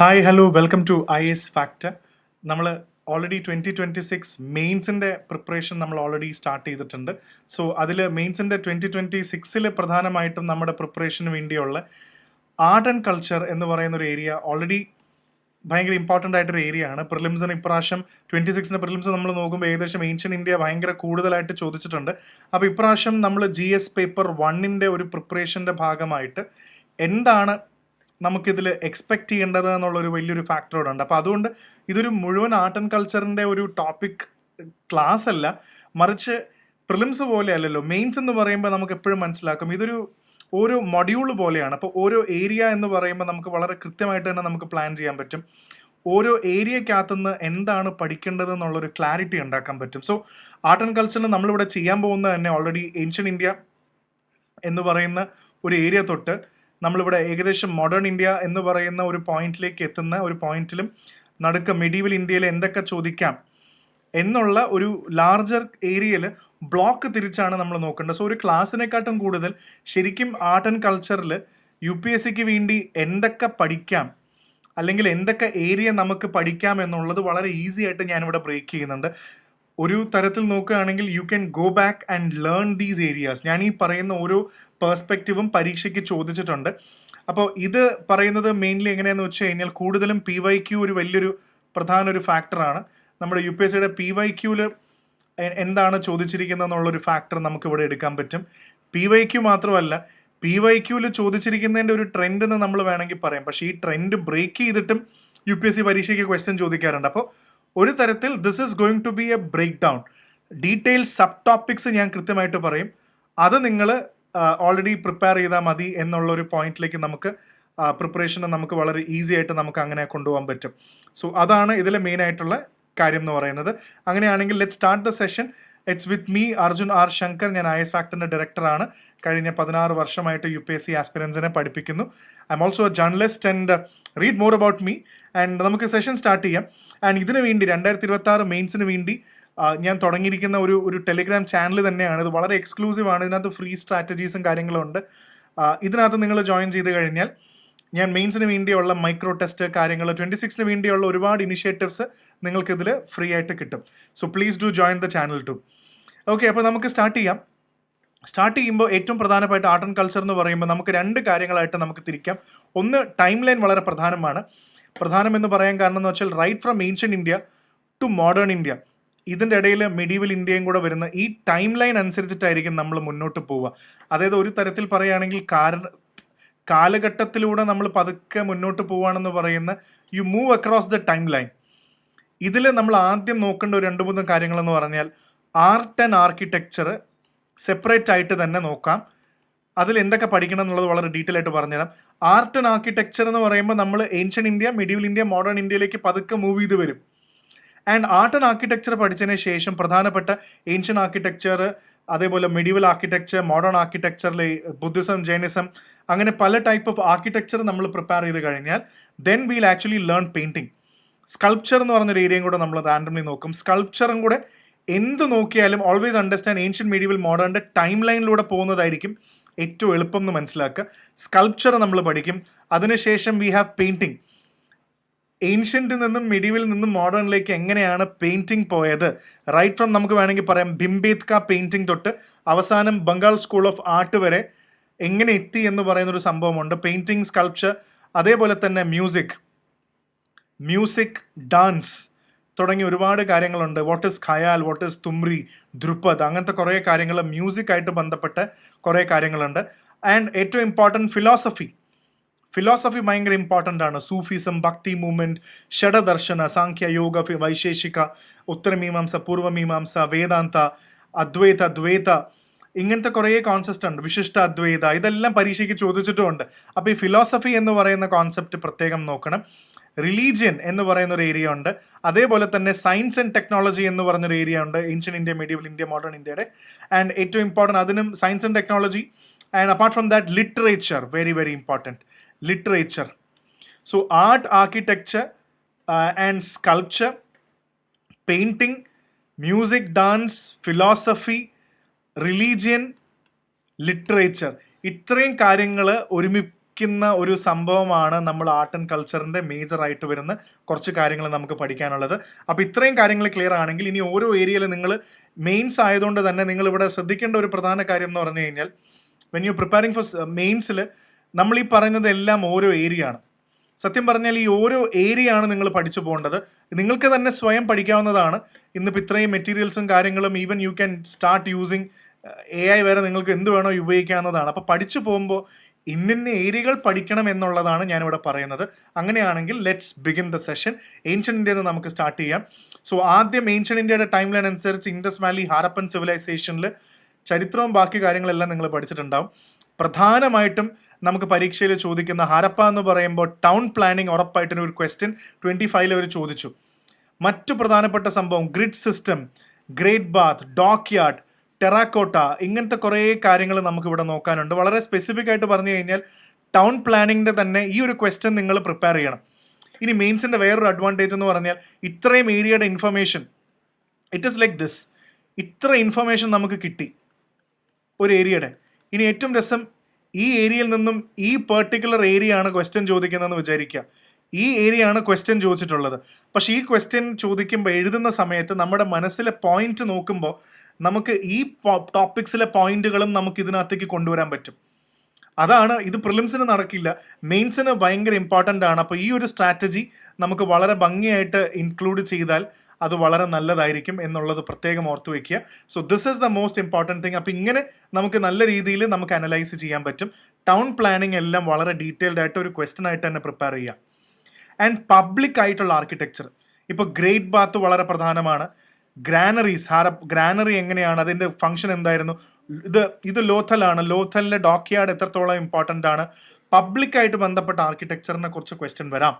Hi hello welcome to IS factor. നമ്മൾ already 2026 മെയിൻസിൻ്റെ preparation നമ്മൾ ഓൾറെഡി സ്റ്റാർട്ട് ചെയ്തിട്ടുണ്ട്. സോ അതിൽ മെയിൻസിൻ്റെ 2026 പ്രധാനമായിട്ടും നമ്മുടെ പ്രിപ്പറേഷന് വേണ്ടിയുള്ള ആർട്ട് ആൻഡ് കൾച്ചർ എന്ന് പറയുന്ന ഒരു ഏരിയ ഓൾറെഡി ഭയങ്കര ഇമ്പോർട്ടൻ്റ് ആയിട്ടൊരു ഏരിയ ആണ്. പ്രിലിംസിന് ഇപ്രാവശ്യം 26 പ്രിലിംസ് നമ്മൾ നോക്കുമ്പോൾ ഏകദേശം ഏൻഷ്യൻ ഇന്ത്യ ഭയങ്കര കൂടുതലായിട്ട് ചോദിച്ചിട്ടുണ്ട്. അപ്പോൾ ഇപ്രാവശ്യം നമ്മൾ GS പേപ്പർ 1 ഒരു പ്രിപ്പറേഷൻ്റെ ഭാഗമായിട്ട് എന്താണ് നമുക്കിതിൽ എക്സ്പെക്റ്റ് ചെയ്യേണ്ടത് എന്നുള്ളൊരു വലിയൊരു ഫാക്ടറോടുണ്ട്. അപ്പോൾ അതുകൊണ്ട് ഇതൊരു മുഴുവൻ ആർട്ട് ആൻഡ് കൾച്ചറിൻ്റെ ഒരു ടോപ്പിക് ക്ലാസ് അല്ല, മറിച്ച് പ്രിലിംസ് പോലെ അല്ലല്ലോ. മെയിൻസ് എന്ന് പറയുമ്പോൾ നമുക്ക് എപ്പോഴും മനസ്സിലാക്കും ഇതൊരു ഓരോ മൊഡ്യൂൾ പോലെയാണ്. അപ്പോൾ ഓരോ ഏരിയ എന്ന് പറയുമ്പോൾ നമുക്ക് വളരെ കൃത്യമായിട്ട് തന്നെ നമുക്ക് പ്ലാൻ ചെയ്യാൻ പറ്റും. ഓരോ ഏരിയക്കകത്തുനിന്ന് എന്താണ് പഠിക്കേണ്ടത് എന്നുള്ളൊരു ക്ലാരിറ്റി ഉണ്ടാക്കാൻ പറ്റും. സോ ആർട്ട് ആൻഡ് കൾച്ചറിൽ നമ്മളിവിടെ ചെയ്യാൻ പോകുന്നത് തന്നെ ഓൾറെഡി ഏൻഷ്യൻ ഇന്ത്യ എന്ന് പറയുന്ന ഒരു ഏരിയ തൊട്ട് നമ്മളിവിടെ ഏകദേശം മോഡേൺ ഇന്ത്യ എന്ന് പറയുന്ന ഒരു പോയിന്റിലേക്ക് എത്തുന്ന ഒരു പോയിന്റിലും നടുക്ക് മെഡീവൽ ഇന്ത്യയിൽ എന്തൊക്കെ ചോദിക്കാം എന്നുള്ള ഒരു ലാർജർ ഏരിയയിൽ ബ്ലോക്ക് തിരിച്ചാണ് നമ്മൾ നോക്കേണ്ടത്. സോ ഒരു ക്ലാസ്സിനെക്കാട്ടും കൂടുതൽ ശരിക്കും ആർട്ട് ആൻഡ് കൾച്ചറിൽ UPSCക്ക് വേണ്ടി എന്തൊക്കെ പഠിക്കാം അല്ലെങ്കിൽ എന്തൊക്കെ ഏരിയ നമുക്ക് പഠിക്കാം എന്നുള്ളത് വളരെ ഈസി ആയിട്ട് ഞാനിവിടെ ബ്രേക്ക് ചെയ്യുന്നുണ്ട്. ഒരു തരത്തിൽ നോക്കുകയാണെങ്കിൽ you can go back and learn these areas. ഞാൻ ഈ പറയുന്ന ഓരോ പേഴ്സ്പെക്റ്റീവും പരീക്ഷയ്ക്ക് ചോദിച്ചിട്ടുണ്ട്. അപ്പോൾ ഇത് പറയുന്നത് മെയിൻലി എങ്ങനെയാണെന്ന് വെച്ച് കഴിഞ്ഞാൽ കൂടുതലും PYQ ഒരു വലിയൊരു പ്രധാന ഒരു ഫാക്ടറാണ്. നമ്മുടെ UPSCയുടെ PYQയിൽ എന്താണ് ചോദിച്ചിരിക്കുന്നത് എന്നുള്ളൊരു ഫാക്ടർ നമുക്കിവിടെ എടുക്കാൻ പറ്റും. PYQ മാത്രമല്ല, PYQയിൽ ചോദിച്ചിരിക്കുന്നതിൻ്റെ ഒരു ട്രെൻഡ് എന്ന് നമ്മൾ വേണമെങ്കിൽ പറയാം. പക്ഷേ ഈ ട്രെൻഡ് ബ്രേക്ക് ചെയ്തിട്ടും UPSC പരീക്ഷയ്ക്ക് ക്വസ്റ്റ്യൻ ചോദിക്കാറുണ്ട്. അപ്പോൾ ഒരു തരത്തിൽ this is going to be a break down. Detail sub topics ഞാൻ കൃത്യമായിട്ട് പറയും. അത് നിങ്ങൾ ഓൾറെഡി പ്രിപ്പയർ ചെയ്താൽ മതി എന്നുള്ളൊരു പോയിന്റിലേക്ക് നമുക്ക് പ്രിപ്പറേഷന് നമുക്ക് വളരെ ഈസി ആയിട്ട് നമുക്ക് അങ്ങനെ കൊണ്ടുപോകാൻ പറ്റും. സോ അതാണ് ഇതിലെ മെയിൻ ആയിട്ടുള്ള കാര്യം എന്ന് പറയുന്നത്. അങ്ങനെയാണെങ്കിൽ let start the session. It's with me Arjun R Shankar. ഞാൻ IS ഫാക്ടറിൻ്റെ ഡയറക്ടറാണ്. കഴിഞ്ഞ 16 വർഷമായിട്ട് UPSC ആസ്പിരൻസിനെ പഠിപ്പിക്കുന്നു. I am also A journalist and read more about me. And നമുക്ക് സെഷൻ സ്റ്റാർട്ട് ചെയ്യാം. ആൻഡ് ഇതിനു വേണ്ടി 2026 മെയിൻസിന് വേണ്ടി ഞാൻ തുടങ്ങിയിരിക്കുന്ന ഒരു ടെലിഗ്രാം ചാനൽ തന്നെയാണ്. ഇത് വളരെ എക്സ്ക്ലൂസീവ് ആണ്. ഇതിനകത്ത് ഫ്രീ സ്ട്രാറ്റജീസും കാര്യങ്ങളും ഉണ്ട്. ഇതിനകത്ത് നിങ്ങൾ ജോയിൻ ചെയ്ത് കഴിഞ്ഞാൽ ഞാൻ മെയിൻസിന് വേണ്ടിയുള്ള മൈക്രോ ടെസ്റ്റ് കാര്യങ്ങൾ 26 വേണ്ടിയുള്ള ഒരുപാട് ഇനിഷ്യേറ്റീവ്സ് നിങ്ങൾക്കിതിൽ ഫ്രീ ആയിട്ട് കിട്ടും. So please do join the channel too. Okay, അപ്പോൾ നമുക്ക് സ്റ്റാർട്ട് ചെയ്യാം. സ്റ്റാർട്ട് ചെയ്യുമ്പോൾ ഏറ്റവും പ്രധാനമായിട്ട് ആർട്ട് ആൻഡ് കൾച്ചർ എന്ന് പറയുമ്പോൾ നമുക്ക് 2 കാര്യങ്ങളായിട്ട് നമുക്ക് തിരിക്കാം. ഒന്ന്, ടൈം ലൈൻ വളരെ പ്രധാനമാണ്. പ്രധാനം എന്ന് പറയാൻ കാരണം എന്ന് വെച്ചാൽ right from ancient India to modern India, ഇതിൻ്റെ ഇടയിൽ മെഡീവൽ ഇന്ത്യയും കൂടെ വരുന്ന ഈ ടൈം ലൈൻ അനുസരിച്ചിട്ടായിരിക്കും നമ്മൾ മുന്നോട്ട് പോവുക. അതായത് ഒരു തരത്തിൽ പറയുകയാണെങ്കിൽ കാലഘട്ടത്തിലൂടെ നമ്മൾ പതുക്കെ മുന്നോട്ട് പോവുകയാണെന്ന് പറയുന്ന you move across the time line. ഇതിൽ നമ്മൾ ആദ്യം നോക്കേണ്ട ഒരു 2-3 കാര്യങ്ങളെന്ന് പറഞ്ഞാൽ ആർട്ട് ആൻഡ് ആർക്കിടെക്ചർ സെപ്പറേറ്റ് ആയിട്ട് തന്നെ നോക്കാം. അതിൽ എന്തൊക്കെ പഠിക്കണം എന്നുള്ളത് വളരെ ഡീറ്റെയിൽ ആയിട്ട് പറഞ്ഞുതരാം. ആർട്ട് ആൻഡ് ആർക്കിടെക്ചർ എന്ന് പറയുമ്പോൾ നമ്മൾ ancient India, medieval India, modern ഇന്ത്യയിലേക്ക് പതുക്കെ മൂവ് ചെയ്ത് വരും. ആൻഡ് ആർട്ട് ആൻഡ് ആർക്കിടെക്ചർ പഠിച്ചതിന് ശേഷം പ്രധാനപ്പെട്ട ഏൻഷ്യൻ ആർക്കിടെക്ചർ, അതേപോലെ മെഡീവൽ ആർക്കിടെക്ചർ, മോഡേൺ ആർക്കിടെക്ചറിലെ ബുദ്ധിസം, ജൈനിസം, അങ്ങനെ പല ടൈപ്പ് ഓഫ് ആർക്കിടെക്ചർ നമ്മൾ പ്രിപ്പയർ ചെയ്ത് കഴിഞ്ഞാൽ then we'll actually learn painting. Sculpture എന്ന് പറഞ്ഞൊരു ഏരിയയും കൂടെ നമ്മൾ റാൻഡംലി നോക്കും. സ്കൾപ്ചറും കൂടെ എന്ത് നോക്കിയാലും ഓൾവേസ് അണ്ടർസ്റ്റാൻഡ് ഏൻഷ്യൻ, മെഡീവൽ, മോഡേണിൻ്റെ ടൈം ലൈനിലൂടെ പോകുന്നതായിരിക്കും ഏറ്റവും എളുപ്പം എന്ന് മനസ്സിലാക്കുക. സ്കൾപ്ചർ നമ്മൾ പഠിക്കും. അതിനുശേഷം വി ഹാവ് പെയിൻറ്റിങ്. ഏൻഷ്യൻറ്റിൽ നിന്നും മെഡീവൽ നിന്നും മോഡേണിലേക്ക് എങ്ങനെയാണ് പെയിൻറ്റിങ് പോയത്, റൈറ്റ് ഫ്രം നമുക്ക് വേണമെങ്കിൽ പറയാം ഭിംബേത്ക പെയിൻറ്റിങ് തൊട്ട് അവസാനം ബംഗാൾ സ്കൂൾ ഓഫ് ആർട്ട് വരെ എങ്ങനെ എത്തി എന്ന് പറയുന്നൊരു സംഭവമുണ്ട്. പെയിൻറ്റിങ്, സ്കൾപ്ചർ, അതേപോലെ തന്നെ മ്യൂസിക്, ഡാൻസ് തുടങ്ങിയ ഒരുപാട് കാര്യങ്ങളുണ്ട്. What is khayal, what is thumri, Dhrupad, അങ്ങനത്തെ കുറേ കാര്യങ്ങൾ മ്യൂസിക്കായിട്ട് ബന്ധപ്പെട്ട കുറേ കാര്യങ്ങളുണ്ട്. ആൻഡ് ഏറ്റവും ഇമ്പോർട്ടൻറ്റ് ഫിലോസഫി ഭയങ്കര ഇമ്പോർട്ടൻ്റ് ആണ്. സൂഫിസം, ഭക്തി മൂവ്മെൻറ്റ്, ഷഡദർശന, സാഖ്യ, യോഗ, വൈശേഷിക, ഉത്തരമീമാംസ, പൂർവമീമാംസ, വേദാന്ത, അദ്വൈത, ദ്വൈത, ഇങ്ങനത്തെ കുറേ കോൺസെപ്റ്റ് ഉണ്ട്. വിശിഷ്ട അദ്വൈത, ഇതെല്ലാം പരീക്ഷയ്ക്ക് ചോദിച്ചിട്ടുമുണ്ട്. അപ്പോൾ ഈ ഫിലോസഫി എന്ന് പറയുന്ന കോൺസെപ്റ്റ് പ്രത്യേകം നോക്കണം. റിലീജിയൻ എന്ന് പറയുന്ന ഒരു ഏരിയ ഉണ്ട്. അതേപോലെ തന്നെ സയൻസ് ആൻഡ് ടെക്നോളജി എന്ന് പറഞ്ഞൊരു ഏരിയ ഉണ്ട് ancient India, medieval India, modern ഇന്ത്യയുടെ. ആൻഡ് ഏറ്റവും ഇമ്പോർട്ടൻറ്റ് അതിനും science and technology. And apart from that literature, very very important, literature. So art, architecture and sculpture, painting, music, dance, philosophy, religion, literature, ഇത്രയും കാര്യങ്ങൾ പഠിക്കുന്ന ഒരു സംഭവമാണ് നമ്മൾ ആർട്ട് ആൻഡ് കൾച്ചറിൻ്റെ മേജറായിട്ട് വരുന്ന കുറച്ച് കാര്യങ്ങൾ നമുക്ക് പഠിക്കാനുള്ളത്. അപ്പോൾ ഇത്രയും കാര്യങ്ങൾ ക്ലിയർ ആണെങ്കിൽ ഇനി ഓരോ ഏരിയയിൽ നിങ്ങൾ മെയിൻസ് ആയതുകൊണ്ട് തന്നെ നിങ്ങൾ ഇവിടെ ശ്രദ്ധിക്കേണ്ട ഒരു പ്രധാന കാര്യം എന്ന് പറഞ്ഞു കഴിഞ്ഞാൽ വെൻ യു പ്രിപ്പയറിംഗ് ഫോർ മെയിൻസിൽ നമ്മൾ ഈ പറയുന്നതെല്ലാം ഓരോ ഏരിയ ആണ്. സത്യം പറഞ്ഞാൽ ഈ ഓരോ ഏരിയ ആണ് നിങ്ങൾ പഠിച്ചു പോകേണ്ടത്. നിങ്ങൾക്ക് തന്നെ സ്വയം പഠിക്കാവുന്നതാണ്. ഇന്നിപ്പോൾ ഇത്രയും മെറ്റീരിയൽസും കാര്യങ്ങളും even you can start using AI വരെ നിങ്ങൾക്ക് എന്ത് വേണോ ഉപയോഗിക്കാവുന്നതാണ്. അപ്പോൾ പഠിച്ചു പോകുമ്പോൾ ഇന്ന ഏരിയകൾ പഠിക്കണം എന്നുള്ളതാണ് ഞാനിവിടെ പറയുന്നത്. അങ്ങനെയാണെങ്കിൽ let's begin the session. Ancient ഇന്ത്യയിൽ നിന്ന് നമുക്ക് സ്റ്റാർട്ട് ചെയ്യാം. സോ ആദ്യം ഏൻഷ്യൻ ഇന്ത്യയുടെ ടൈം ലൈൻ അനുസരിച്ച് ഇൻഡസ് വാലി ഹാരപ്പൻ സിവിലൈസേഷനിൽ ചരിത്രവും ബാക്കി കാര്യങ്ങളെല്ലാം നിങ്ങൾ പഠിച്ചിട്ടുണ്ടാവും. പ്രധാനമായിട്ടും നമുക്ക് പരീക്ഷയിൽ ചോദിക്കുന്ന ഹാരപ്പ എന്ന് പറയുമ്പോൾ ടൗൺ പ്ലാനിങ് ഉറപ്പായിട്ടും ഒരു ക്വസ്റ്റ്യൻ 25 അവർ ചോദിച്ചു. മറ്റു പ്രധാനപ്പെട്ട സംഭവം grid system, great bath, dock yard, terracotta, ഇങ്ങനത്തെ കുറേ കാര്യങ്ങൾ നമുക്കിവിടെ നോക്കാനുണ്ട്. വളരെ സ്പെസിഫിക് ആയിട്ട് പറഞ്ഞു കഴിഞ്ഞാൽ ടൗൺ പ്ലാനിങ്ങിൻ്റെ തന്നെ ഈ ഒരു ക്വസ്റ്റ്യൻ നിങ്ങൾ പ്രിപ്പയർ ചെയ്യണം. ഇനി മെയിൻസിൻ്റെ വേറൊരു അഡ്വാൻറ്റേജ് എന്ന് പറഞ്ഞാൽ ഇത്രയും ഏരിയയുടെ information it is like this. ഇത്ര ഇൻഫർമേഷൻ നമുക്ക് കിട്ടി ഒരു ഏരിയയുടെ. ഇനി ഏറ്റവും രസം, ഈ ഏരിയയിൽ നിന്നും ഈ പെർട്ടിക്കുലർ ഏരിയ ആണ് ക്വസ്റ്റ്യൻ ചോദിക്കുന്നതെന്ന് വിചാരിക്കുക. ഈ ഏരിയ ആണ് ക്വസ്റ്റ്യൻ ചോദിച്ചിട്ടുള്ളത്. പക്ഷേ ഈ ക്വസ്റ്റ്യൻ ചോദിക്കുമ്പോൾ എഴുതുന്ന സമയത്ത് നമ്മുടെ മനസ്സിലെ പോയിന്റ് നോക്കുമ്പോൾ നമുക്ക് ഈ ടോപ്പിക്സിലെ പോയിന്റുകളും നമുക്ക് ഇതിനകത്തേക്ക് കൊണ്ടുവരാൻ പറ്റും. അതാണ് ഇത്. പ്രിലിംസിന് നടക്കില്ല, മെയിൻസിന് ഭയങ്കര ഇമ്പോർട്ടൻ്റ് ആണ്. അപ്പോൾ ഈ ഒരു സ്ട്രാറ്റജി നമുക്ക് വളരെ ഭംഗിയായിട്ട് ഇൻക്ലൂഡ് ചെയ്താൽ അത് വളരെ നല്ലതായിരിക്കും എന്നുള്ളത് പ്രത്യേകം ഓർത്ത് വയ്ക്കുക. So this is the most important thing. അപ്പോൾ ഇങ്ങനെ നമുക്ക് നല്ല രീതിയിൽ നമുക്ക് അനലൈസ് ചെയ്യാൻ പറ്റും. ടൗൺ പ്ലാനിങ് എല്ലാം വളരെ ഡീറ്റെയിൽഡ് ആയിട്ട് ഒരു ക്വസ്റ്റ്യൻ ആയിട്ട് തന്നെ പ്രിപ്പയർ ചെയ്യുക. ആൻഡ് പബ്ലിക് ആയിട്ടുള്ള ആർക്കിടെക്ചർ, ഇപ്പോൾ ഗ്രേറ്റ് ബാത്ത് വളരെ പ്രധാനമാണ്. ഗ്രാനറീസ്, ഗ്രാനറി എങ്ങനെയാണ്, അതിൻ്റെ ഫംഗ്ഷൻ എന്തായിരുന്നു, ഇത് ലോഥലാണ്. ലോഥലിൻ്റെ ഡോക്ക് യാർഡ് എത്രത്തോളം ഇമ്പോർട്ടൻ്റ് ആണ്. പബ്ലിക്കായിട്ട് ബന്ധപ്പെട്ട ആർക്കിടെക്ചറിനെ കുറിച്ച് ക്വസ്റ്റ്യൻ വരാം.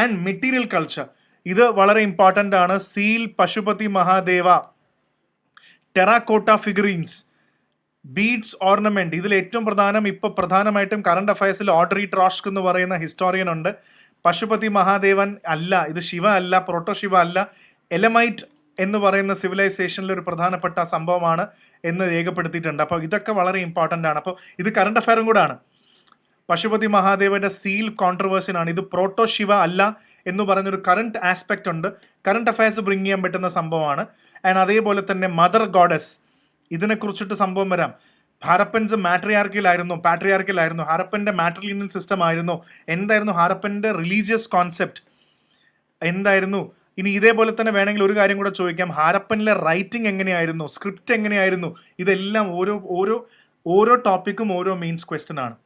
ആൻഡ് മെറ്റീരിയൽ കൾച്ചർ, ഇത് വളരെ ഇമ്പോർട്ടൻ്റ് ആണ്. Seal, Pashupati Mahadeva, terracotta figurines, beads, ornament. ഇതിൽ ഏറ്റവും പ്രധാനം ഇപ്പോൾ പ്രധാനമായിട്ടും കറണ്ട് അഫയേഴ്സിൽ ഓഡ്രി ട്രോഷ്ക് എന്ന് പറയുന്ന ഹിസ്റ്റോറിയൻ ഉണ്ട്. പശുപതി മഹാദേവൻ അല്ല, ഇത് ശിവ അല്ല, പ്രോട്ടോ ശിവ അല്ല, എലമൈറ്റ് എന്ന് പറയുന്ന സിവിലൈസേഷനിൽ ഒരു പ്രധാനപ്പെട്ട സംഭവമാണ് എന്ന് രേഖപ്പെടുത്തിയിട്ടുണ്ട്. അപ്പോൾ ഇതൊക്കെ വളരെ ഇമ്പോർട്ടൻ്റ് ആണ്. അപ്പോൾ ഇത് കറണ്ട് അഫയറും കൂടെ ആണ്. പശുപതി മഹാദേവന്റെ സീൽ കോൺട്രവേഴ്സിനാണ്. ഇത് പ്രോട്ടോ ശിവ അല്ല എന്ന് പറയുന്നൊരു കറണ്ട് ആസ്പെക്റ്റ് ഉണ്ട്. കറണ്ട് അഫയേഴ്സ് ബ്രിങ് ചെയ്യാൻ പറ്റുന്ന സംഭവമാണ്. ആൻഡ് അതേപോലെ തന്നെ മദർ ഗോഡസ്, ഇതിനെക്കുറിച്ചിട്ട് സംഭവം വരാം. ഹാരപ്പൻസ് പാട്രിയാർക്കിലായിരുന്നു. ഹാരപ്പൻ്റെ മാട്രിലിനിയൽ സിസ്റ്റം ആയിരുന്നു. എന്തായിരുന്നു ഹാരപ്പൻ്റെ റിലീജിയസ് കോൺസെപ്റ്റ് എന്തായിരുന്നു? ഇനി ഇതേപോലെ തന്നെ വേണമെങ്കിൽ ഒരു കാര്യം കൂടെ ചോദിക്കാം, ഹാരപ്പനിലെ റൈറ്റിംഗ് എങ്ങനെയായിരുന്നു, സ്ക്രിപ്റ്റ് എങ്ങനെയായിരുന്നു? ഇതെല്ലാം ഓരോ ടോപ്പിക്കും ഓരോ മെയിൻസ് ക്വസ്റ്റ്യൻ ആണ്,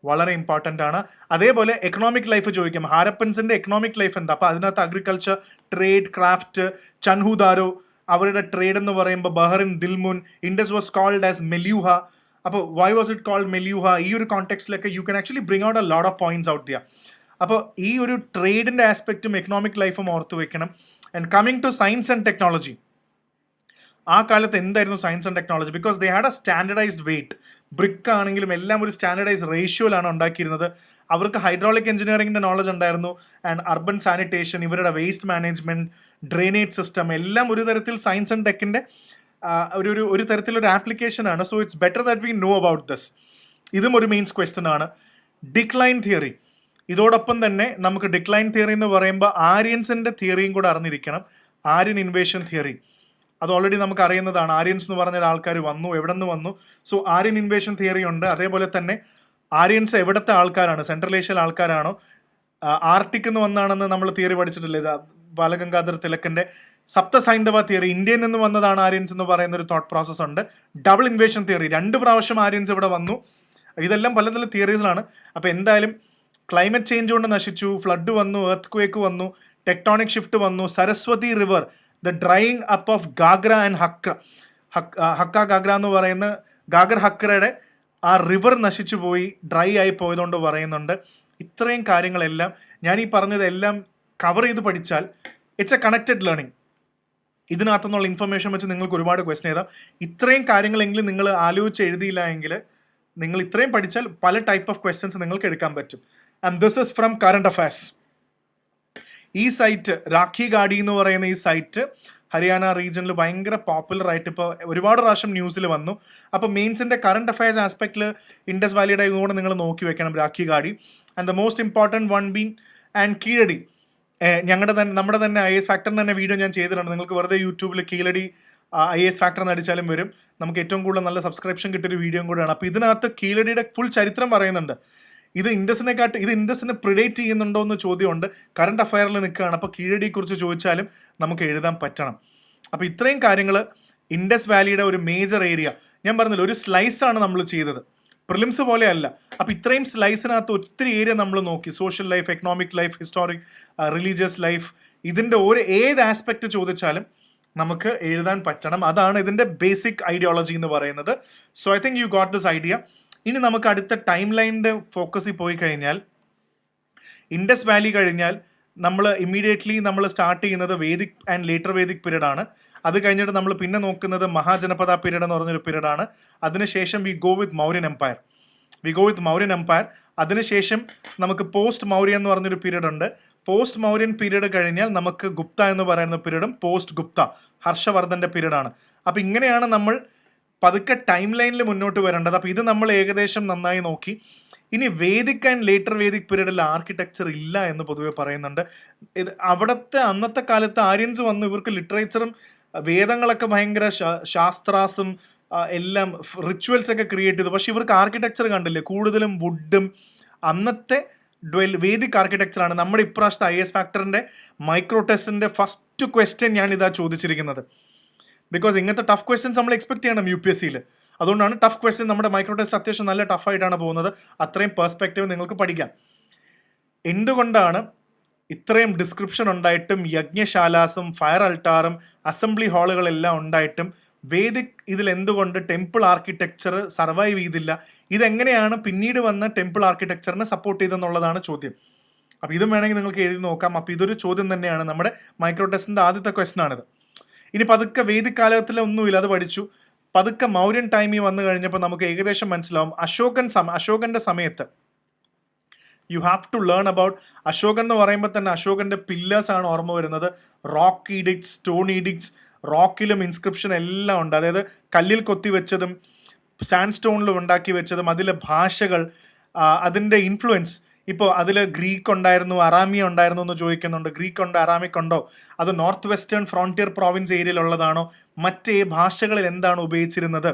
വളരെ ഇമ്പോർട്ടൻ്റ് ആണ്. അതേപോലെ എക്കണോമിക് ലൈഫ് ചോദിക്കാം, ഹാരപ്പൻസിൻ്റെ എക്കണോമിക് ലൈഫ് എന്താ? അപ്പോൾ അതിനകത്ത് അഗ്രികൾച്ചർ, ട്രേഡ്, ക്രാഫ്റ്റ്, ചൻഹുദാരോ, അവരുടെ ട്രേഡ് എന്ന് പറയുമ്പോൾ Bahrain, Dilmun, Indus was called as Meluhha. അപ്പോൾ why was it called Meluhha? ഈ ഒരു കോണ്ടെക്സ്റ്റിലൊക്കെ you can actually bring out a lot of points out there. അപ്പോൾ ഈ ഒരു ട്രേഡിൻ്റെ ആസ്പെക്റ്റും എക്കണോമിക് ലൈഫും ഓർത്ത് വെക്കണം. And coming to science and technology, ആ കാലത്ത് എന്തായിരുന്നു science and technology? Because they had a standardised weight. Brick ആണെങ്കിലും എല്ലാം ഒരു സ്റ്റാൻഡർഡൈസ്ഡ് റേഷ്യോയിലാണ് ഉണ്ടാക്കിയിരുന്നത്. അവർക്ക് ഹൈഡ്രോളിക് എഞ്ചിനീയറിംഗിൻ്റെ നോളജ് ഉണ്ടായിരുന്നു. ആൻഡ് അർബൻ സാനിറ്റേഷൻ, ഇവരുടെ വേസ്റ്റ് മാനേജ്മെൻറ്റ്, ഡ്രെയിനേജ് സിസ്റ്റം എല്ലാം ഒരു തരത്തിൽ സയൻസ് ആൻഡ് ടെക്കിൻ്റെ ഒരു തരത്തിലൊരു ആപ്ലിക്കേഷനാണ്. So it's better that we know about this. ഇതും ഒരു മെയിൻസ് ക്വസ്റ്റ്യൻ ആണ്. ഡിക്ലൈൻ തിയറി, ഇതോടൊപ്പം തന്നെ നമുക്ക് ഡിക്ലൈൻ തിയറി എന്ന് പറയുമ്പോൾ ആര്യൻസിൻ്റെ തിയറിയും കൂടെ അറിഞ്ഞിരിക്കണം. ആര്യൻ ഇൻവേഷൻ തിയറി അത് ഓൾറെഡി നമുക്ക് അറിയുന്നതാണ്. ആര്യൻസ് എന്ന് പറഞ്ഞ ആൾക്കാർ വന്നു, എവിടെ നിന്ന് വന്നു? സോ ആര്യൻ ഇൻവേഷൻ തിയറി ഉണ്ട്. അതേപോലെ തന്നെ ആര്യൻസ് എവിടുത്തെ ആൾക്കാരാണ്? സെൻട്രൽ ഏഷ്യയിലെ ആൾക്കാരാണോ? ആർട്ടിക് എന്ന് വന്നാണെന്ന് നമ്മൾ തിയറി പഠിച്ചിട്ടില്ലേ? ബാലഗംഗാധർ തിലകന്റെ സപ്ത സൈന്ധവ തിയറി, ഇന്ത്യയിൽ നിന്ന് വന്നതാണ് ആര്യൻസ് എന്ന് പറയുന്ന ഒരു തോട്ട് പ്രോസസ് ഉണ്ട്. ഡബിൾ ഇൻവേഷൻ തിയറി, 2 പ്രാവശ്യം ആര്യൻസ് ഇവിടെ വന്നു. ഇതെല്ലാം പല പല തിയറീസിലാണ്. അപ്പോൾ എന്തായാലും ക്ലൈമറ്റ് ചേഞ്ച് കൊണ്ട് നശിച്ചു, ഫ്ലഡ് വന്നു, എർത്ത് ക്വേക്ക് വന്നു, ടെക്ടോണിക് ഷിഫ്റ്റ് വന്നു, Saraswati river, the drying up of Ghaggar and Hakra Ghaggar എന്ന് പറയുന്ന ഗാഗർ ഹക്രയുടെ ആ റിവർ നശിച്ചു പോയി, ഡ്രൈ ആയി പോയതുകൊണ്ട് പറയുന്നുണ്ട്. ഇത്രയും കാര്യങ്ങളെല്ലാം ഞാൻ ഈ പറഞ്ഞതെല്ലാം കവർ ചെയ്ത് പഠിച്ചാൽ ഇറ്റ്സ് എ കണക്റ്റഡ് ലേണിംഗ്. ഇതിനകത്തുനിന്നുള്ള ഇൻഫർമേഷൻ വെച്ച് നിങ്ങൾക്ക് ഒരുപാട് ക്വസ്റ്റൻ എഴുതാം. ഇത്രയും കാര്യങ്ങളെങ്കിലും നിങ്ങൾ ആലോചിച്ച് എഴുതിയില്ല എങ്കിൽ നിങ്ങൾ ഇത്രയും പഠിച്ചാൽ പല ടൈപ്പ് ഓഫ് ക്വസ്റ്റ്യൻസ് നിങ്ങൾക്ക് എടുക്കാൻ പറ്റും. And this is from current affairs. ഈ സൈറ്റ് രാഖി ഗാഡി എന്ന് പറയുന്ന ഈ സൈറ്റ് ഹരിയാന റീജിയനിൽ ഭയങ്കര പോപ്പുലർ ആയിട്ട് ഇപ്പോൾ ഒരുപാട് പ്രാവശ്യം ന്യൂസിൽ വന്നു. അപ്പോൾ മെയിൻസിൻ്റെ കറണ്ട് അഫയേഴ്സ് ആസ്പെക്റ്റിൽ ഇൻഡസ് വാലിയുടെ കൂടെ നിങ്ങൾ നോക്കി വെക്കണം Rakhigarhi. And the most important one ബീൻ ആൻഡ് കീഴടി. നമ്മുടെ തന്നെ IAS ഫാക്ടറിന് തന്നെ വീഡിയോ ഞാൻ ചെയ്തിട്ടുണ്ട്. നിങ്ങൾക്ക് വെറുതെ യൂട്യൂബിൽ കീഴടി IAS ഫാക്ടർ എന്ന് അടിച്ചാലും വരും. നമുക്ക് ഏറ്റവും കൂടുതൽ നല്ല സബ്സ്ക്രിപ്ഷൻ കിട്ടിയൊരു വീഡിയോ കൂടെയാണ്. അപ്പോൾ ഇതിനകത്ത് കീഴടിയുടെ ഫുൾ ചരിത്രം പറയുന്നുണ്ട്. ഇത് ഇൻഡസിനെ പ്രിഡേറ്റ് ചെയ്യുന്നുണ്ടോ എന്ന് ചോദ്യമുണ്ട്. കറണ്ട് അഫയറിൽ നിൽക്കുകയാണ്. അപ്പോൾ കീഴടിയെക്കുറിച്ച് ചോദിച്ചാലും നമുക്ക് എഴുതാൻ പറ്റണം. അപ്പോൾ ഇത്രയും കാര്യങ്ങൾ ഇൻഡസ് വാലിയുടെ ഒരു മേജർ ഏരിയ. ഞാൻ പറഞ്ഞില്ല, ഒരു സ്ലൈസാണ് നമ്മൾ ചെയ്തത്, പ്രിലിംസ് പോലെയല്ല. അപ്പോൾ ഇത്രയും സ്ലൈസിനകത്ത് ഒത്തിരി ഏരിയ നമ്മൾ നോക്കി. Social life, economic life, historic, religious life, ഇതിൻ്റെ ഏത് ആസ്പെക്റ്റ് ചോദിച്ചാലും നമുക്ക് എഴുതാൻ പറ്റണം. അതാണ് ഇതിൻ്റെ ബേസിക് ഐഡിയോളജി എന്ന് പറയുന്നത്. So I think you got this idea. ഇനി നമുക്ക് അടുത്ത ടൈം ലൈനിൻ്റെ ഫോക്കസിൽ പോയി കഴിഞ്ഞാൽ, ഇൻഡസ് വാലി കഴിഞ്ഞാൽ നമ്മൾ ഇമ്മീഡിയറ്റ്ലി നമ്മൾ സ്റ്റാർട്ട് ചെയ്യുന്നത് Vedic and later Vedic period ആണ്. അത് കഴിഞ്ഞിട്ട് നമ്മൾ പിന്നെ നോക്കുന്നത് മഹാജനപദ പീരീഡ് എന്ന് പറഞ്ഞൊരു പീരീഡ് ആണ്. അതിനുശേഷം we go with Mauryan empire. അതിനുശേഷം നമുക്ക് പോസ്റ്റ് മൗര്യൻ എന്ന് പറഞ്ഞൊരു പീരീഡ് ഉണ്ട്. പോസ്റ്റ് മൗര്യൻ പീരീഡ് കഴിഞ്ഞാൽ നമുക്ക് ഗുപ്ത എന്ന് പറയുന്ന പീരീഡും പോസ്റ്റ് ഗുപ്ത ഹർഷവർദ്ധൻ്റെ പീരീഡാണ്. അപ്പോൾ ഇങ്ങനെയാണ് നമ്മൾ പതുക്കെ ടൈം ലൈനിൽ മുന്നോട്ട് വരേണ്ടത്. അപ്പോൾ ഇത് നമ്മൾ ഏകദേശം നന്നായി നോക്കി. ഇനി വേദിക് ആൻഡ് ലേറ്റർ വേദിക് പീരീഡിൽ ആർക്കിടെക്ചർ ഇല്ല എന്ന് പൊതുവെ പറയുന്നുണ്ട്. ഇത് അന്നത്തെ കാലത്ത് ആര്യൻസ് വന്നു, ഇവർക്ക് ലിറ്ററേച്ചറും വേദങ്ങളൊക്കെ ഭയങ്കര ശാസ്ത്രാസും എല്ലാം റിച്വൽസ് ഒക്കെ ക്രിയേറ്റ് ചെയ്തു. പക്ഷെ ഇവർക്ക് ആർക്കിടെക്ചർ കണ്ടില്ലേ, കൂടുതലും വുഡും അന്നത്തെ വേദിക് ആർക്കിടെക്ചറാണ്. നമ്മുടെ ഇപ്രാവശ്യത്തെ IAS ഫാക്ടറിൻ്റെ മൈക്രോ ടെസ്റ്റിൻ്റെ ഫസ്റ്റ് ക്വസ്റ്റ്യൻ ഞാൻ ഇതാ ചോദിച്ചിരിക്കുന്നത്. ബിക്കോസ് ഇങ്ങനത്തെ ടഫ് ക്വസ്റ്റ്യൻസ് നമ്മൾ എക്സ്പെക്ട് ചെയ്യണം UPSCയിൽ. അതുകൊണ്ടാണ് ടഫ് ക്വസ്റ്റ്യൻ. നമ്മുടെ മൈക്രോ ടെസ്റ്റ് അത്യാവശ്യം നല്ല ടഫായിട്ടാണ് പോകുന്നത്. അത്രയും പെർസ്പെക്റ്റീവ് നിങ്ങൾക്ക് പഠിക്കാം. എന്തുകൊണ്ടാണ് ഇത്രയും ഡിസ്ക്രിപ്ഷൻ ഉണ്ടായിട്ടും യജ്ഞശാലാസും ഫയർ അൾട്ടാറും അസംബ്ലി ഹാളുകളെല്ലാം ഉണ്ടായിട്ടും വേദിക് ഇതിൽ എന്തുകൊണ്ട് ടെമ്പിൾ ആർക്കിടെക്ചർ സർവൈവ് ചെയ്തില്ല? ഇതെങ്ങനെയാണ് പിന്നീട് വന്ന ടെമ്പിൾ ആർക്കിടെക്ചറിനെ സപ്പോർട്ട് ചെയ്തെന്നുള്ളതാണ് ചോദ്യം. അപ്പോൾ ഇതും വേണമെങ്കിൽ നിങ്ങൾക്ക് എഴുതി നോക്കാം. അപ്പോൾ ഇതൊരു ചോദ്യം തന്നെയാണ്. നമ്മുടെ മൈക്രോ ടെസ്റ്റിൻ്റെ ആദ്യത്തെ ക്വസ്റ്റൻ ആണിത്. ഇനി പതുക്കെ വേദിക് കാലത്തിൽ ഒന്നുമില്ല, അത് പഠിച്ചു. പതുക്കെ മൗര്യൻ ടൈമിൽ വന്നു കഴിഞ്ഞപ്പോൾ നമുക്ക് ഏകദേശം മനസ്സിലാവും. അശോകൻ്റെ സമയത്ത് you have to learn about അശോകൻ എന്ന് പറയുമ്പോൾ തന്നെ അശോകൻ്റെ പില്ലേഴ്സ് ആണ് ഓർമ്മ വരുന്നത്. റോക്ക് ഈഡിക്ട്സ്, സ്റ്റോൺ ഈഡിക്ട്സ്, റോക്കിലും ഇൻസ്ക്രിപ്ഷൻ എല്ലാം ഉണ്ട്. അതായത് കല്ലിൽ കൊത്തി വെച്ചതും സാൻഡ് സ്റ്റോണിലും ഉണ്ടാക്കി വെച്ചതും അതിലെ ഭാഷകൾ, അതിൻ്റെ ഇൻഫ്ലുവൻസ്. ഇപ്പോൾ അതിൽ ഗ്രീക്ക് ഉണ്ടായിരുന്നു, അറാമിയ ഉണ്ടായിരുന്നു എന്ന് ചോദിക്കുന്നുണ്ട്. ഗ്രീക്ക് ഉണ്ടോ, അറാമിക് ഉണ്ടോ? അത് നോർത്ത് വെസ്റ്റേൺ ഫ്രോണ്ടിയർ പ്രോവിൻസ് ഏരിയയിലുള്ളതാണോ? മറ്റേ ഭാഷകളിൽ എന്താണ് ഉപയോഗിച്ചിരുന്നത്?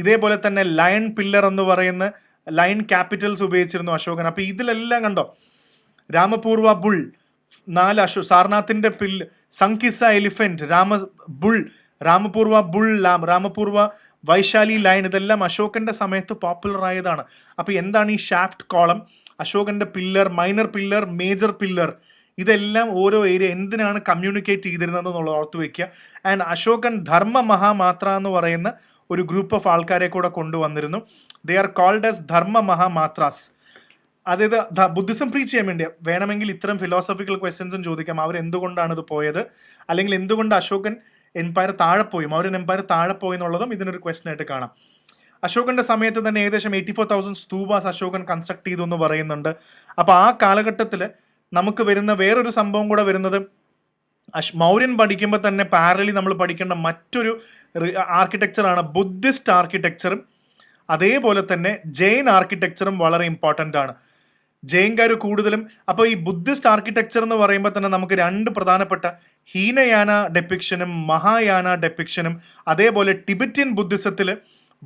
ഇതേപോലെ തന്നെ ലയൺ പില്ലർ എന്ന് പറയുന്ന ലൈൻ ക്യാപിറ്റൽസ് ഉപയോഗിച്ചിരുന്നു അശോകൻ. അപ്പോൾ ഇതിലെല്ലാം കണ്ടോ, രാമപൂർവ ബുൾ, 4 സാർനാഥിൻ്റെ Sankisa elephant, Rampurva bull, Rampurva Vaishali lion, ഇതെല്ലാം അശോകന്റെ സമയത്ത് പോപ്പുലർ ആയതാണ്. അപ്പോൾ എന്താണ് ഈ ഷാഫ്റ്റ് കോളം, അശോകന്റെ pillar, minor pillar, major pillar, ഇതെല്ലാം ഓരോ ഏരിയ എന്തിനാണ് കമ്മ്യൂണിക്കേറ്റ് ചെയ്തിരുന്നത് എന്നുള്ളത് ഓർത്ത് വയ്ക്കുക. ആൻഡ് അശോകൻ ധർമ്മ മഹാമാത്ര എന്ന് പറയുന്ന ഒരു ഗ്രൂപ്പ് ഓഫ് ആൾക്കാരെ കൂടെ കൊണ്ടുവന്നിരുന്നു. ദേ ആർ കോൾഡ് ആസ് ധർമ്മ മഹാമാത്രാസ്. അതായത് ബുദ്ധിസം പ്രീച്ച് ചെയ്യാൻ വേണ്ടി. വേണമെങ്കിൽ ഇത്തരം ഫിലോസഫിക്കൽ ക്വസ്റ്റ്യൻസും ചോദിക്കാം. അവരെന്തുകൊണ്ടാണ് ഇത് പോയത്, അല്ലെങ്കിൽ എന്തുകൊണ്ട് അശോകൻ എംപയർ താഴെ പോയി, മൗര്യൻ എംപയർ താഴെ പോയി എന്നുള്ളതും ഇതിനൊരു ക്വസ്റ്റ്യൻ ആയിട്ട് കാണാം. അശോകന്റെ സമയത്ത് തന്നെ ഏകദേശം 84,000 സ്തൂപാസ് അശോകൻ കൺസ്ട്രക്ട് ചെയ്തു എന്ന് പറയുന്നുണ്ട്. അപ്പോൾ ആ കാലഘട്ടത്തിൽ നമുക്ക് വരുന്ന വേറൊരു സംഭവം കൂടെ വരുന്നത്, മൗര്യൻ പഠിക്കുമ്പോൾ തന്നെ പാരലി നമ്മൾ പഠിക്കേണ്ട മറ്റൊരു ആർക്കിടെക്ചറാണ് ബുദ്ധിസ്റ്റ് ആർക്കിടെക്ചറും. അതേപോലെ തന്നെ ജെയിൻ ആർക്കിടെക്ചറും വളരെ ഇമ്പോർട്ടൻ്റ് ആണ്. ജെയിൻകാർ കൂടുതലും. അപ്പോൾ ഈ ബുദ്ധിസ്റ്റ് ആർക്കിടെക്ചർ എന്ന് പറയുമ്പോൾ തന്നെ നമുക്ക് 2 പ്രധാനപ്പെട്ട ഹീനയാന ഡെപ്പിക്ഷനും മഹായാന ഡെപ്പിക്ഷനും, അതേപോലെ ടിബറ്റൻ ബുദ്ധിസത്തിൽ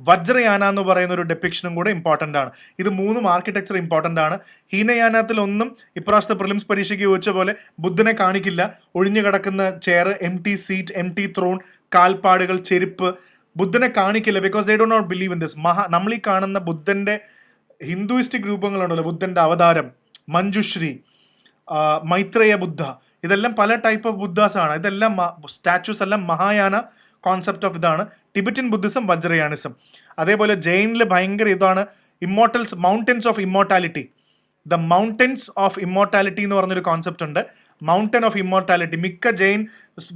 വജ്രയാന എന്ന് പറയുന്ന ഒരു ഡെപ്പിക്ഷനും കൂടെ ഇമ്പോർട്ടൻ്റ് ആണ്. ഇത് 3 ആർക്കിടെക്ചർ ഇമ്പോർട്ടൻ്റ് ആണ്. ഹീനയാനത്തിൽ ഒന്നും ഇപ്രാവശ്യത്തെ പ്രിലിംസ് പരീക്ഷയ്ക്ക് ചോദിച്ച പോലെ ബുദ്ധനെ കാണിക്കില്ല. ഒഴിഞ്ഞു കിടക്കുന്ന chair, empty seat, empty throne, കാൽപ്പാടുകൾ, ചെരുപ്പ്, ബുദ്ധനെ കാണിക്കില്ല. Because they do not believe in this. നമ്മൾ ഈ കാണുന്ന ബുദ്ധൻ്റെ ഹിന്ദുയിസ്റ്റിക് രൂപങ്ങളുണ്ടല്ലോ, ബുദ്ധൻ്റെ അവതാരം, മഞ്ജുശ്രീ, മൈത്രേയ ബുദ്ധ, ഇതെല്ലാം പല ടൈപ്പ് ഓഫ് ബുദ്ധാസ് ആണ്. ഇതെല്ലാം സ്റ്റാച്യൂസ് എല്ലാം മഹായാന കോൺസെപ്റ്റ് ഓഫ് ഇതാണ്. ടിബറ്റൻ ബുദ്ധിസം, വജ്രയാനിസം. അതേപോലെ ജെയിനിൽ ഭയങ്കര ഇതാണ് immortals, mountains of immortality. The mountains of immortality എന്ന് പറഞ്ഞൊരു കോൺസെപ്റ്റ് ഉണ്ട്. Mountain of immortality. മിക്ക ജെയിൻ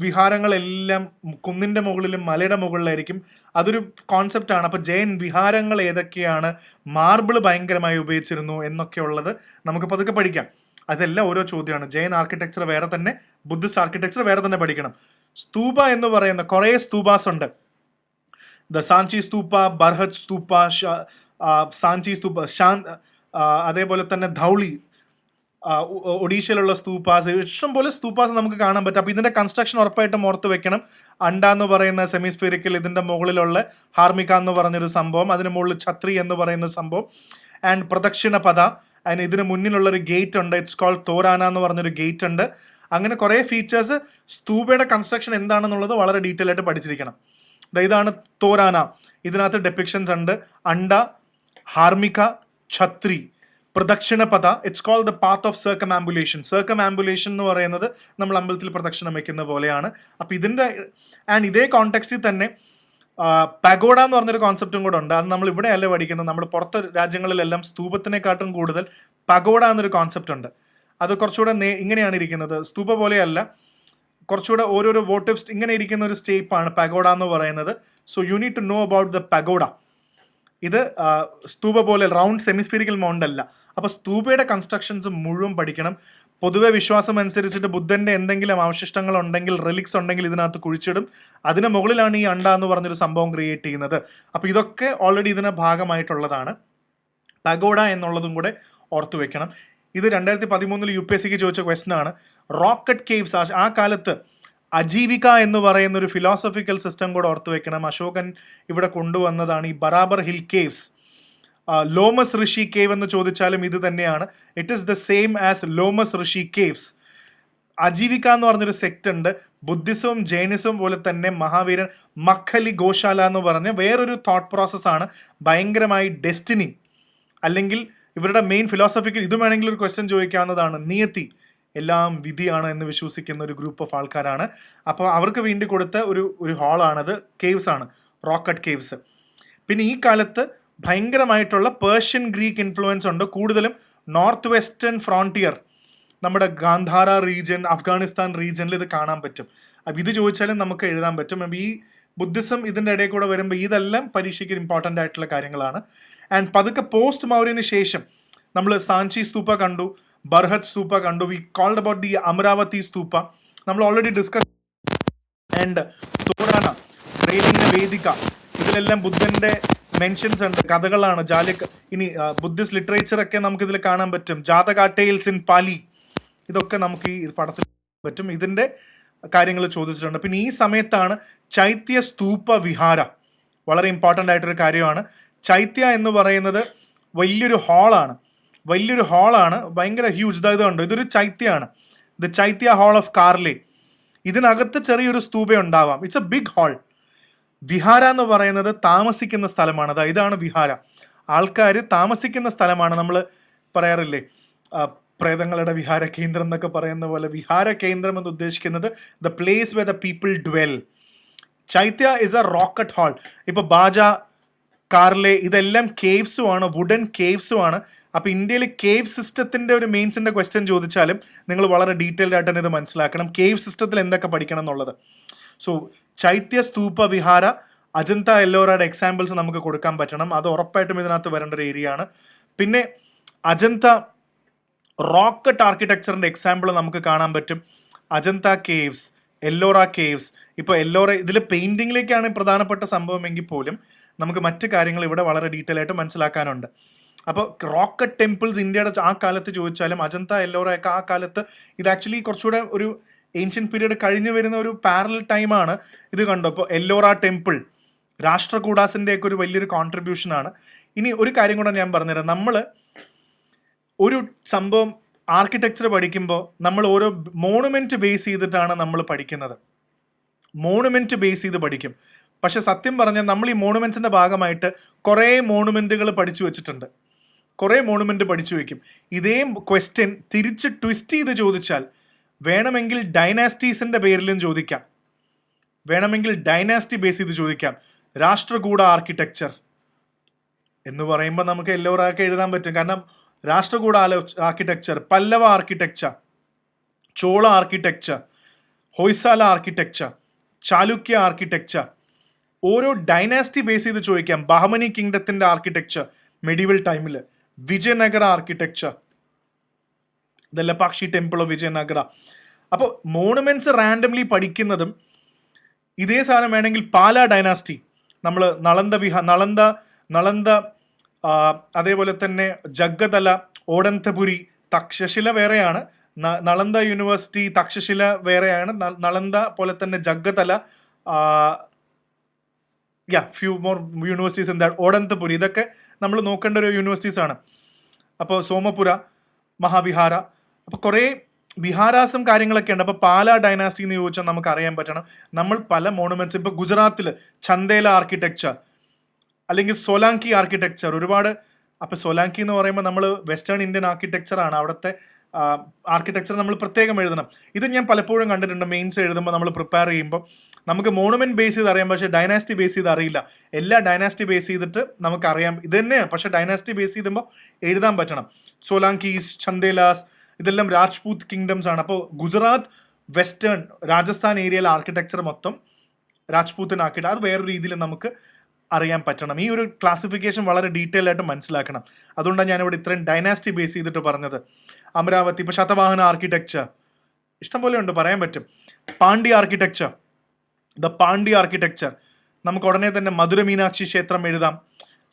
വിഹാരങ്ങളെല്ലാം കുന്നിൻ്റെ മുകളിലും മലയുടെ മുകളിലായിരിക്കും. അതൊരു കോൺസെപ്റ്റാണ്. അപ്പോൾ ജെയിൻ വിഹാരങ്ങൾ ഏതൊക്കെയാണ്, മാർബിൾ ഭയങ്കരമായി ഉപയോഗിച്ചിരുന്നു എന്നൊക്കെയുള്ളത് നമുക്ക് പതുക്കെ പഠിക്കാം. അതെല്ലാം ഓരോ ചോദ്യമാണ്. ജെയിൻ ആർക്കിടെക്ചർ വേറെ തന്നെ, ബുദ്ധിസ്റ്റ് ആർക്കിടെക്ചർ വേറെ തന്നെ പഠിക്കണം. സ്തൂപ എന്ന് പറയുന്ന കുറേ സ്തൂപാസ് ഉണ്ട്. ദ സാഞ്ചി സ്തൂപ്പ, ബർഹത് സ്തൂപ്പ, സാഞ്ചി സ്തൂപ്പ, അതേപോലെ തന്നെ ധൗളി, ഒഡീഷയിലുള്ള സ്തൂപ്പാസ്, ഇഷ്ടംപോലെ സ്തൂപ്പാസ് നമുക്ക് കാണാൻ പറ്റും. അപ്പോൾ ഇതിൻ്റെ കൺസ്ട്രക്ഷൻ ഉറപ്പായിട്ടും ഓർത്ത് വെക്കണം. അണ്ട എന്ന് പറയുന്ന സെമിസ്ഫിയറിക്കൽ, ഇതിൻ്റെ മുകളിലുള്ള ഹാർമിക എന്ന് പറഞ്ഞൊരു സംഭവം, അതിന് മുകളിൽ ഛത്രി എന്ന് പറയുന്ന ഒരു സംഭവം, ആൻഡ് പ്രദക്ഷിണ പദ, അതിന് ഇതിന് മുന്നിലുള്ളൊരു ഗേറ്റ് ഉണ്ട്, ഇറ്റ്സ് കോൾഡ് തോരാന എന്ന് പറഞ്ഞൊരു ഗേറ്റ് ഉണ്ട്. അങ്ങനെ കുറേ ഫീച്ചേഴ്സ്. സ്തൂപയുടെ കൺസ്ട്രക്ഷൻ എന്താണെന്നുള്ളത് വളരെ ഡീറ്റെയിൽ ആയിട്ട് പഠിച്ചിരിക്കണം. ഇതാണ് തോരാന. ഇതിനകത്ത് ഡെപ്പിക്ഷൻസ് ഉണ്ട്. അണ്ട, ഹാർമിക, chhatri, pradakshina patha. It's called the path of circumambulation. Circumambulation എന്ന് പറയുന്നത് നമ്മൾ അമ്പലത്തിൽ പ്രദക്ഷിണം വയ്ക്കുന്ന പോലെയാണ്. അപ്പോൾ ഇതിൻ്റെ ആൻഡ് ഇതേ കോണ്ടെക്സ്റ്റിൽ തന്നെ പഗോഡ എന്ന് പറഞ്ഞൊരു കോൺസെപ്റ്റും കൂടെ ഉണ്ട്. അത് നമ്മൾ ഇവിടെ അല്ല പഠിക്കുന്നത്. നമ്മൾ പുറത്തെ രാജ്യങ്ങളിലെല്ലാം സ്തൂപത്തിനെക്കാട്ടും കൂടുതൽ പഗോഡ എന്നൊരു കോൺസെപ്റ്റ് ഉണ്ട്. അത് കുറച്ചുകൂടെ ഇങ്ങനെയാണ് ഇരിക്കുന്നത്, സ്തൂപ പോലെയല്ല, കുറച്ചുകൂടെ ഓരോരോ വോട്ടിവ്സ് ഇങ്ങനെ ഇരിക്കുന്ന ഒരു സ്റ്റേപ്പാണ് പഗോഡ എന്ന് പറയുന്നത്. So you need to know about the pagoda. ഇത് സ്തൂപ പോലെ റൗണ്ട് സെമിസ്ഫിയറിക്കൽ മൗണ്ട് അല്ല. അപ്പോൾ സ്തൂപയുടെ കൺസ്ട്രക്ഷൻസ് മുഴുവൻ പഠിക്കണം. പൊതുവെ വിശ്വാസം അനുസരിച്ചിട്ട് ബുദ്ധൻ്റെ എന്തെങ്കിലും അവശിഷ്ടങ്ങൾ ഉണ്ടെങ്കിൽ, റിലിക്സ് ഉണ്ടെങ്കിൽ ഇതിനകത്ത് കുഴിച്ചിടും. അതിന് മുകളിലാണ് ഈ അണ്ട എന്ന് പറഞ്ഞൊരു സംഭവം ക്രിയേറ്റ് ചെയ്യുന്നത്. അപ്പോൾ ഇതൊക്കെ ഓൾറെഡി ഇതിന് ഭാഗമായിട്ടുള്ളതാണ്. പഗോഡ എന്നുള്ളതും കൂടെ ഓർത്തു വെക്കണം. ഇത് 2013 UPSCക്ക് ചോദിച്ച ക്വസ്റ്റൻ ആണ്. റോക്കറ്റ് കേവ്സ്, ആ കാലത്ത് അജീവിക എന്ന് പറയുന്ന ഒരു ഫിലോസഫിക്കൽ സിസ്റ്റം കൂടെ ഓർത്തു വെക്കണം. അശോകൻ ഇവിടെ കൊണ്ടുവന്നതാണ് ഈ ബറാബർ ഹിൽ കേവ്സ്. ലോമസ് ഋഷി കേവ് എന്ന് ചോദിച്ചാലും ഇത് തന്നെയാണ്. It is the same as ലോമസ് Rishi caves. അജീവിക എന്ന് പറഞ്ഞൊരു സെക്ട് ഉണ്ട്. ബുദ്ധിസവും ജൈനിസവും പോലെ തന്നെ മഹാവീരൻ മഖലി ഗോശാല എന്ന് പറഞ്ഞ വേറൊരു തോട്ട് പ്രോസസ്സാണ്. ഭയങ്കരമായി ഡെസ്റ്റിനി അല്ലെങ്കിൽ ഇവരുടെ മെയിൻ ഫിലോസഫിക്കൽ, ഇതും വേണമെങ്കിൽ ഒരു ക്വസ്റ്റ്യൻ ചോദിക്കാവുന്നതാണ്. നിയത്തി, എല്ലാം വിധിയാണ് എന്ന് വിശ്വസിക്കുന്ന ഒരു ഗ്രൂപ്പ് ഓഫ് ആൾക്കാരാണ്. അപ്പോൾ അവർക്ക് വേണ്ടി കൊടുത്ത ഒരു ഹാളാണത്. കേവ്സ് ആണ്, റോക്കറ്റ് കേവ്സ്. പിന്നെ ഈ കാലത്ത് ഭയങ്കരമായിട്ടുള്ള പേർഷ്യൻ ഗ്രീക്ക് ഇൻഫ്ലുവൻസ് ഉണ്ട്. കൂടുതലും നോർത്ത് വെസ്റ്റേൺ ഫ്രോണ്ടിയർ, നമ്മുടെ ഗാന്ധാര റീജിയൻ, അഫ്ഗാനിസ്ഥാൻ റീജിയനിൽ ഇത് കാണാൻ പറ്റും. അപ്പം ഇത് ചോദിച്ചാലും നമുക്ക് എഴുതാൻ പറ്റും. അപ്പം ഈ ബുദ്ധിസം ഇതിൻ്റെ ഇടയിൽ കൂടെ വരുമ്പോൾ ഇതെല്ലാം പരീക്ഷയ്ക്ക് ഇമ്പോർട്ടൻ്റ് ആയിട്ടുള്ള കാര്യങ്ങളാണ്. ആൻഡ് പതുക്കെ പോസ്റ്റ് മൗര്യന് ശേഷം നമ്മൾ സാഞ്ചി സ്തൂപ്പ കണ്ടു, ബർഹത് സ്തൂപ്പ കണ്ടു. We called about the Amaravati stupa, നമ്മൾ already discuss. And torana, railing vedika, ഇതിലെല്ലാം ബുദ്ധൻ്റെ മെൻഷൻസ് ഉണ്ട്, കഥകളാണ്. ഇനി ബുദ്ധിസ്റ്റ് ലിറ്ററേച്ചറൊക്കെ നമുക്കിതിൽ കാണാൻ പറ്റും. ജാതക ടെയിൽസ് ഇൻ പാലി, ഇതൊക്കെ നമുക്ക് ഈ പടത്തിൽ പറ്റും. ഇതിൻ്റെ കാര്യങ്ങൾ ചോദിച്ചിട്ടുണ്ട്. പിന്നെ ഈ സമയത്താണ് ചൈത്യ സ്തൂപ്പ വിഹാര, വളരെ ഇമ്പോർട്ടൻ്റ് ആയിട്ടൊരു കാര്യമാണ്. ചൈത്യ എന്ന് പറയുന്നത് വലിയൊരു ഹാളാണ്, ഭയങ്കര ഹ്യൂജ്. ഇതുണ്ട്, ഇതൊരു ചൈത്യമാണ്. The chaitya hall of Karle. ഇതിനകത്ത് ചെറിയൊരു സ്തൂപ ഉണ്ടാവാം. It's a big hall. Vihara എന്ന് പറയുന്നത് താമസിക്കുന്ന സ്ഥലമാണ്. ഇതാണ് വിഹാര, ആൾക്കാർ താമസിക്കുന്ന സ്ഥലമാണ്. നമ്മൾ പറയാറില്ലേ പ്രേതങ്ങളുടെ വിഹാര കേന്ദ്രം എന്നൊക്കെ പറയുന്ന പോലെ, വിഹാര കേന്ദ്രം എന്ന് ഉദ്ദേശിക്കുന്നത് the place where the people dwell. Chaitya is A rocket hall. ഇപ്പോൾ ബാജ, കാർലെ, ഇതെല്ലാം കേവ്സും ആണ്, വുഡൻ കേവ്സും ആണ്. അപ്പോൾ ഇന്ത്യയിൽ കേവ് സിസ്റ്റത്തിൻ്റെ ഒരു മെയിൻസിൻ്റെ ക്വസ്റ്റ്യൻ ചോദിച്ചാലും നിങ്ങൾ വളരെ ഡീറ്റെയിൽഡ് ആയിട്ട് തന്നെ ഇത് മനസ്സിലാക്കണം, കേവ് സിസ്റ്റത്തിൽ എന്തൊക്കെ പഠിക്കണം എന്നുള്ളത്. സോ ചൈത്യ സ്തൂപ വിഹാര, അജന്ത എല്ലോറയുടെ എക്സാമ്പിൾസ് നമുക്ക് കൊടുക്കാൻ പറ്റണം. അത് ഉറപ്പായിട്ടും ഇതിനകത്ത് വരേണ്ട ഒരു ഏരിയ ആണ്. പിന്നെ അജന്ത റോക്കറ്റ് ആർക്കിടെക്ചറിൻ്റെ എക്സാമ്പിൾ നമുക്ക് കാണാൻ പറ്റും. Ajanta caves, Ellora caves. ഇപ്പോൾ എല്ലോറ ഇതിൽ പെയിൻറ്റിങ്ങിലേക്കാണ് പ്രധാനപ്പെട്ട സംഭവമെങ്കിൽ പോലും നമുക്ക് മറ്റു കാര്യങ്ങൾ ഇവിടെ വളരെ ഡീറ്റെയിൽ ആയിട്ട് മനസ്സിലാക്കാനുണ്ട്. അപ്പോൾ റോക്കറ്റ് ടെമ്പിൾസ് ഇന്ത്യയുടെ ആ കാലത്ത് ചോദിച്ചാലും അജന്ത എല്ലോറയൊക്കെ ആ കാലത്ത്, ഇത് ആക്ച്വലി കുറച്ചുകൂടെ ഒരു ഏൻഷ്യൻ പീരീഡ് കഴിഞ്ഞ് വരുന്ന ഒരു പാരലൽ ടൈമാണ്. ഇത് കണ്ടോ, ഇപ്പോൾ എല്ലോറ ടെമ്പിൾ രാഷ്ട്രകൂടാസിൻ്റെയൊക്കെ ഒരു വലിയൊരു കോൺട്രിബ്യൂഷനാണ്. ഇനി ഒരു കാര്യം കൂടെ ഞാൻ പറഞ്ഞുതരാം. നമ്മൾ ഒരു സംഭവം ആർക്കിടെക്ചർ പഠിക്കുമ്പോൾ നമ്മൾ ഓരോ മോണുമെൻറ്റ് ബേസ് ചെയ്തിട്ടാണ് നമ്മൾ പഠിക്കുന്നത്. മോണുമെൻറ്റ് ബേസ് ചെയ്ത് പഠിക്കും. പക്ഷെ സത്യം പറഞ്ഞാൽ നമ്മൾ ഈ മോണുമെൻറ്റ്സിൻ്റെ ഭാഗമായിട്ട് കുറേ മോണുമെൻറ്റുകൾ പഠിച്ചു വെച്ചിട്ടുണ്ട്, കുറേ മോണുമെൻറ്റ് പഠിച്ചു വയ്ക്കും. ഇതേ ക്വസ്റ്റ്യൻ തിരിച്ച് ട്വിസ്റ്റ് ചെയ്ത് ചോദിച്ചാൽ വേണമെങ്കിൽ ഡൈനാസ്റ്റീസിൻ്റെ പേരിലും ചോദിക്കാം, വേണമെങ്കിൽ ഡൈനാസ്റ്റി ബേസ് ചെയ്ത് ചോദിക്കാം. രാഷ്ട്രകൂട ആർക്കിടെക്ചർ എന്ന് പറയുമ്പോൾ നമുക്ക് എല്ലാവരും എഴുതാൻ പറ്റും. കാരണം Rashtrakuta architecture, Pallava architecture, Chola architecture, Hoysala architecture, Chalukya architecture, ഓരോ ഡൈനാസ്റ്റി ബേസ് ചെയ്ത് ചോദിക്കാം. ബഹമനി കിങ്ഡത്തിൻ്റെ ആർക്കിടെക്ചർ മെഡീവൽ ടൈമിൽ, Vijayanagara architecture, the Lepakshi temple of Vijayanagara. അപ്പോൾ മോണുമെന്റ്സ് റാൻഡംലി പഠിക്കുന്നതും ഇതേ സാധനം വേണമെങ്കിൽ പാല ഡൈനാസ്റ്റി, നമ്മൾ നളന്ദ അതേപോലെ തന്നെ ജഗതല, ഓടന്തപുരി, തക്ഷശില വേറെയാണ്, നളന്ദ യൂണിവേഴ്സിറ്റി, തക്ഷശില വേറെയാണ്, നളന്ദ പോലെ തന്നെ Jagaddala, few more universities in that, Odantapuri, ഇതൊക്കെ നമ്മൾ നോക്കേണ്ട ഒരു യൂണിവേഴ്സിറ്റീസ് ആണ്. അപ്പോൾ സോമപുര, മഹാവിഹാര, അപ്പോൾ കുറേ വിഹാരാസും കാര്യങ്ങളൊക്കെ ഉണ്ട്. അപ്പോൾ പാല ഡൈനാസ്റ്റി എന്ന് ചോദിച്ചാൽ നമുക്ക് അറിയാൻ പറ്റണം. നമ്മൾ പല മോണുമെന്റ്സ്, ഇപ്പോൾ ഗുജറാത്തിൽ ചന്ദേല ആർക്കിടെക്ചർ അല്ലെങ്കിൽ സോലാങ്കി ആർക്കിടെക്ചർ ഒരുപാട്. അപ്പോൾ സോലാങ്കി എന്ന് പറയുമ്പോൾ നമ്മൾ വെസ്റ്റേൺ ഇന്ത്യൻ ആർക്കിടെക്ചറാണ്, അവിടുത്തെ ആർക്കിടെക്ചർ നമ്മൾ പ്രത്യേകം എഴുതണം. ഇത് ഞാൻ പലപ്പോഴും കണ്ടിട്ടുണ്ട്. മെയിൻസ് എഴുതുമ്പോൾ നമ്മൾ പ്രിപ്പയർ ചെയ്യുമ്പോൾ നമുക്ക് മോണുമെന്റ് ബേസ് ചെയ്ത് അറിയാം, പക്ഷേ ഡൈനാസ്റ്റി ബേസ് ചെയ്ത് അറിയില്ല. എല്ലാ ഡൈനാസ്റ്റി ബേസ് ചെയ്തിട്ട് നമുക്കറിയാം ഇത് തന്നെയാണ്, പക്ഷേ ഡൈനാസ്റ്റി ബേസ് ചെയ്തുമ്പോൾ എഴുതാൻ പറ്റണം. സോലാങ്കീസ്, ചന്ദേലാസ്, ഇതെല്ലാം രാജ്പൂത് കിങ്ഡംസ് ആണ്. അപ്പോൾ ഗുജറാത്ത്, വെസ്റ്റേൺ രാജസ്ഥാൻ ഏരിയയിലെ ആർക്കിടെക്ചർ മൊത്തം രാജ്പൂത്തിന് ആക്കിയിട്ട് അത് വേറൊരു രീതിയിൽ നമുക്ക് അറിയാൻ പറ്റണം. ഈ ഒരു ക്ലാസിഫിക്കേഷൻ വളരെ ഡീറ്റെയിൽ ആയിട്ട് മനസ്സിലാക്കണം. അതുകൊണ്ടാണ് ഞാനിവിടെ ഇത്രയും ഡൈനാസ്റ്റി ബേസ് ചെയ്തിട്ട് പറഞ്ഞത്. അമരാവതി, ഇപ്പോൾ ശതവാഹന ആർക്കിടെക്ചർ ഇഷ്ടംപോലെ ഉണ്ട്, പറയാൻ പറ്റും. Pandya architecture, the Pandya architecture, നമുക്ക് ഉടനെ തന്നെ മധുര മീനാക്ഷി ക്ഷേത്രം എഴുതാം.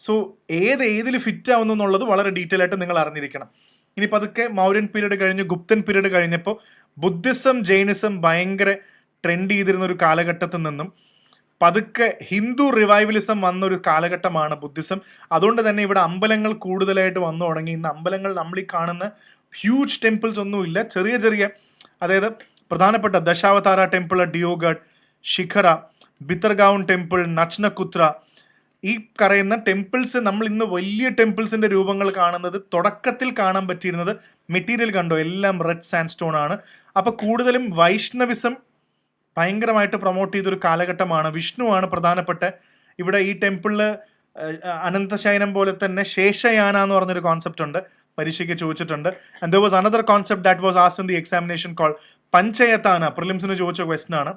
സോ ഏതിൽ ഫിറ്റ് ആവുന്നു എന്നുള്ളത് വളരെ ഡീറ്റെയിൽ ആയിട്ട് നിങ്ങൾ അറിഞ്ഞിരിക്കണം. ഇനി പതുക്കെ മൗര്യൻ പീരീഡ് കഴിഞ്ഞ് ഗുപ്തൻ പീരീഡ് കഴിഞ്ഞപ്പോൾ ബുദ്ധിസം, ജൈനിസം ഭയങ്കര ട്രെൻഡ് ചെയ്തിരുന്ന ഒരു കാലഘട്ടത്തിൽ നിന്നും പതുക്കെ ഹിന്ദു റിവൈവലിസം വന്നൊരു കാലഘട്ടമാണ് ബുദ്ധിസം. അതുകൊണ്ട് തന്നെ ഇവിടെ അമ്പലങ്ങൾ കൂടുതലായിട്ട് വന്നു തുടങ്ങി. ഇന്ന് അമ്പലങ്ങൾ നമ്മൾ ഈ കാണുന്ന ഹ്യൂജ് ടെമ്പിൾസ് ഒന്നുമില്ല, ചെറിയ ചെറിയ, അതായത് പ്രധാനപ്പെട്ട ദശാവതാര ടെമ്പിൾ ഡിയോഗഡ്, ശിഖര, ബിത്തർഗാവൺ ടെമ്പിൾ, നച്നകുത്ര, ഈ പറയുന്ന ടെമ്പിൾസ് നമ്മൾ ഇന്ന് വലിയ ടെമ്പിൾസിന്റെ രൂപങ്ങൾ കാണുന്നത് തുടക്കത്തിൽ കാണാൻ പറ്റിയിരുന്നത് മെറ്റീരിയൽ കണ്ടോ, എല്ലാം റെഡ് സാൻഡ് സ്റ്റോൺ ആണ്. അപ്പോൾ കൂടുതലും വൈഷ്ണവിസം ഭയങ്കരമായിട്ട് പ്രൊമോട്ട് ചെയ്തൊരു കാലഘട്ടമാണ്. വിഷ്ണുവാണ് പ്രധാനപ്പെട്ട. ഇവിടെ ഈ ടെമ്പിളിൽ അനന്തശയനം പോലെ തന്നെ ശേഷയാന എന്ന് പറഞ്ഞൊരു കോൺസെപ്റ്റ് ഉണ്ട്, പരീക്ഷയ്ക്ക് ചോദിച്ചിട്ടുണ്ട്. And there was another concept that was asked in the examination called Panchayatana, പ്രിലിംസിന് ചോദിച്ച ക്വസ്റ്റൻ ആണ്.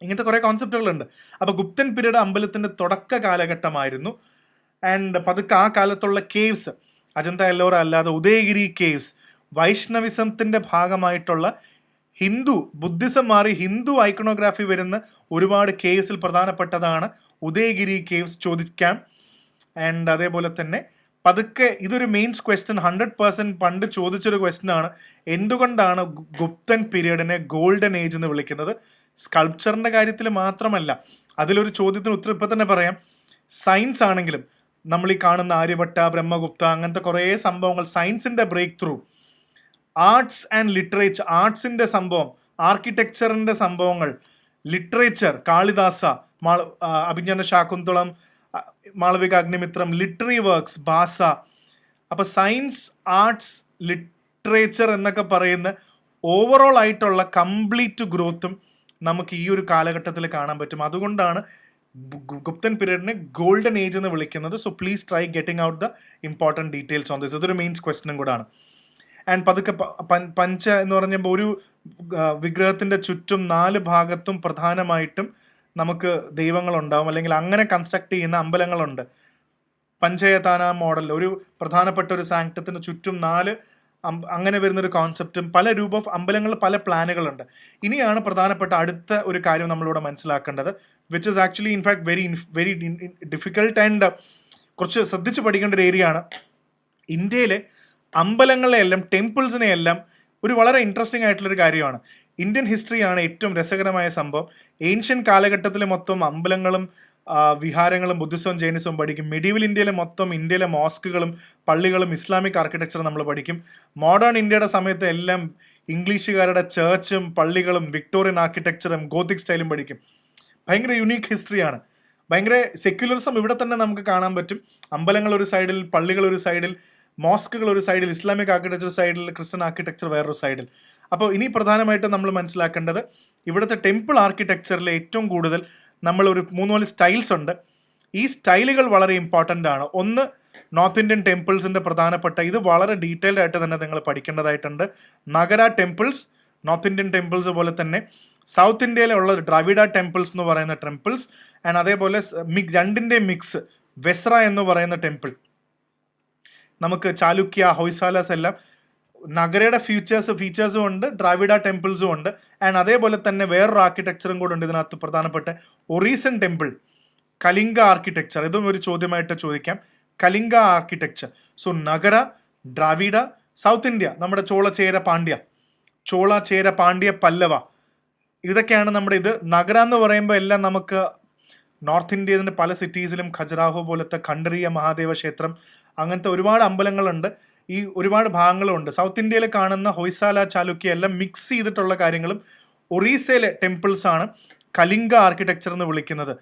ഇങ്ങനത്തെ കുറേ കോൺസെപ്റ്റുകളുണ്ട്. അപ്പോൾ ഗുപ്തൻ പീരീഡ് അമ്പലത്തിൻ്റെ തുടക്ക കാലഘട്ടമായിരുന്നു. ആൻഡ് പതുക്കെ ആ കാലത്തുള്ള കേവ്സ്, അജന്ത എല്ലോറ അല്ലാതെ ഉദയഗിരി കേവ്സ്, വൈഷ്ണവിസത്തിൻ്റെ ഭാഗമായിട്ടുള്ള ഹിന്ദു, ബുദ്ധിസം മാറി ഹിന്ദു ഐക്കണോഗ്രാഫി വരുന്ന ഒരുപാട് കേവ്സിൽ പ്രധാനപ്പെട്ടതാണ് ഉദയഗിരി കേവ്സ് ചോദിക്കാം. ആൻഡ് അതേപോലെ തന്നെ പതുക്കെ ഇതൊരു മെയിൻസ് ക്വസ്റ്റ്യൻ, 100% പണ്ട് ചോദിച്ചൊരു ക്വസ്റ്റ്യൻ ആണ്. എന്തുകൊണ്ടാണ് ഗുപ്തൻ പീരീഡിനെ ഗോൾഡൻ ഏജ് എന്ന് വിളിക്കുന്നത്? സ്കൾപ്ചറിൻ്റെ കാര്യത്തിൽ മാത്രമല്ല, അതിലൊരു ചോദ്യത്തിന് ഉത്തരം ഇപ്പം തന്നെ പറയാം. സയൻസ് ആണെങ്കിലും നമ്മൾ ഈ കാണുന്ന ആര്യഭട്ട, ബ്രഹ്മഗുപ്ത, അങ്ങനത്തെ കുറേ സംഭവങ്ങൾ, സയൻസിൻ്റെ breakthrough, arts and literature, ആർട്സിൻ്റെ സംഭവം, ആർക്കിടെക്ചറിൻ്റെ സംഭവങ്ങൾ, literature, Kalidasa, Abhijnana Shakuntalam, Malavika Agnimitram, literary works, ഭാഷ. അപ്പോൾ സയൻസ്, ആർട്സ്, ലിറ്ററേച്ചർ എന്നൊക്കെ പറയുന്ന ഓവറോൾ ആയിട്ടുള്ള കംപ്ലീറ്റ് ഗ്രോത്തും നമുക്ക് ഈ ഒരു കാലഘട്ടത്തിൽ കാണാൻ പറ്റും. അതുകൊണ്ടാണ് ഗുപ്തൻ പീരീഡിനെ ഗോൾഡൻ ഏജ് എന്ന് വിളിക്കുന്നത്. So please try getting out the important details on this. ഇതൊരു മെയിൻസ് ക്വസ്റ്റനും കൂടാണ്. ആൻഡ് പതുക്കെ പഞ്ച എന്ന് പറഞ്ഞപ്പോൾ ഒരു വിഗ്രഹത്തിൻ്റെ ചുറ്റും 4 ഭാഗത്തും പ്രധാനമായിട്ടും നമുക്ക് ദൈവങ്ങളുണ്ടാവും, അല്ലെങ്കിൽ അങ്ങനെ കൺസ്ട്രക്ട് ചെയ്യുന്ന അമ്പലങ്ങളുണ്ട്. പഞ്ചയതാന മോഡൽ, ഒരു പ്രധാനപ്പെട്ട ഒരു സാങ്ക്ടത്തിന് ചുറ്റും 4 അങ്ങനെ വരുന്നൊരു കോൺസെപ്റ്റും, പല രൂപ ഓഫ് അമ്പലങ്ങൾ, പല പ്ലാനുകളുണ്ട്. ഇനിയാണ് പ്രധാനപ്പെട്ട അടുത്ത ഒരു കാര്യം നമ്മളിവിടെ മനസ്സിലാക്കേണ്ടത്, which is actually in fact very difficult and കുറച്ച് ശ്രദ്ധിച്ച് പഠിക്കേണ്ട ഒരു ഏരിയ ആണ്. ഇന്ത്യയിലെ അമ്പലങ്ങളെയെല്ലാം, ടെമ്പിൾസിനെയെല്ലാം ഒരു വളരെ ഇൻട്രസ്റ്റിംഗ് ആയിട്ടുള്ളൊരു കാര്യമാണ്. ഇന്ത്യൻ ഹിസ്റ്ററിയാണ് ഏറ്റവും രസകരമായ സംഭവം. ഏൻഷ്യൻ കാലഘട്ടത്തിൽ മൊത്തം അമ്പലങ്ങളും വിഹാരങ്ങളും ബുദ്ധിസവും ജൈനിസവും പഠിക്കും. മെഡീവൽ ഇന്ത്യയിലെ മൊത്തം ഇന്ത്യയിലെ മോസ്കുകളും പള്ളികളും ഇസ്ലാമിക് ആർക്കിടെക്ചർ നമ്മൾ പഠിക്കും. മോഡേൺ ഇന്ത്യയുടെ സമയത്ത് എല്ലാം ഇംഗ്ലീഷുകാരുടെ ചേർച്ചും പള്ളികളും വിക്ടോറിയൻ ആർക്കിടെക്ചറും ഗോത്തിക് സ്റ്റൈലും പഠിക്കും. ഭയങ്കര യുണീക്ക് ഹിസ്റ്ററിയാണ്. ഭയങ്കര സെക്യുലറിസം ഇവിടെ തന്നെ നമുക്ക് കാണാൻ പറ്റും. അമ്പലങ്ങൾ ഒരു സൈഡിൽ, പള്ളികൾ ഒരു സൈഡിൽ, മോസ്കുകൾ ഒരു സൈഡിൽ, ഇസ്ലാമിക് ആർക്കിടെക്ചർ സൈഡിൽ, ക്രിസ്ത്യൻ ആർക്കിടെക്ചർ വേറൊരു സൈഡിൽ. അപ്പോൾ ഇനി പ്രധാനമായിട്ടും നമ്മൾ മനസ്സിലാക്കേണ്ടത് ഇവിടുത്തെ ടെമ്പിൾ ആർക്കിടെക്ചറിൽ ഏറ്റവും കൂടുതൽ നമ്മൾ ഒരു 3-4 സ്റ്റൈൽസ് ഉണ്ട്. ഈ സ്റ്റൈലുകൾ വളരെ ഇമ്പോർട്ടൻ്റ് ആണ്. ഒന്ന്, നോർത്ത് ഇന്ത്യൻ ടെമ്പിൾസിൻ്റെ പ്രധാനപ്പെട്ട, ഇത് വളരെ ഡീറ്റെയിൽഡ് ആയിട്ട് തന്നെ നിങ്ങൾ പഠിക്കേണ്ടതായിട്ടുണ്ട്. നഗര ടെമ്പിൾസ്, നോർത്ത് ഇന്ത്യൻ ടെമ്പിൾസ് പോലെ തന്നെ സൗത്ത് ഇന്ത്യയിലുള്ള ദ്രാവിഡ ടെമ്പിൾസ് എന്ന് പറയുന്ന ടെമ്പിൾസ്, ആൻഡ് അതേപോലെ രണ്ടിൻ്റെ മിക്സ്, വെസ്ര എന്ന് പറയുന്ന ടെമ്പിൾ. നമുക്ക് ചാലുക്യ, ഹൊയ്സാലാസ് എല്ലാം നഗരയുടെ ഫീച്ചേഴ്സും ഉണ്ട്, ദ്രാവിഡ ടെമ്പിൾസും ഉണ്ട്. ആൻഡ് അതേപോലെ തന്നെ വേറൊരു ആർക്കിടെക്ചറും കൂടെ ഉണ്ട് ഇതിനകത്ത് പ്രധാനപ്പെട്ട ഒറീസൻ ടെമ്പിൾ, കലിംഗ ആർക്കിടെക്ചർ. ഇതും ഒരു ചോദ്യമായിട്ട് ചോദിക്കാം, കലിംഗ ആർക്കിടെക്ചർ. സോ നഗര, ദ്രാവിഡ, സൗത്ത് ഇന്ത്യ നമ്മുടെ ചോള, ചേര, പാണ്ഡ്യ, പല്ലവ, ഇതൊക്കെയാണ് നമ്മുടെ ഇത്. നഗര എന്ന് പറയുമ്പോൾ എല്ലാം നമുക്ക് നോർത്ത് ഇന്ത്യയിലെ പല സിറ്റീസിലും ഖജുരാഹോ പോലത്തെ ഖണ്ഡരീയ മഹാദേവ ക്ഷേത്രം, അങ്ങനത്തെ ഒരുപാട് അമ്പലങ്ങളുണ്ട്, ഈ ഒരുപാട് ഭാഗങ്ങളുണ്ട്. സൗത്ത് ഇന്ത്യയിൽ കാണുന്ന ഹൊയ്സാല, ചാലുക്യ എല്ലാം മിക്സ് ചെയ്തിട്ടുള്ള കാര്യങ്ങളും ഒറീസയിലെ ടെമ്പിൾസ് ആണ് കലിംഗ ആർക്കിടെക്ചർ എന്ന് വിളിക്കുന്നത്.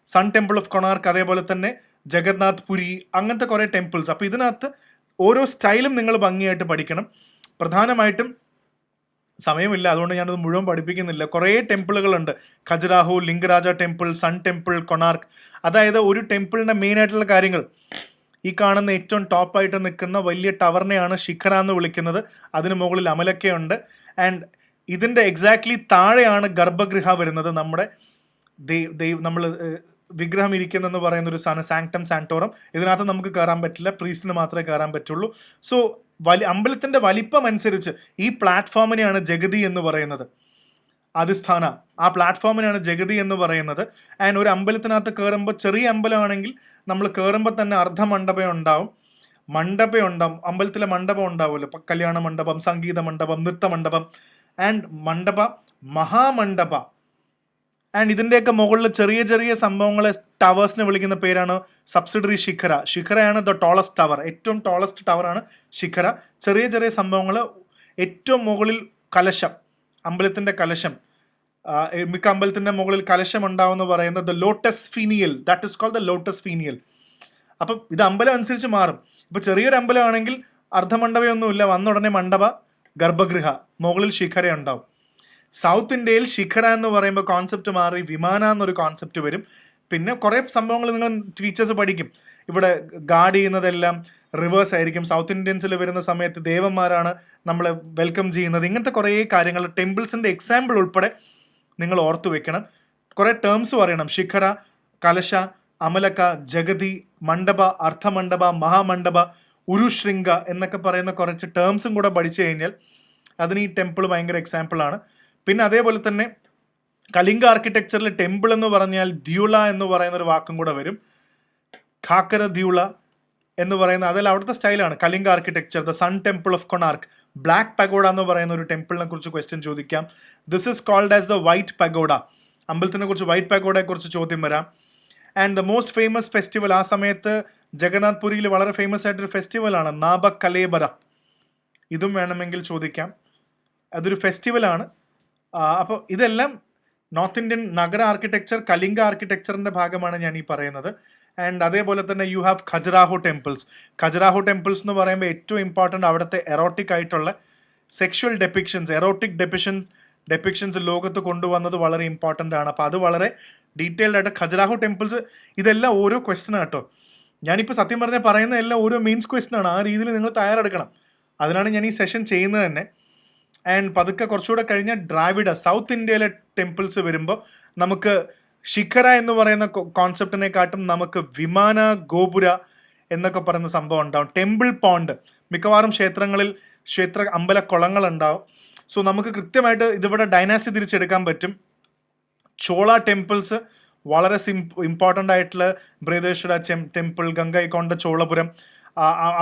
സൺ ടെമ്പിൾ ഓഫ് കൊണാർക്ക്, അതേപോലെ തന്നെ ജഗന്നാഥ് പുരി, അങ്ങനത്തെ കുറേ ടെമ്പിൾസ്. അപ്പോൾ ഇതിനകത്ത് ഓരോ സ്റ്റൈലും നിങ്ങൾ ഭംഗിയായിട്ട് പഠിക്കണം. പ്രധാനമായിട്ടും സമയമില്ല, അതുകൊണ്ട് ഞാനത് മുഴുവൻ പഠിപ്പിക്കുന്നില്ല. കുറേ ടെമ്പിളുകളുണ്ട്, Khajuraho, Lingaraja temple, sun temple, Konark. അതായത് ഒരു ടെമ്പിളിൻ്റെ മെയിൻ ആയിട്ടുള്ള കാര്യങ്ങൾ, ഈ കാണുന്ന ഏറ്റവും ടോപ്പായിട്ട് നിൽക്കുന്ന വലിയ ടവറിനെയാണ് ശിഖര എന്ന് വിളിക്കുന്നത്. അതിന് മുകളിൽ അമലക്കയുണ്ട്. ആൻഡ് ഇതിൻ്റെ എക്സാക്ട്ലി താഴെയാണ് ഗർഭഗൃഹ വരുന്നത്. നമ്മുടെ നമ്മൾ വിഗ്രഹം ഇരിക്കുന്നെന്ന് പറയുന്ന ഒരു സാധനം, സാങ്ക്ടം സാന്റോറം. ഇതിനകത്ത് നമുക്ക് കയറാൻ പറ്റില്ല, പ്രീസ്റ്റിന് മാത്രമേ കയറാൻ പറ്റുള്ളൂ. സോ അമ്പലത്തിൻ്റെ വലിപ്പം അനുസരിച്ച് ഈ പ്ലാറ്റ്ഫോമിനെയാണ് ജഗതി എന്ന് പറയുന്നത്, അധിസ്ഥാന. ആ പ്ലാറ്റ്ഫോമിനാണ് ജഗതി എന്ന് പറയുന്നത്. ആൻഡ് ഒരു അമ്പലത്തിനകത്ത് കയറുമ്പോൾ, ചെറിയ അമ്പലമാണെങ്കിൽ നമ്മൾ കയറുമ്പോൾ തന്നെ അർദ്ധമണ്ഡപം ഉണ്ടാവും, അമ്പലത്തിലെ മണ്ഡപം ഉണ്ടാവുമല്ലോ, കല്യാണ മണ്ഡപം, സംഗീത മണ്ഡപം, നൃത്ത മണ്ഡപം ആൻഡ് മഹാമണ്ഡപ. ആൻഡ് ഇതിൻ്റെയൊക്കെ മുകളിൽ ചെറിയ ചെറിയ സംഭവങ്ങളെ, ടവേഴ്സിനെ വിളിക്കുന്ന പേരാണ് സബ്സിഡറി ശിഖര. ശിഖരയാണ് ദ ടോളസ്റ്റ് ടവർ, ഏറ്റവും ടോളസ്റ്റ് ടവറാണ് ശിഖര. ചെറിയ ചെറിയ സംഭവങ്ങൾ, ഏറ്റവും മുകളിൽ കലശം, അമ്പലത്തിൻ്റെ കലശം, മിക്ക അമ്പലത്തിൻ്റെ മുകളിൽ കലശം ഉണ്ടാവുമെന്ന് പറയുന്നത് the lotus finial, that is called the lotus finial. അപ്പം ഇത് അമ്പലം അനുസരിച്ച് മാറും. ഇപ്പോൾ ചെറിയൊരു അമ്പലമാണെങ്കിൽ അർദ്ധമണ്ഡപമൊന്നുമില്ല, വന്ന ഉടനെ മണ്ഡപ, ഗർഭഗൃഹ, മുകളിൽ ശിഖര ഉണ്ടാവും. സൗത്ത് ഇന്ത്യയിൽ ശിഖര എന്ന് പറയുമ്പോൾ കോൺസെപ്റ്റ് മാറി വിമാന എന്നൊരു കോൺസെപ്റ്റ് വരും. പിന്നെ കുറേ സംഭവങ്ങൾ നിങ്ങൾ ടീച്ചേഴ്സ് പഠിക്കും. ഇവിടെ ഗാർഡ് ചെയ്യുന്നതെല്ലാം റിവേഴ്സ് ആയിരിക്കും. സൗത്ത് ഇന്ത്യൻസിൽ വരുന്ന സമയത്ത് ദേവന്മാരാണ് നമ്മളെ വെൽക്കം ചെയ്യുന്നത്. ഇങ്ങനത്തെ കുറേ കാര്യങ്ങൾ, ടെമ്പിൾസിൻ്റെ എക്സാമ്പിൾ ഉൾപ്പെടെ നിങ്ങൾ ഓർത്തു വെക്കണം. കുറേ ടേംസും അറിയണം. ശിഖര, കലശ, അമലക, ജഗതി, മണ്ഡപ, അർദ്ധമണ്ഡപ, മഹാമണ്ഡപ, ഉരുശൃംഗ എന്നൊക്കെ പറയുന്ന കുറച്ച് ടേംസും കൂടെ പഠിച്ചു കഴിഞ്ഞാൽ അതിന് ഈ ടെമ്പിൾ ഭയങ്കര എക്സാമ്പിളാണ്. പിന്നെ അതേപോലെ തന്നെ കലിംഗ ആർക്കിടെക്ചറിൽ ടെമ്പിൾ എന്ന് പറഞ്ഞാൽ ദ്യൂള എന്ന് പറയുന്ന ഒരു വാക്കും കൂടെ വരും. ഖാക്കര ദ്യൂള എന്ന് പറയുന്ന, അതെല്ലാം അവിടുത്തെ സ്റ്റൈലാണ് Kalinga architecture. The sun temple of Konark, black pagoda എന്ന് പറയുന്ന ഒരു ടെമ്പിളിനെ കുറിച്ച് ക്വസ്റ്റ്യൻ ചോദിക്കാം. This is called as the white pagoda. അമ്പലത്തിനെ കുറിച്ച്, വൈറ്റ് പഗോഡയെ കുറിച്ച് ചോദ്യം വരാം. And the most famous festival, ആ സമയത്ത് ജഗന്നാഥ് പുരിയിൽ വളരെ ഫേമസ് ആയിട്ടൊരു ഫെസ്റ്റിവലാണ് നാബ കലേബര. ഇതും വേണമെങ്കിൽ ചോദിക്കാം, അതൊരു ഫെസ്റ്റിവലാണ്. അപ്പോൾ ഇതെല്ലാം നോർത്ത് ഇന്ത്യൻ നഗര ആർക്കിടെക്ചർ, കലിംഗ ആർക്കിടെക്ചറിൻ്റെ ഭാഗമാണ് ഞാൻ ഈ പറയുന്നത്. ആൻഡ് അതേപോലെ തന്നെ you have Khajuraho temples. Khajuraho temples എന്ന് പറയുമ്പോൾ ഏറ്റവും ഇമ്പോർട്ടൻ്റ് അവിടുത്തെ എറോട്ടിക് ആയിട്ടുള്ള സെക്ഷുവൽ എറോട്ടിക് ഡെപ്പിക്ഷൻസ് ലോകത്ത് കൊണ്ടുവന്നത് വളരെ ഇമ്പോർട്ടൻ്റ് ആണ്. അപ്പോൾ അത് വളരെ ഡീറ്റെയിൽഡ് ആയിട്ട് ഖജുരാഹോ ടെമ്പിൾസ്, ഇതെല്ലാം ഓരോ ക്വസ്റ്റ്യൻ കേട്ടോ. ഞാനിപ്പോൾ സത്യം പറഞ്ഞാൽ പറയുന്നതെല്ലാം ഓരോ മെയിൻസ് ക്വസ്റ്റ്യൻ ആണ്. ആ രീതിയിൽ നിങ്ങൾ തയ്യാറെടുക്കണം. അതിനാണ് ഞാൻ ഈ സെഷൻ ചെയ്യുന്നത് തന്നെ. ആൻഡ് പതുക്കെ കുറച്ചുകൂടെ കഴിഞ്ഞാൽ ദ്രാവിഡ, സൗത്ത് ഇന്ത്യയിലെ ടെമ്പിൾസ് വരുമ്പോൾ നമുക്ക് ശിഖര എന്ന് പറയുന്ന കോൺസെപ്റ്റിനെക്കാട്ടും നമുക്ക് വിമാന ഗോപുര എന്നൊക്കെ പറയുന്ന സംഭവം ഉണ്ടാവും. ടെമ്പിൾ പോണ്ട്, മിക്കവാറും ക്ഷേത്രങ്ങളിൽ അമ്പലക്കുളങ്ങൾ ഉണ്ടാവും. സോ നമുക്ക് കൃത്യമായിട്ട് ഇതിവിടെ ഡൈനാസ്റ്റി തിരിച്ചെടുക്കാൻ പറ്റും. ചോള ടെമ്പിൾസ് വളരെ ഇമ്പോർട്ടൻ്റ് ആയിട്ടുള്ള ബൃഹദേശ്വര ടെമ്പിൾ, ഗംഗൈക്കൊണ്ട ചോളപുരം,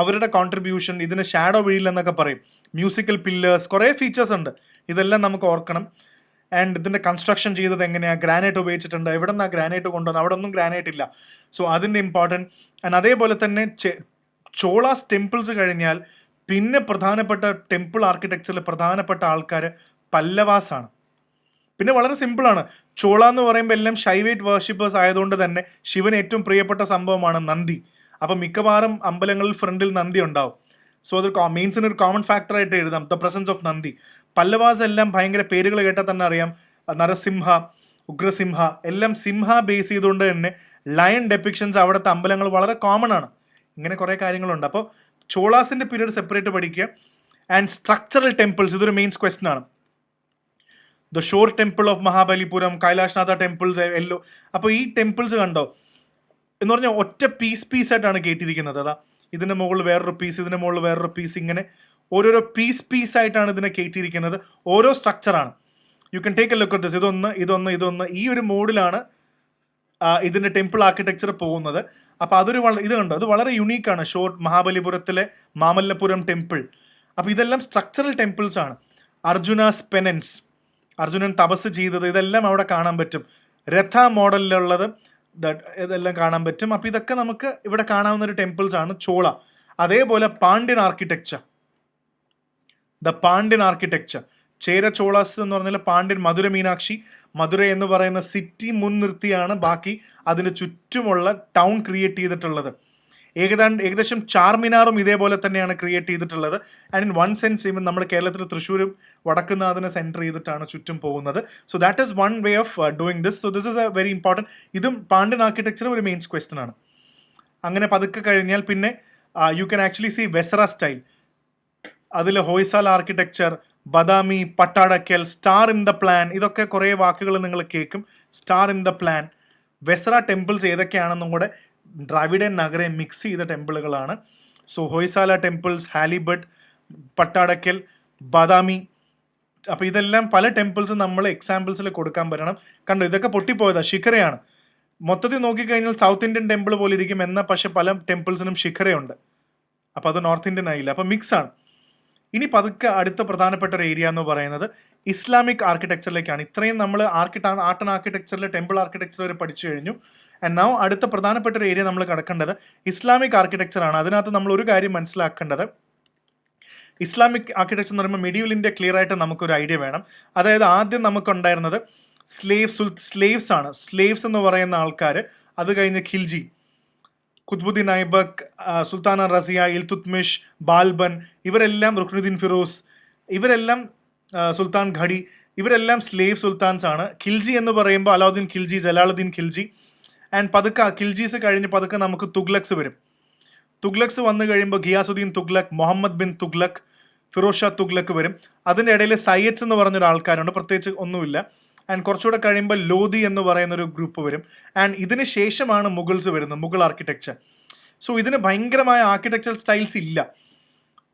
അവരുടെ കോൺട്രിബ്യൂഷൻ, ഇതിന് ഷാഡോ വീഴില്ലെന്നൊക്കെ പറയും. മ്യൂസിക്കൽ പില്ലേഴ്സ്, കുറേ ഫീച്ചേഴ്സ് ഉണ്ട്. ഇതെല്ലാം നമുക്ക് ഓർക്കണം. ആൻഡ് ഇതിൻ്റെ കൺസ്ട്രക്ഷൻ ചെയ്തത് എങ്ങനെയാണ്, ഗ്രാനൈറ്റ് ഉപയോഗിച്ചിട്ടുണ്ട്, എവിടെ നിന്നാണ് ഗ്രാനൈറ്റ് കൊണ്ടുവന്നത്, അവിടെ ഒന്നും ഗ്രാനൈറ്റ് ഇല്ല. സോ അതിൻ്റെ ഇമ്പോർട്ടൻറ്റ്. ആൻഡ് അതേപോലെ തന്നെ ചോളാസ് ടെമ്പിൾസ് കഴിഞ്ഞാൽ പിന്നെ പ്രധാനപ്പെട്ട ടെമ്പിൾ ആർക്കിടെക്ചറിൽ പ്രധാനപ്പെട്ട ആൾക്കാർ പല്ലവാസാണ്. പിന്നെ വളരെ സിമ്പിളാണ്. ചോള എന്ന് പറയുമ്പോൾ എല്ലാം ഷൈവൈറ്റ് വേർഷിപ്പേഴ്സ് ആയതുകൊണ്ട് തന്നെ ശിവന് ഏറ്റവും പ്രിയപ്പെട്ട സംഭവമാണ് നന്ദി. അപ്പം മിക്കവാറും അമ്പലങ്ങളിൽ ഫ്രണ്ടിൽ നന്ദി ഉണ്ടാവും. സോ അത് മെയിൻസിന് ഒരു കോമൺ ഫാക്ടറായിട്ട് എഴുതാം, ദ പ്രസൻസ് ഓഫ് നന്ദി. പല്ലവാസ് എല്ലാം ഭയങ്കര പേരുകൾ കേട്ടാൽ തന്നെ അറിയാം. നരസിംഹ, ഉഗ്രസിംഹ, എല്ലാം സിംഹ ബേസ് ചെയ്തുകൊണ്ട് തന്നെ ലയൺ ഡെപ്പിക്ഷൻസ് അവിടുത്തെ അമ്പലങ്ങൾ വളരെ കോമൺ ആണ്. ഇങ്ങനെ കുറേ കാര്യങ്ങളുണ്ട്. അപ്പോൾ ചോളാസിൻ്റെ പീരീഡ് സെപ്പറേറ്റ് പഠിക്കുക. ആൻഡ് സ്ട്രക്ചറൽ ടെമ്പിൾസ്, ഇതൊരു മെയിൻസ് ക്വസ്റ്റൻ ആണ്. The shore temple of Mahabalipuram, Kailashnatha temples എല്ലോ. അപ്പോൾ ഈ ടെമ്പിൾസ് കണ്ടോ എന്ന് പറഞ്ഞാൽ ഒറ്റ പീസായിട്ടാണ് കേട്ടിരിക്കുന്നത്. അതാ ഇതിൻ്റെ മുകളിൽ വേറൊരു പീസ്, ഇതിൻ്റെ മുകളിൽ വേറൊരു പീസ്, ഇങ്ങനെ ഓരോരോ പീസായിട്ടാണ് ഇതിനെ കയറ്റിയിരിക്കുന്നത്. ഓരോ സ്ട്രക്ചറാണ്. You can take a look at this. ഇതൊന്ന് ഈ ഒരു മോഡിലാണ് ഇതിൻ്റെ ടെമ്പിൾ ആർക്കിടെക്ചർ പോകുന്നത്. അപ്പോൾ ഇത് കണ്ടോ, അത് വളരെ യുണീക്കാണ്. മഹാബലിപുരത്തിലെ മാമല്ലപുരം ടെമ്പിൾ. അപ്പോൾ ഇതെല്ലാം സ്ട്രക്ചറൽ ടെമ്പിൾസ് ആണ്. അർജുനാസ് പെനൻസ്, അർജുനൻ തപസ് ചെയ്തത്, ഇതെല്ലാം അവിടെ കാണാൻ പറ്റും. രഥ മോഡലിലുള്ളത് ഇതെല്ലാം കാണാൻ പറ്റും. അപ്പോൾ ഇതൊക്കെ നമുക്ക് ഇവിടെ കാണാവുന്ന ഒരു ടെമ്പിൾസ് ആണ് ചോള. അതേപോലെ പാണ്ഡ്യൻ ആർക്കിടെക്ചർ, പാണ്ഡ്യൻ ആർക്കിടെക്ചർ ചേര ചോളാസ് എന്ന് പറഞ്ഞാൽ പാണ്ഡ്യൻ, മധുര മീനാക്ഷി. മധുര എന്ന് പറയുന്ന സിറ്റി മുൻനിർത്തിയാണ് ബാക്കി അതിന് ചുറ്റുമുള്ള ടൗൺ ക്രിയേറ്റ് ചെയ്തിട്ടുള്ളത്. ഏകദേശം ചാർമിനാറും ഇതേപോലെ തന്നെയാണ് ക്രിയേറ്റ് ചെയ്തിട്ടുള്ളത്. And in one sense even നമ്മുടെ കേരളത്തിൽ തൃശ്ശൂരും വടക്കുന്നാഥിനെ സെൻറ്റർ ചെയ്തിട്ടാണ് ചുറ്റും പോകുന്നത്. So that is one way of doing this. So this is A very important. ഇതും പാണ്ഡ്യൻ ആർക്കിടെക്ചറും ഒരു മെയിൻസ് ക്വസ്റ്റൻ ആണ്. അങ്ങനെ പതുക്കെ കഴിഞ്ഞാൽ പിന്നെ you can actually see Vesara style. അതിൽ Hoysala architecture, Badami, Pattadakal, star in the plan, ഇതൊക്കെ കുറേ വാക്കുകൾ നിങ്ങൾ കേൾക്കും. Star in the plan. Vesara temples ഏതൊക്കെയാണെന്നും കൂടെ ദ്രാവിഡൻ നഗരെ മിക്സ് ചെയ്ത ടെമ്പിളുകളാണ്. So Hoysala temples, Halebidu, Pattadakal, Badami. അപ്പോൾ ഇതെല്ലാം പല ടെമ്പിൾസ് നമ്മൾ എക്സാമ്പിൾസിൽ കൊടുക്കാൻ പറ്റണം. കണ്ടോ, ഇതൊക്കെ പൊട്ടിപ്പോയതാണ്, ശിഖരയാണ്. മൊത്തത്തിൽ നോക്കിക്കഴിഞ്ഞാൽ സൗത്ത് ഇന്ത്യൻ ടെമ്പിൾ പോലെ ഇരിക്കും, എന്നാൽ പക്ഷെ പല ടെമ്പിൾസിനും ശിഖരയുണ്ട്. അപ്പോൾ അത് നോർത്ത് ഇന്ത്യൻ ആയില്ല, അപ്പോൾ മിക്സാണ്. ഇനി പതുക്കെ അടുത്ത പ്രധാനപ്പെട്ട ഒരു ഏരിയ എന്ന് പറയുന്നത് ഇസ്ലാമിക് ആർക്കിടെക്ചറിലേക്കാണ്. ഇത്രയും നമ്മൾ ആർട്ട് ആൻഡ് ആർക്കിടെക്ചറിൽ ടെമ്പിൾ ആർക്കിടെക്ചർ വരെ പഠിച്ചു കഴിഞ്ഞു. ആൻഡ് നൗ അടുത്ത പ്രധാനപ്പെട്ട ഒരു ഏരിയ നമ്മൾ കിടക്കേണ്ടത് ഇസ്ലാമിക് ആർക്കിടെക്ചറാണ്. അതിനകത്ത് നമ്മൾ ഒരു കാര്യം മനസ്സിലാക്കേണ്ടത്, ഇസ്ലാമിക് ആർക്കിടെക്ചർ എന്ന് പറയുമ്പോൾ മെഡീവൽ ഇന്ത്യ ക്ലിയർ ആയിട്ട് നമുക്കൊരു ഐഡിയ വേണം. അതായത് ആദ്യം നമുക്കുണ്ടായിരുന്നത് സ്ലേവ്സ് ആണ്. സ്ലേവ്സ് എന്ന് പറയുന്ന ആൾക്കാർ, അത് കഴിഞ്ഞ് ഖിൽജി, കുത്ബുദ്ദീൻ ഐബക്ക്, സുൽത്താന റസിയ, ഇൽതുത്മിഷ്, ബാൽബൻ, ഇവരെല്ലാം റുക്നുദ്ദീൻ ഫിറോസ്, ഇവരെല്ലാം സുൽത്താൻ ഘടി, ഇവരെല്ലാം സ്ലേവ് സുൽത്താൻസ് ആണ്. ഖിൽജി എന്ന് പറയുമ്പോൾ അലാവുദ്ദീൻ ഖിൽജി, ജലാലുദ്ദീൻ ഖിൽജി. ആൻഡ് പതുക്കെ ഖിൽജീസ് കഴിഞ്ഞ് പതുക്കെ നമുക്ക് തുഗ്ലക്സ് വരും. തുഗ്ലക്സ് വന്നു കഴിയുമ്പോൾ ഗിയാസുദ്ദീൻ തുഗ്ലക്, മുഹമ്മദ് ബിൻ തുഗ്ലക്, ഫിറോസ് ഷാ തുഗ്ലക് വരും. അതിൻ്റെ ഇടയിൽ സയ്യദ്സ് എന്ന് പറഞ്ഞൊരു ആൾക്കാരുണ്ട്, പ്രത്യേകിച്ച് ഒന്നുമില്ല. ആൻഡ് കുറച്ചുകൂടെ കഴിയുമ്പോൾ ലോധി എന്ന് പറയുന്നൊരു ഗ്രൂപ്പ് വരും. ആൻഡ് ഇതിന് ശേഷമാണ് മുഗൾസ് വരുന്നത്, മുഗൾ ആർക്കിടെക്ചർ. സോ ഇതിന് ഭയങ്കരമായ ആർക്കിടെക്ചറൽ സ്റ്റൈൽസ് ഇല്ല.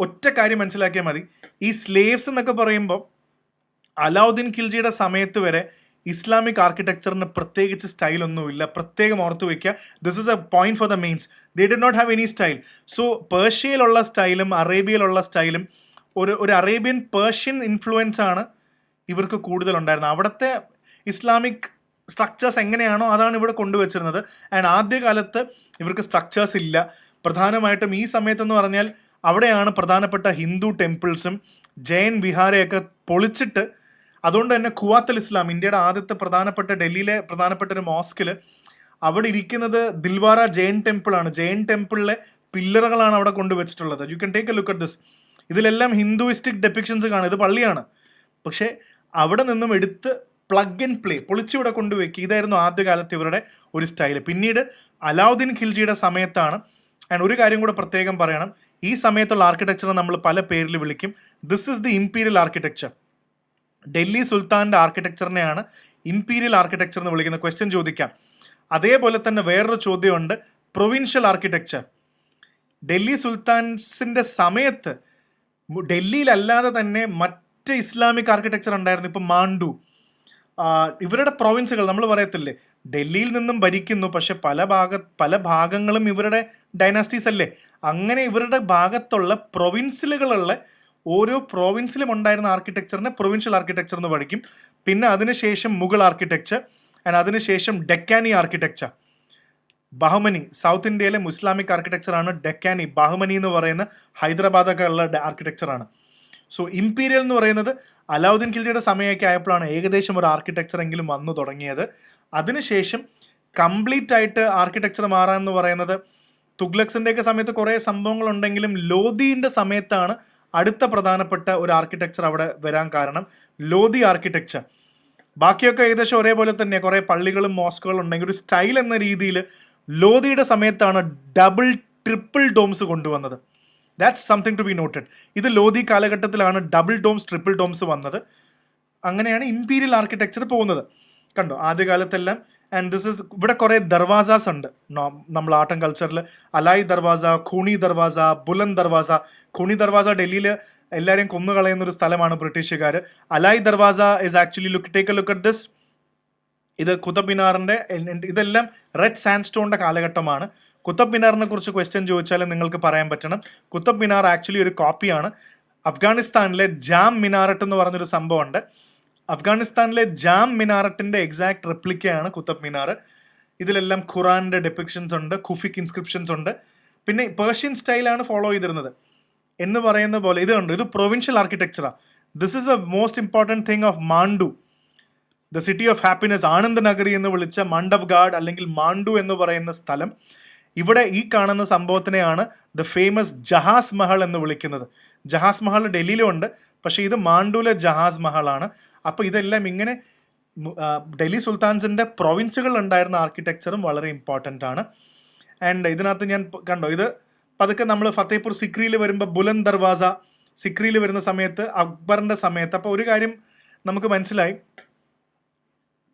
ഒറ്റ കാര്യം മനസ്സിലാക്കിയാൽ മതി, ഈ സ്ലേവ്സ് എന്നൊക്കെ പറയുമ്പോൾ അലാവുദ്ദീൻ ഖിൽജിയുടെ സമയത്ത് വരെ ഇസ്ലാമിക് ആർക്കിടെക്ചറിന് പ്രത്യേകിച്ച് സ്റ്റൈലൊന്നുമില്ല. പ്രത്യേകം ഓർത്ത് വയ്ക്കുക, this is a point for the mains. They did not have any style. So പേർഷ്യയിലുള്ള സ്റ്റൈലും അറേബ്യയിലുള്ള സ്റ്റൈലും ഒരു അറേബ്യൻ പേർഷ്യൻ ഇൻഫ്ലുവൻസ് ആണ് ഇവർക്ക് കൂടുതലുണ്ടായിരുന്നത്. അവിടുത്തെ ഇസ്ലാമിക് സ്ട്രക്ചേഴ്സ് എങ്ങനെയാണോ അതാണ് ഇവിടെ കൊണ്ടുവച്ചിരുന്നത്. ആൻഡ് ആദ്യകാലത്ത് ഇവർക്ക് സ്ട്രക്ചേഴ്സ് ഇല്ല. പ്രധാനമായിട്ടും ഈ സമയത്തെന്ന് പറഞ്ഞാൽ അവിടെയാണ് പ്രധാനപ്പെട്ട ഹിന്ദു ടെമ്പിൾസും ജൈൻ വിഹാരയൊക്കെ പൊളിച്ചിട്ട്, അതുകൊണ്ട് തന്നെ ഖുവാത്തുൽ ഇസ്ലാം, ഇന്ത്യയുടെ ആദ്യത്തെ പ്രധാനപ്പെട്ട ഡൽഹിയിലെ പ്രധാനപ്പെട്ട ഒരു മോസ്കിൽ അവിടെ ഇരിക്കുന്നത് ദിൽവാര ജൈൻ ടെമ്പിളാണ്. ജൈൻ ടെമ്പിളിലെ പില്ലറുകളാണ് അവിടെ കൊണ്ടുവച്ചിട്ടുള്ളത്. You can take a look at this. ഇതിലെല്ലാം ഹിന്ദുയിസ്റ്റിക് ഡെപ്പിക്ഷൻസ് കാണും. ഇത് പള്ളിയാണ്, പക്ഷേ അവിടെ നിന്നും എടുത്ത് പ്ലഗ് ആൻഡ് പ്ലേ പൊളിച്ചിവിടെ കൊണ്ടുവയ്ക്കുക. ഇതായിരുന്നു ആദ്യകാലത്ത് ഇവരുടെ ഒരു സ്റ്റൈൽ. പിന്നീട് അലാവുദ്ദീൻ ഖിൽജിയുടെ സമയത്താണ്. ആൻഡ് ഒരു കാര്യം കൂടെ പ്രത്യേകം പറയണം, ഈ സമയത്തുള്ള ആർക്കിടെക്ചർ നമ്മൾ പല പേരിൽ വിളിക്കും. This is the imperial architecture. Delhi സുൽത്താൻ്റെ ആർക്കിടെക്ചറിനെയാണ് ഇംപീരിയൽ ആർക്കിടെക്ചർ എന്ന് വിളിക്കുന്നത്. ക്വസ്റ്റ്യൻ ചോദിക്കാം. അതേപോലെ തന്നെ വേറൊരു ചോദ്യമുണ്ട്, പ്രൊവിൻഷ്യൽ ആർക്കിടെക്ചർ. ഡൽഹി സുൽത്താൻസിൻ്റെ സമയത്ത് ഡൽഹിയിലല്ലാതെ തന്നെ മറ്റ് ഇസ്ലാമിക് ആർക്കിടെക്ചർ ഉണ്ടായിരുന്നു. ഇപ്പം മാണ്ടു, ഇവരുടെ പ്രൊവിൻസുകൾ നമ്മൾ പറയത്തില്ലേ, ഡൽഹിയിൽ നിന്നും ഭരിക്കുന്നു, പക്ഷെ പല ഭാഗങ്ങളും ഇവരുടെ ഡൈനാസ്റ്റീസ് അല്ലേ. അങ്ങനെ ഇവരുടെ ഭാഗത്തുള്ള പ്രൊവിൻസിലുകളുള്ള ഓരോ പ്രോവിൻസിലും ഉണ്ടായിരുന്ന ആർക്കിടെക്ചറിനെ പ്രൊവിൻഷ്യൽ ആർക്കിടെക്ചർ എന്ന് പഠിക്കും. പിന്നെ അതിനുശേഷം മുഗൾ ആർക്കിടെക്ചർ, ആൻഡ് അതിനുശേഷം ഡെക്കാനി ആർക്കിടെക്ചർ. ബഹമനി, സൗത്ത് ഇന്ത്യയിലെ മുസ്ലാമിക് ആർക്കിടെക്ചറാണ് ഡെക്കാനി. ബഹമനി എന്ന് പറയുന്ന ഹൈദരാബാദൊക്കെ ഉള്ള ആർക്കിടെക്ചറാണ്. സോ ഇംപീരിയൽ എന്ന് പറയുന്നത് അലാവുദ്ദീൻ ഖിൽജിയുടെ സമയമൊക്കെ ആയപ്പോഴാണ് ഏകദേശം ഒരു ആർക്കിടെക്ചർ എങ്കിലും വന്നു തുടങ്ങിയത്. അതിനുശേഷം കംപ്ലീറ്റ് ആയിട്ട് ആർക്കിടെക്ചർ മാറാമെന്ന് പറയുന്നത് തുഗ്ലക്സിൻ്റെയൊക്കെ സമയത്ത് കുറേ സംഭവങ്ങളുണ്ടെങ്കിലും ലോധിയുടെ സമയത്താണ് അടുത്ത പ്രധാനപ്പെട്ട ഒരു ആർക്കിടെക്ചർ അവിടെ വരാൻ കാരണം. ലോധി ആർക്കിടെക്ചർ. ബാക്കിയൊക്കെ ഏകദേശം ഒരേപോലെ തന്നെ, കുറേ പള്ളികളും മോസ്കുകളും ഉണ്ടെങ്കിൽ ഒരു സ്റ്റൈൽ എന്ന രീതിയിൽ ലോധിയുടെ സമയത്താണ് ഡബിൾ ട്രിപ്പിൾ ഡോംസ് കൊണ്ടുവന്നത്. That's something to be noted. ഇത് ലോധി കാലഘട്ടത്തിലാണ് ഡബിൾ ഡോംസ് ട്രിപ്പിൾ ഡോംസ് വന്നത്. അങ്ങനെയാണ് ഇംപീരിയൽ ആർക്കിടെക്ചർ പോകുന്നത്. കണ്ടോ ആദ്യകാലത്തെല്ലാം. ആൻഡ് ദിസ് ഇസ്, ഇവിടെ കുറേ ദർവാസാസ് ഉണ്ട് നമ്മൾ ആർട്ട് ആൻഡ് കൾച്ചറിൽ. അലായി ദർവാസ, ഖൂണി ദർവാസ, ബുലന്ദ് ദർവാസ. ഖൂണി ദർവാസ ഡൽഹിയിൽ എല്ലാവരെയും കൊന്നുകളയുന്ന ഒരു സ്ഥലമാണ് ബ്രിട്ടീഷുകാർ. Alloy Darwaza is actually take a look at this. ഇത് കുത്തബ് മിനാറിൻ്റെ ഇതെല്ലാം റെഡ് സാൻഡ്സ്റ്റോണിൻ്റെ കാലഘട്ടമാണ്. കുത്തബ് മിനാറിനെ കുറിച്ച് ക്വസ്റ്റ്യൻ ചോദിച്ചാൽ നിങ്ങൾക്ക് പറയാൻ പറ്റണം, കുത്തബ് മിനാർ ആക്ച്വലി ഒരു കോപ്പിയാണ്. അഫ്ഗാനിസ്ഥാനിലെ ജാം മിനാറട്ട് എന്ന് പറഞ്ഞൊരു സംഭവമുണ്ട്. അഫ്ഗാനിസ്ഥാനിലെ ജാം മിനാറട്ടിൻ്റെ എക്സാക്ട് റെപ്ലിക്കയാണ് കുത്തബ് മിനാർ. ഇതിലെല്ലാം ഖുറാൻ്റെ ഡെപ്പിക്ഷൻസ് ഉണ്ട്, ഖുഫിക് ഇൻസ്ക്രിപ്ഷൻസ് ഉണ്ട്. പിന്നെ പേർഷ്യൻ സ്റ്റൈലാണ് ഫോളോ ചെയ്തിരുന്നത് എന്ന് പറയുന്ന പോലെ ഇത് ഉണ്ട്. ഇത് പ്രൊവിൻഷ്യൽ ആർക്കിടെക്ചറാണ്. This is the most important thing of Mandu, the city of happiness, Anand Nagari എന്ന് വിളിച്ച മണ്ഡവ്ഗാഡ് അല്ലെങ്കിൽ മാണ്ഡു എന്ന് പറയുന്ന സ്ഥലം. ഇവിടെ ഈ കാണുന്ന സംഭവത്തിനെയാണ് ദ ഫേമസ് ജഹാസ് മഹൽ എന്ന് വിളിക്കുന്നത്. ജഹാസ് മഹൽ ഡൽഹിയിലുണ്ട്, പക്ഷേ ഇത് മാണ്ഡുവിലെ ജഹാസ് മഹലാണ്. അപ്പോൾ ഇതെല്ലാം ഇങ്ങനെ ഡൽഹി സുൽത്താൻസിൻ്റെ പ്രൊവിൻസുകൾ ഉണ്ടായിരുന്ന ആർക്കിടെക്ചറും വളരെ ഇമ്പോർട്ടൻ്റ് ആണ്. ആൻഡ് ഇതിനകത്ത് ഞാൻ കണ്ടോ, ഇത് പതുക്കെ നമ്മൾ ഫത്തേപൂർ സിക്രിയിൽ വരുമ്പോൾ ബുലന്ദ് ദർവാസ സിക്രിയിൽ വരുന്ന സമയത്ത് അക്ബറിൻ്റെ സമയത്ത്, അപ്പോൾ ഒരു കാര്യം നമുക്ക് മനസ്സിലായി,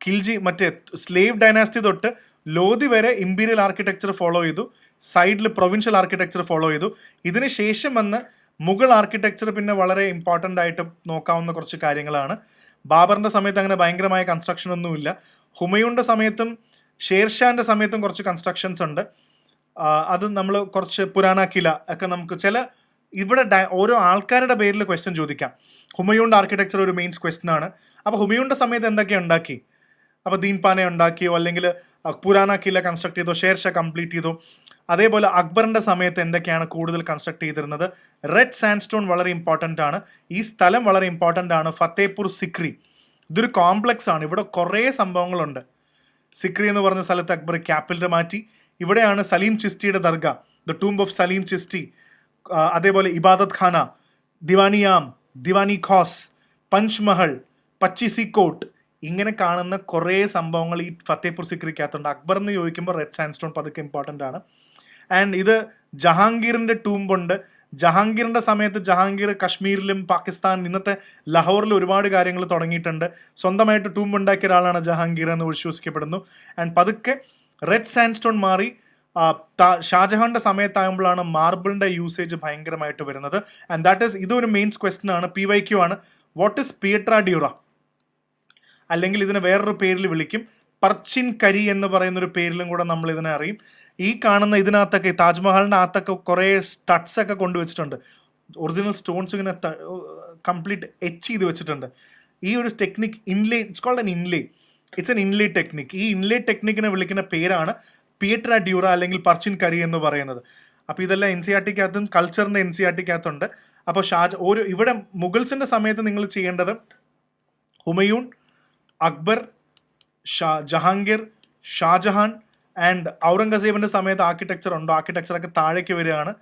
ഖിൽജി മറ്റേ സ്ലേവ് ഡൈനാസ്റ്റി തൊട്ട് ലോധി വരെ ഇമ്പീരിയൽ ആർക്കിടെക്ചർ ഫോളോ ചെയ്തു, സൈഡിൽ പ്രൊവിൻഷ്യൽ ആർക്കിടെക്ചർ ഫോളോ ചെയ്തു. ഇതിന് ശേഷം വന്ന് മുഗൾ ആർക്കിടെക്ചർ പിന്നെ വളരെ ഇമ്പോർട്ടൻ്റ് ആയിട്ട് നോക്കാവുന്ന കുറച്ച് കാര്യങ്ങളാണ്. ബാബറിൻ്റെ സമയത്ത് അങ്ങനെ ഭയങ്കരമായ കൺസ്ട്രക്ഷൻ ഒന്നുമില്ല. ഹുമയൂണിൻ്റെ സമയത്തും ഷേർഷാൻ്റെ സമയത്തും കുറച്ച് കൺസ്ട്രക്ഷൻസ് ഉണ്ട്. അത് നമ്മൾ കുറച്ച് പുരാന കില ഒക്കെ നമുക്ക് ചില ഇവിടെ ഓരോ ആൾക്കാരുടെ പേരിൽ ക്വസ്റ്റ്യൻ ചോദിക്കാം. ഹുമയൂണിൻ്റെ ആർക്കിടെക്ചർ ഒരു മെയിൻസ് ക്വസ്റ്റ്യൻ ആണ്. അപ്പോൾ ഹുമയൂണിൻ്റെ സമയത്ത് എന്തൊക്കെ ഉണ്ടാക്കി? അപ്പോൾ ദീൻപാനെ ഉണ്ടാക്കിയോ, അല്ലെങ്കിൽ പുരാന കില കൺസ്ട്രക്ട് ചെയ്തോ, ഷേർഷാ കംപ്ലീറ്റ് ചെയ്തോ. അതേപോലെ അക്ബറിൻ്റെ സമയത്ത് എന്തൊക്കെയാണ് കൂടുതൽ കൺസ്ട്രക്ട് ചെയ്തിരുന്നത്? റെഡ് സാൻഡ്സ്റ്റോൺ വളരെ ഇമ്പോർട്ടൻ്റ് ആണ്. ഈ സ്ഥലം വളരെ ഇമ്പോർട്ടൻ്റ് ആണ്. ഫത്തേപൂർ സിക്രി ഇതൊരു കോംപ്ലക്സ് ആണ്. ഇവിടെ കുറേ സംഭവങ്ങളുണ്ട്. സിക്രി എന്ന് പറഞ്ഞ സ്ഥലത്ത് അക്ബർ ക്യാപിറ്റൽ മാറ്റി. ഇവിടെയാണ് സലീം ചിസ്റ്റിയുടെ dargah, the tomb of Salim Chishti. അതേപോലെ ഇബാദത്ത് ഖാന, ദിവാനിയാം, ദിവാനി ഖോസ്, പഞ്ച്മഹൽ, പച്ചിസി കോട്ട്, ഇങ്ങനെ കാണുന്ന കുറേ സംഭവങ്ങൾ ഈ ഫത്തേപൂർ സിക്രിക്കകത്തുണ്ട്. അക്ബർ എന്ന് ചോദിക്കുമ്പോൾ റെഡ് സാൻഡ്സ്റ്റോൺ പതുക്കെ ഇമ്പോർട്ടൻ്റ് ആണ്. ആൻഡ് ഇത് ജഹാംഗീറിൻ്റെ ടൂംബുണ്ട്. ജഹാംഗീറിൻ്റെ സമയത്ത് ജഹാംഗീർ കശ്മീരിലും പാകിസ്ഥാൻ ഇന്നത്തെ ലാഹോറിലും ഒരുപാട് കാര്യങ്ങൾ തുടങ്ങിയിട്ടുണ്ട്. സ്വന്തമായിട്ട് ടൂംബ് ഉണ്ടാക്കിയ ഒരാളാണ് ജഹാംഗീർ എന്ന് വിശ്വസിക്കപ്പെടുന്നു. ആൻഡ് പതുക്കെ റെഡ് സാൻഡ്സ്റ്റോൺ മാറി ഷാജഹാന്റെ സമയത്താകുമ്പോഴാണ് മാർബിളിൻ്റെ യൂസേജ് ഭയങ്കരമായിട്ട് വരുന്നത്. ആൻഡ് ദാറ്റ് ഈസ് ഇതൊരു മെയിൻസ് ക്വസ്റ്റ്യൻ ആണ്, PYQ ആണ്. What is pietra dura? അല്ലെങ്കിൽ ഇതിനെ വേറൊരു പേരിൽ വിളിക്കും, പർച്ചിൻ കരി എന്ന് പറയുന്നൊരു പേരിലും കൂടെ നമ്മൾ ഇതിനെ അറിയും. ഈ കാണുന്ന ഇതിനകത്തൊക്കെ താജ്മഹലിൻ്റെ അകത്തൊക്കെ കുറേ സ്റ്റഡ്സ് ഒക്കെ കൊണ്ടുവച്ചിട്ടുണ്ട്. ഒറിജിനൽ സ്റ്റോൺസ് ഇങ്ങനെ കംപ്ലീറ്റ് എച്ച് ചെയ്ത് വെച്ചിട്ടുണ്ട്. ഈ ഒരു technique inlay, it's called an inlay, it's an inlay technique. ഈ ഇൻലേ ടെക്നിക്കിനെ വിളിക്കുന്ന പേരാണ് പിയട്ര ഡ്യൂറ അല്ലെങ്കിൽ പർച്ചിൻ കരി എന്ന് പറയുന്നത്. അപ്പോൾ ഇതെല്ലാം NCERT-ക്കകത്തും കൾച്ചറിൻ്റെ NCERT-ക്കകത്തുണ്ട്. അപ്പോൾ ഇവിടെ മുഗൾസിൻ്റെ സമയത്ത് നിങ്ങൾ ചെയ്യേണ്ടത് ഹുമയൂൺ, അക്ബർ, ജഹാംഗീർ, ഷാജഹാൻ ആൻഡ് ഔറംഗസേബിൻ്റെ സമയത്ത് ആർക്കിടെക്ചർ ഉണ്ടോ? ആർക്കിടെക്ചറൊക്കെ താഴേക്ക് വരികയാണ്.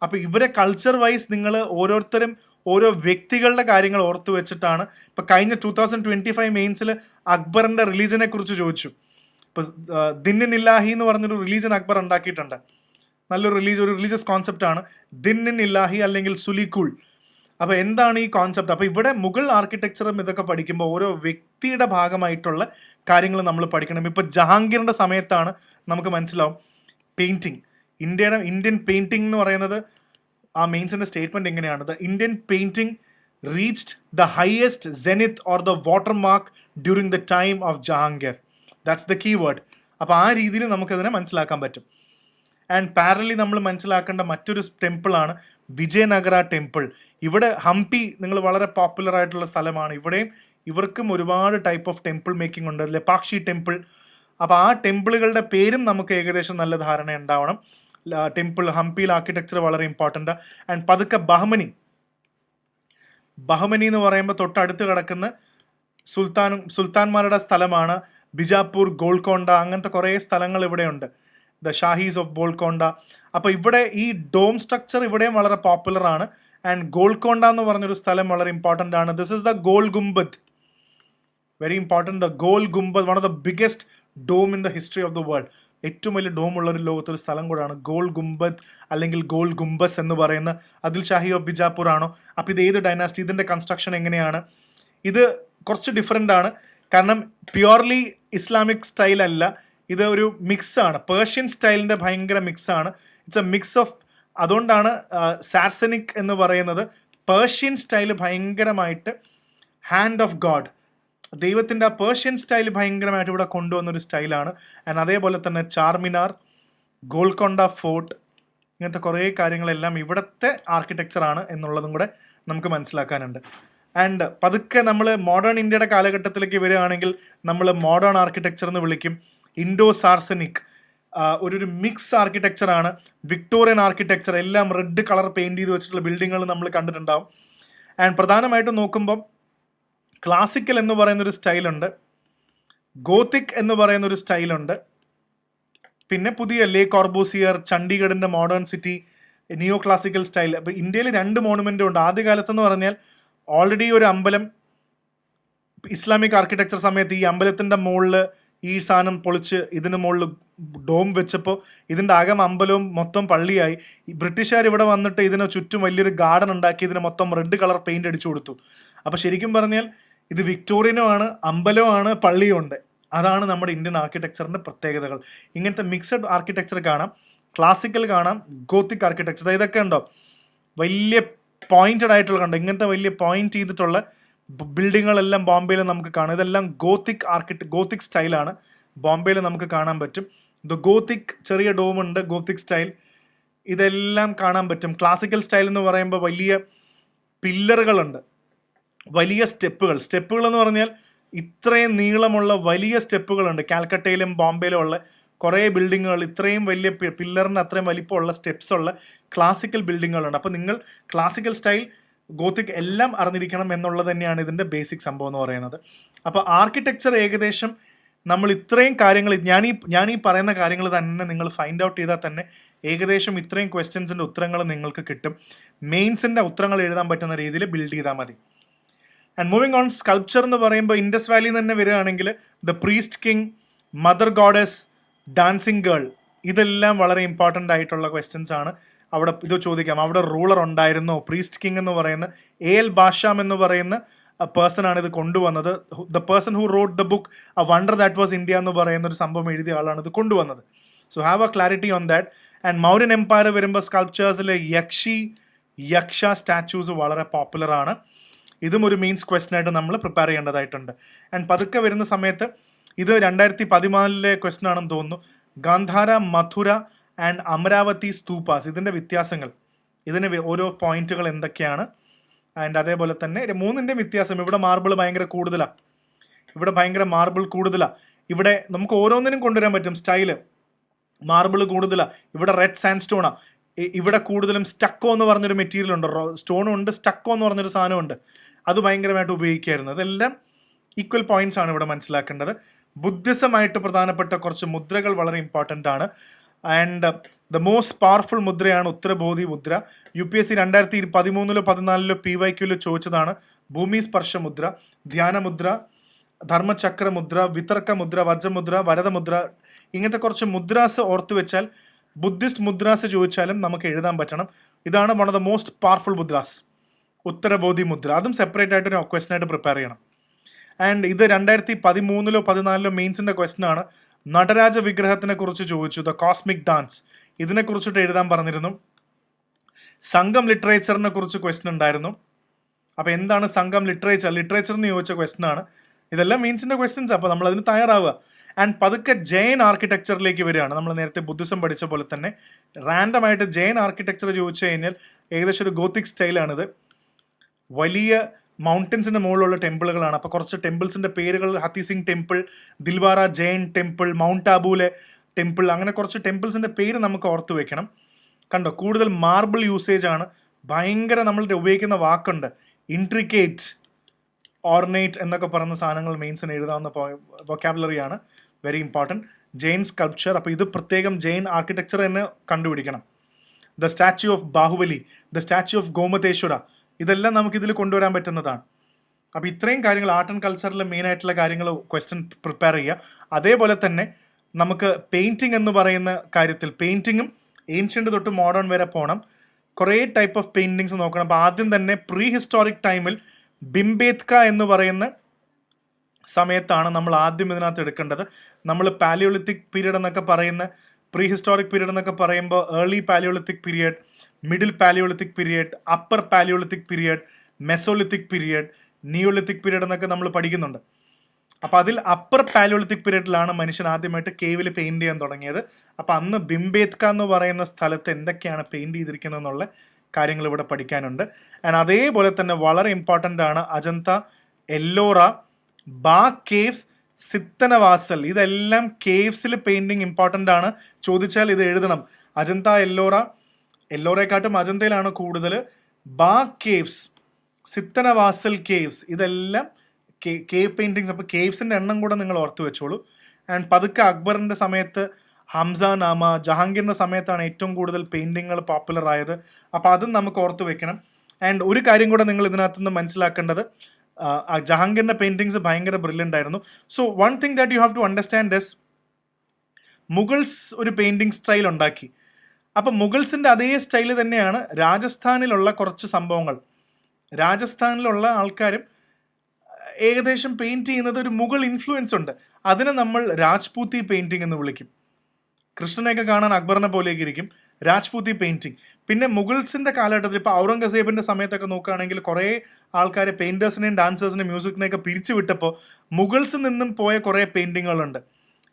അപ്പോൾ ഇവരെ കൾച്ചർ വൈസ് നിങ്ങൾ ഓരോരുത്തരും ഓരോ വ്യക്തികളുടെ കാര്യങ്ങൾ ഓർത്തു വെച്ചിട്ടാണ്. ഇപ്പോൾ കഴിഞ്ഞ 2025 മെയിൻസിൽ അക്ബറിൻ്റെ റിലീജിയനെ കുറിച്ച് ചോദിച്ചു. ഇപ്പോൾ ദിന്നിൻ ഇല്ലാഹി എന്ന് പറഞ്ഞൊരു റിലീജിയൻ അക്ബർ ഉണ്ടാക്കിയിട്ടുണ്ട്. നല്ലൊരു ഒരു റിലീജിയസ് കോൺസെപ്റ്റാണ് ദിന്നിൻ ഇല്ലാഹി അല്ലെങ്കിൽ സുലിക്കുൾ. അപ്പോൾ എന്താണ് ഈ കോൺസെപ്റ്റ്? അപ്പോൾ ഇവിടെ മുഗൾ ആർക്കിടെക്ചറും ഇതൊക്കെ പഠിക്കുമ്പോൾ ഓരോ വ്യക്തിയുടെ ഭാഗമായിട്ടുള്ള കാര്യങ്ങൾ നമ്മൾ പഠിക്കണം. ഇപ്പോൾ ജഹാംഗീറിൻ്റെ സമയത്താണ് നമുക്ക് മനസ്സിലാവും പെയിൻറ്റിങ്, ഇന്ത്യൻ പെയിൻറ്റിംഗ് എന്ന് പറയുന്നത്. ആ മെയിൻസിൻ്റെ സ്റ്റേറ്റ്മെൻറ്റ് എങ്ങനെയാണ്? The Indian painting reached the highest zenith or the water mark during the time of Jahangir. That's the key word. അപ്പോൾ ആ രീതിയിൽ നമുക്കതിനെ മനസ്സിലാക്കാൻ പറ്റും. ആൻഡ് പാരലി നമ്മൾ മനസ്സിലാക്കേണ്ട മറ്റൊരു ടെമ്പിളാണ് വിജയനഗര ടെമ്പിൾ. ഇവിടെ ഹംപി നിങ്ങൾ വളരെ പോപ്പുലർ ആയിട്ടുള്ള സ്ഥലമാണ്. ഇവിടെയും ഇവർക്കും ഒരുപാട് ടൈപ്പ് ഓഫ് ടെമ്പിൾ മേക്കിംഗ് ഉണ്ട്. ലെപാക്ഷി ടെമ്പിൾ. അപ്പോൾ ആ ടെമ്പിളുകളുടെ പേരും നമുക്ക് ഏകദേശം നല്ല ധാരണ ഉണ്ടാവണം. ടെമ്പിൾ ഹംപിയിൽ ആർക്കിടെക്ചർ വളരെ ഇമ്പോർട്ടൻ്റ്. ആൻഡ് പതുക്കെ ബഹമനി എന്ന് പറയുമ്പോൾ തൊട്ടടുത്ത് കിടക്കുന്ന സുൽത്താൻമാരുടെ സ്ഥലമാണ്. ബിജാപ്പൂർ, ഗോൾക്കൊണ്ട, അങ്ങനത്തെ കുറേ സ്ഥലങ്ങൾ ഇവിടെയുണ്ട്. The Shahis of Golconda. അപ്പോൾ ഇവിടെ ഈ ഡോം സ്ട്രക്ചർ ഇവിടെയും വളരെ പോപ്പുലർ ആണ്. ആൻഡ് ഗോൾക്കൊണ്ട എന്ന് പറഞ്ഞൊരു സ്ഥലം വളരെ ഇമ്പോർട്ടൻ്റ് ആണ്. This is the Gol Gumbaz, very important. The Gol Gumbaz, one of the biggest dome in the history of the world. ഏറ്റവും വലിയ ഡോം ഉള്ളൊരു ലോകത്തൊരു സ്ഥലം കൂടാണ് ഗോൾ ഗുംബദ് അല്ലെങ്കിൽ ഗോൾ ഗുംബസ് എന്ന് പറയുന്ന. അതിൽ ഷാഹി ഓഫ് ബിജാപ്പൂർ ആണോ? അപ്പോൾ ഇത് ഏത് ഡൈനാസ്റ്റി? ഇതിൻ്റെ കൺസ്ട്രക്ഷൻ എങ്ങനെയാണ്? ഇത് കുറച്ച് ഡിഫറെൻ്റ് ആണ്. കാരണം പ്യുവർലി ഇസ്ലാമിക് സ്റ്റൈൽ അല്ല, ഇത് ഒരു മിക്സാണ്. പേർഷ്യൻ സ്റ്റൈലിൻ്റെ ഭയങ്കര മിക്സാണ്. It's a mix of. അതുകൊണ്ടാണ് സാർസനിക് എന്ന് പറയുന്നത് പേർഷ്യൻ സ്റ്റൈൽ ഭയങ്കരമായിട്ട് ഹാൻഡ് ഓഫ് ഗോഡ്, ദൈവത്തിൻ്റെ ആ പേർഷ്യൻ സ്റ്റൈൽ ഭയങ്കരമായിട്ട് ഇവിടെ കൊണ്ടുവന്നൊരു സ്റ്റൈലാണ്. ആൻഡ് അതേപോലെ തന്നെ ചാർമിനാർ, ഗോൾക്കൊണ്ട ഫോർട്ട്, ഇങ്ങനത്തെ കുറേ കാര്യങ്ങളെല്ലാം ഇവിടുത്തെ ആർക്കിടെക്ചറാണ് എന്നുള്ളതും കൂടെ നമുക്ക് മനസ്സിലാക്കാനുണ്ട്. ആൻഡ് പതുക്കെ നമ്മൾ മോഡേൺ ഇന്ത്യയുടെ കാലഘട്ടത്തിലേക്ക് വരികയാണെങ്കിൽ നമ്മൾ മോഡേൺ ആർക്കിടെക്ചർ എന്ന് വിളിക്കും. ഇൻഡോ സാർസനിക് ഒരു മിക്സ് ആർക്കിടെക്ചറാണ്. വിക്ടോറിയൻ ആർക്കിടെക്ചർ, എല്ലാം റെഡ് കളർ പെയിൻറ് ചെയ്ത് വെച്ചിട്ടുള്ള ബിൽഡിങ്ങുകൾ നമ്മൾ കണ്ടിട്ടുണ്ടാവും. ആൻഡ് പ്രധാനമായിട്ടും നോക്കുമ്പം ക്ലാസിക്കൽ എന്ന് പറയുന്നൊരു സ്റ്റൈലുണ്ട്, ഗോത്തിക് എന്ന് പറയുന്നൊരു സ്റ്റൈലുണ്ട്, പിന്നെ പുതിയ ലേ കോർബൂസിയർ, ചണ്ഡീഗഡിൻ്റെ modern city, neoclassical style. അപ്പോൾ ഇന്ത്യയിൽ 2 മോണുമെൻ്റും ഉണ്ട്. ആദ്യകാലത്തെന്ന് പറഞ്ഞാൽ ഓൾറെഡി ഒരു അമ്പലം ഇസ്ലാമിക് ആർക്കിടെക്ചർ സമയത്ത് ഈ അമ്പലത്തിൻ്റെ മുകളിൽ ഈ സാധനം പൊളിച്ച് ഇതിന് മുകളിൽ ഡോം വെച്ചപ്പോൾ ഇതിൻ്റെ അകം അമ്പലവും മൊത്തം പള്ളിയായി. ഈ ബ്രിട്ടീഷുകാർ ഇവിടെ വന്നിട്ട് ഇതിന് ചുറ്റും വലിയൊരു ഗാർഡൻ ഉണ്ടാക്കി ഇതിന് മൊത്തം റെഡ് കളർ പെയിൻ്റ് അടിച്ചു കൊടുത്തു. അപ്പോൾ ശരിക്കും പറഞ്ഞാൽ ഇത് വിക്ടോറിയനുമാണ്, അമ്പലമാണ്, പള്ളിയും ഉണ്ട്. അതാണ് നമ്മുടെ ഇന്ത്യൻ ആർക്കിടെക്ചറിൻ്റെ പ്രത്യേകതകൾ. ഇങ്ങനത്തെ മിക്സഡ് ആർക്കിടെക്ചർ കാണാം, ക്ലാസിക്കൽ കാണാം, ഗോത്തിക് ആർക്കിടെക്ചർ. ഇതൊക്കെ ഉണ്ടോ വലിയ പോയിന്റഡ് ആയിട്ടുള്ള കണ്ടോ, ഇങ്ങനത്തെ വലിയ പോയിന്റ് ചെയ്തിട്ടുള്ള ബിൽഡിങ്ങുകളെല്ലാം ബോംബെയിൽ നമുക്ക് കാണാം. ഇതെല്ലാം ഗോത്തിക് സ്റ്റൈലാണ്, ബോംബെയിൽ നമുക്ക് കാണാൻ പറ്റും. ഗോത്തിക് ചെറിയ ഡോമുണ്ട്, ഗോത്തിക് സ്റ്റൈൽ, ഇതെല്ലാം കാണാൻ പറ്റും. ക്ലാസിക്കൽ സ്റ്റൈൽ എന്ന് പറയുമ്പോൾ വലിയ പില്ലറുകളുണ്ട്, വലിയ സ്റ്റെപ്പുകൾ എന്ന് പറഞ്ഞാൽ ഇത്രയും നീളമുള്ള വലിയ സ്റ്റെപ്പുകളുണ്ട്. കാൽക്കട്ടയിലും ബോംബെയിലും ഉള്ള കുറേ ബിൽഡിങ്ങുകൾ ഇത്രയും വലിയ പില്ലറിന് അത്രയും വലിപ്പമുള്ള സ്റ്റെപ്സ് ഉള്ള ക്ലാസിക്കൽ ബിൽഡിങ്ങുകളുണ്ട്. അപ്പോൾ നിങ്ങൾ ക്ലാസിക്കൽ സ്റ്റൈൽ, ഗോത്തിക് എല്ലാം അറിഞ്ഞിരിക്കണം എന്നുള്ളത് തന്നെയാണ് ഇതിൻ്റെ ബേസിക് സംഭവം എന്ന് പറയുന്നത്. അപ്പോൾ ആർക്കിടെക്ചർ ഏകദേശം നമ്മൾ ഇത്രയും കാര്യങ്ങൾ ഞാൻ ഈ പറയുന്ന കാര്യങ്ങൾ തന്നെ നിങ്ങൾ ഫൈൻഡ് ഔട്ട് ചെയ്താൽ തന്നെ ഏകദേശം ഇത്രയും ക്വസ്റ്റ്യൻസിൻ്റെ ഉത്തരങ്ങൾ നിങ്ങൾക്ക് കിട്ടും. മെയിൻസിൻ്റെ ഉത്തരങ്ങൾ എഴുതാൻ പറ്റുന്ന രീതിയിൽ ബിൽഡ് ചെയ്താൽ മതി. ആൻഡ് മൂവിങ് ഓൺ, സ്കൾപ്ചർ എന്ന് പറയുമ്പോൾ ഇൻഡസ് വാലിയിൽ തന്നെ വരികയാണെങ്കിൽ the priest king, mother goddess, dancing girl, ഇതെല്ലാം വളരെ ഇമ്പോർട്ടൻ്റ് ആയിട്ടുള്ള ക്വസ്റ്റ്യൻസ് ആണ്. അവിടെ ഇത് ചോദിക്കാം, അവിടെ റൂളർ ഉണ്ടായിരുന്നോ? പ്രീസ്റ്റ് കിങ് എന്ന് പറയുന്ന എൽ ബാഷാം എന്ന് പറയുന്ന പേഴ്സൺ ആണ് ഇത് കൊണ്ടുവന്നത്. The person who wrote the book a wonder that was India എന്ന് പറയുന്ന ഒരു സംഭവം എഴുതിയ ആളാണ് ഇത് കൊണ്ടുവന്നത്. So have a clarity on that. And Mauryan empire വരുമ്പോൾ സ്കൾപ്ചേഴ്സിലെ യക്ഷ സ്റ്റാച്യൂസ് വളരെ പോപ്പുലർ ആണ്. ഇതും ഒരു മെയിൻസ് ക്വസ്റ്റ്യൻ ആയിട്ട് നമ്മൾ പ്രിപ്പയർ ചെയ്യേണ്ടതായിട്ടുണ്ട്. ആൻഡ് പതുക്കെ വരുന്ന സമയത്ത് ഇത് 2014 ക്വസ്റ്റ്യൻ ആണെന്ന് തോന്നുന്നു. ഗാന്ധാര, മഥുര ആൻഡ് അമരാവതി സ്തൂപ്പാസ്, ഇതിൻ്റെ വ്യത്യാസങ്ങൾ, ഇതിന് ഓരോ പോയിന്റുകൾ എന്തൊക്കെയാണ്. ആൻഡ് അതേപോലെ തന്നെ 3ൻ്റെ വ്യത്യാസം. ഇവിടെ മാർബിൾ ഭയങ്കര കൂടുതലാണ്, ഇവിടെ നമുക്ക് ഓരോന്നിനും കൊണ്ടുവരാൻ പറ്റും സ്റ്റൈല്. മാർബിൾ കൂടുതലാണ്, ഇവിടെ റെഡ് സാൻഡ് സ്റ്റോണാണ്, ഇവിടെ കൂടുതലും സ്റ്റക്കോ എന്ന് പറഞ്ഞൊരു മെറ്റീരിയൽ ഉണ്ട്, സ്റ്റോണും ഉണ്ട്, സ്റ്റക്കോ എന്ന് പറഞ്ഞൊരു സാധനമുണ്ട്, അത് ഭയങ്കരമായിട്ട് ഉപയോഗിക്കായിരുന്നു. അതെല്ലാം ഈക്വൽ പോയിന്റ്സ് ആണ് ഇവിടെ മനസ്സിലാക്കേണ്ടത്. ബുദ്ധിസമായിട്ട് പ്രധാനപ്പെട്ട കുറച്ച് മുദ്രകൾ വളരെ ഇമ്പോർട്ടൻ്റ് ആണ്. ആൻഡ് ദ മോസ്റ്റ് പവർഫുൾ മുദ്രയാണ് ഉത്തരബോധി മുദ്ര. UPSC 2013 14 PYQ ചോദിച്ചതാണ്. ഭൂമി സ്പർശ മുദ്ര, ധ്യാനമുദ്ര, ധർമ്മചക്ര മുദ്ര, വിതർക്ക മുദ്ര, വജ്രമുദ്ര, വരദമുദ്ര, ഇങ്ങനത്തെ കുറച്ച് മുദ്രാസ് ഓർത്തു വെച്ചാൽ ബുദ്ധിസ്റ്റ് മുദ്രാസ് ചോദിച്ചാലും നമുക്ക് എഴുതാൻ പറ്റണം. ഇതാണ് one of the most powerful mudras, Uttarabodhi mudra. അതും സെപ്പറേറ്റ് ആയിട്ട് ഒരു ക്വസ്റ്റൻ ആയിട്ട് പ്രിപ്പയർ ചെയ്യണം. ആൻഡ് ഇത് 2013 14 മെയിൻസിൻ്റെ ക്വസ്റ്റൻ ആണ്. നടരാജ വിഗ്രഹത്തിനെ കുറിച്ച് ചോദിച്ചു, ദ കോസ്മിക് ഡാൻസ്, ഇതിനെക്കുറിച്ചിട്ട് എഴുതാൻ പറഞ്ഞിരുന്നു. സംഘം ലിറ്ററേച്ചറിനെ കുറിച്ച് ക്വസ്റ്റൻ ഉണ്ടായിരുന്നു. അപ്പോൾ എന്താണ് സംഘം ലിറ്ററേച്ചർ എന്ന് ചോദിച്ച ക്വസ്റ്റൻ ആണ്. ഇതെല്ലാം മീൻസിൻ്റെ ക്വസ്റ്റ്യൻസ്. അപ്പോൾ നമ്മൾ അതിന് തയ്യാറാവുക. ആൻഡ് പതുക്കെ ജൈൻ ആർക്കിടെക്ചറിലേക്ക് വരികയാണ്. നമ്മൾ നേരത്തെ ബുദ്ധിസം പഠിച്ച പോലെ തന്നെ റാൻഡമായിട്ട് ജൈൻ ആർക്കിടെക്ചർ ചോദിച്ചു കഴിഞ്ഞാൽ ഏകദേശം ഒരു ഗോത്തിക് സ്റ്റൈലാണിത്. വലിയ മൗണ്ടൻസിൻ്റെ മുകളിലുള്ള ടെമ്പിളുകളാണ്. അപ്പോൾ കുറച്ച് ടെമ്പിൾസിൻ്റെ പേരുകൾ, Hutheesing temple, Dilwara Jain temple, mount ആബൂലെ ടെമ്പിൾ, അങ്ങനെ കുറച്ച് ടെമ്പിൾസിൻ്റെ പേര് നമുക്ക് ഓർത്ത് വെക്കണം. കണ്ടോ, കൂടുതൽ മാർബിൾ യൂസേജ് ആണ്. ഭയങ്കര നമ്മളുടെ ഉപയോഗിക്കുന്ന വാക്കുണ്ട്, ഇൻട്രിക്കേറ്റ്, ഓർണേറ്റ് എന്നൊക്കെ പറയുന്ന സാധനങ്ങൾ മെയിൻസിന് എഴുതാവുന്ന വൊക്കാബുലറിയാണ്. Very important. ജെയിൻ സ്കൾപ്ചർ, അപ്പോൾ ഇത് പ്രത്യേകം ജെയിൻ ആർക്കിടെക്ചർ തന്നെ കണ്ടുപിടിക്കണം. The statue of Bahubali, the statue of Gomateshwara, ഇതെല്ലാം നമുക്കിതിൽ കൊണ്ടുവരാൻ പറ്റുന്നതാണ്. അപ്പോൾ ഇത്രയും കാര്യങ്ങൾ ആർട്ട് ആൻഡ് കൾച്ചറിൽ മെയിനായിട്ടുള്ള കാര്യങ്ങൾ ക്വസ്റ്റ്യൻ പ്രിപ്പയർ ചെയ്യുക. അതേപോലെ തന്നെ നമുക്ക് പെയിൻറ്റിങ് എന്ന് പറയുന്ന കാര്യത്തിൽ പെയിൻറ്റിങ്ങും ഏൻഷ്യൻ്റ് തൊട്ട് മോഡേൺ വരെ പോകണം. കുറേ ടൈപ്പ് ഓഫ് പെയിൻറ്റിങ്സ് നോക്കണം. അപ്പോൾ ആദ്യം തന്നെ പ്രീ ഹിസ്റ്റോറിക് ടൈമിൽ ബിംബേത്ക എന്ന് പറയുന്ന സമയത്താണ് നമ്മൾ ആദ്യം ഇതിനകത്ത് എടുക്കേണ്ടത്. നമ്മൾ പാലിയോളിത്തിക് പീരീഡ് എന്നൊക്കെ പറയുന്ന, പ്രീ ഹിസ്റ്റോറിക് പീരീഡ് എന്നൊക്കെ പറയുമ്പോൾ early Palaeolithic period, middle Palaeolithic period, upper Palaeolithic period, Mesolithic period, Neolithic period എന്നൊക്കെ നമ്മൾ പഠിക്കുന്നുണ്ട്. അപ്പം അതിൽ അപ്പർ പാലിയോളിത്തിക് പീരിയഡിലാണ് മനുഷ്യൻ ആദ്യമായിട്ട് കേവിൽ പെയിന്റ് ചെയ്യാൻ തുടങ്ങിയത്. അപ്പം അന്ന് ബിംബേത്ക എന്ന് പറയുന്ന സ്ഥലത്ത് എന്തൊക്കെയാണ് പെയിന്റ് ചെയ്തിരിക്കുന്നത് എന്നുള്ള കാര്യങ്ങൾ ഇവിടെ പഠിക്കാനുണ്ട്. ആൻഡ് അതേപോലെ തന്നെ വളരെ ഇമ്പോർട്ടൻ്റ് ആണ് അജന്ത, എല്ലോറ, ബാ കേവ്സ്, സിത്തനവാസൽ. ഇതെല്ലാം കേവ്സിൽ പെയിന്റിങ് ഇമ്പോർട്ടൻ്റ് ആണ്. ചോദിച്ചാൽ ഇത് എഴുതണം. അജന്ത, എല്ലോറയെക്കാട്ടും അജന്തയിലാണ് കൂടുതൽ. ബാ കേവ്സ്, സിത്തനവാസൽ കേവ്സ്, ഇതെല്ലാം കേവ് പെയിന്റിങ്സ്. അപ്പോൾ കേവ്സിൻ്റെ എണ്ണം കൂടെ നിങ്ങൾ ഓർത്ത് വെച്ചോളൂ. ആൻഡ് പതുക്കെ അക്ബറിൻ്റെ സമയത്ത്, ഹംസ നാമ, ജഹാംഗീറിൻ്റെ സമയത്താണ് ഏറ്റവും കൂടുതൽ പെയിന്റിങ്ങുകൾ പോപ്പുലർ ആയത്. അപ്പോൾ അതും നമുക്ക് ഓർത്ത് വെക്കണം. ആൻഡ് ഒരു കാര്യം കൂടെ നിങ്ങൾ ഇതിനകത്ത് നിന്ന് മനസ്സിലാക്കേണ്ടത്, ജഹാംഗീറിൻ്റെ പെയിന്റിങ്സ് ഭയങ്കര ബ്രില്യൻ്റ് ആയിരുന്നു. So one thing that you have to understand is, Mughals ഒരു പെയിന്റിങ് സ്റ്റൈൽ ഉണ്ടാക്കി. അപ്പം മുഗൾസിൻ്റെ അതേ സ്റ്റൈൽ തന്നെയാണ് രാജസ്ഥാനിലുള്ള കുറച്ച് സംഭവങ്ങൾ. രാജസ്ഥാനിലുള്ള ആൾക്കാരും ഏകദേശം പെയിന്റ് ചെയ്യുന്നത് ഒരു മുഗൾ ഇൻഫ്ലുവൻസ് ഉണ്ട്. അതിനെ നമ്മൾ രാജ്പൂത്തി പെയിന്റിംഗ് എന്ന് വിളിക്കും. കൃഷ്ണനെയൊക്കെ കാണാൻ അക്ബറിനെ പോലെയൊക്കെ ഇരിക്കും, രാജ്പൂത്തി പെയിന്റിങ്. പിന്നെ മുഗൾസിന്റെ കാലഘട്ടത്തിൽ ഇപ്പോൾ ഔറംഗസേബിന്റെ സമയത്തൊക്കെ നോക്കുകയാണെങ്കിൽ കുറേ ആൾക്കാരെ, പെയിന്റേഴ്സിനെയും ഡാൻസേഴ്സിനെയും മ്യൂസിക്കിനെയൊക്കെ പിരിച്ചു വിട്ടപ്പോൾ മുഗൾസിൽ നിന്നും പോയ കുറേ പെയിന്റിങ്ങുകളുണ്ട്.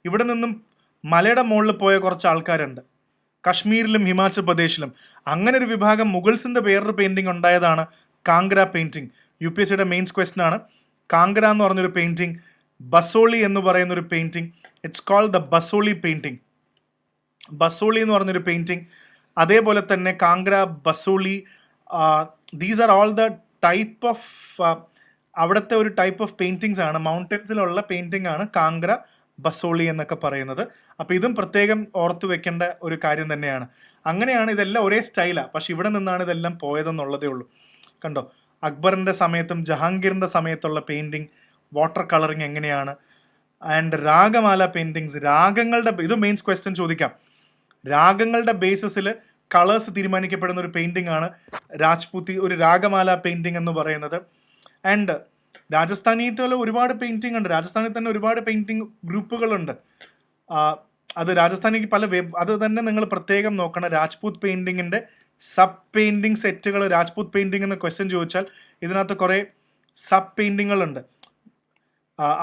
ഇവിടെ നിന്നും മലയുടെ മുകളിൽ പോയ കുറച്ച് ആൾക്കാരുണ്ട്, കശ്മീരിലും ഹിമാചൽ പ്രദേശിലും. അങ്ങനെ ഒരു വിഭാഗം മുഗൾസിന്റെ വേറൊരു പെയിന്റിംഗ് ഉണ്ടായതാണ് കാംഗ്ര പെയിന്റിംഗ്. UPSCയുടെ മെയിൻസ് ക്വസ്റ്റൻ ആണ്. കാംഗ്ര എന്ന് പറഞ്ഞൊരു പെയിന്റിംഗ്, ബസോളി എന്ന് പറയുന്നൊരു painting. It's called the Basohli painting. Basohli എന്ന് പറഞ്ഞൊരു പെയിന്റിംഗ്, അതേപോലെ തന്നെ Kangra, Basohli, these are all the type of, അവിടുത്തെ ഒരു ടൈപ്പ് ഓഫ് പെയിന്റിങ്സ് ആണ്. മൗണ്ടൻസിലുള്ള പെയിന്റിംഗ് ആണ് കാംഗ്ര, ബസോളി എന്നൊക്കെ പറയുന്നത്. അപ്പോൾ ഇതും പ്രത്യേകം ഓർത്തു വെക്കേണ്ട ഒരു കാര്യം തന്നെയാണ്. അങ്ങനെയാണ് ഇതെല്ലാം ഒരേ സ്റ്റൈലാണ്, പക്ഷെ ഇവിടെ നിന്നാണ് ഇതെല്ലാം പോയതെന്നുള്ളതേ ഉള്ളൂ. കണ്ടോ, അക്ബറിൻ്റെ സമയത്തും ജഹാംഗീറിൻ്റെ സമയത്തുള്ള പെയിൻറ്റിങ്, വാട്ടർ കളറിങ് എങ്ങനെയാണ്. ആൻഡ് രാഗമാല പെയിൻറ്റിങ്സ്, രാഗങ്ങളുടെ, ഇത് മെയിൻസ് ക്വസ്റ്റ്യൻ ചോദിക്കാം. രാഗങ്ങളുടെ ബേസിസിൽ കളേഴ്സ് തീരുമാനിക്കപ്പെടുന്ന ഒരു പെയിൻറ്റിംഗ് ആണ് രാജ്പൂത്തി, ഒരു രാഗമാല പെയിൻറ്റിംഗ് എന്ന് പറയുന്നത്. ആൻഡ് രാജസ്ഥാനിയിട്ടുള്ള ഒരുപാട് പെയിൻറ്റിംഗ് ഉണ്ട്. രാജസ്ഥാനിൽ തന്നെ ഒരുപാട് പെയിൻറ്റിംഗ് ഗ്രൂപ്പുകളുണ്ട്. അത് രാജസ്ഥാനിക്ക് അത് തന്നെ നിങ്ങൾ പ്രത്യേകം നോക്കണം. രാജ്പൂത് പെയിൻറ്റിങ്ങിൻ്റെ സബ് പെയിൻറ്റിങ് സെറ്റുകൾ, രാജ്പൂത് പെയിൻറ്റിംഗ് എന്ന ക്വസ്റ്റ്യൻ ചോദിച്ചാൽ ഇതിനകത്ത് കുറേ സബ് പെയിൻറ്റിങ്ങുകളുണ്ട്.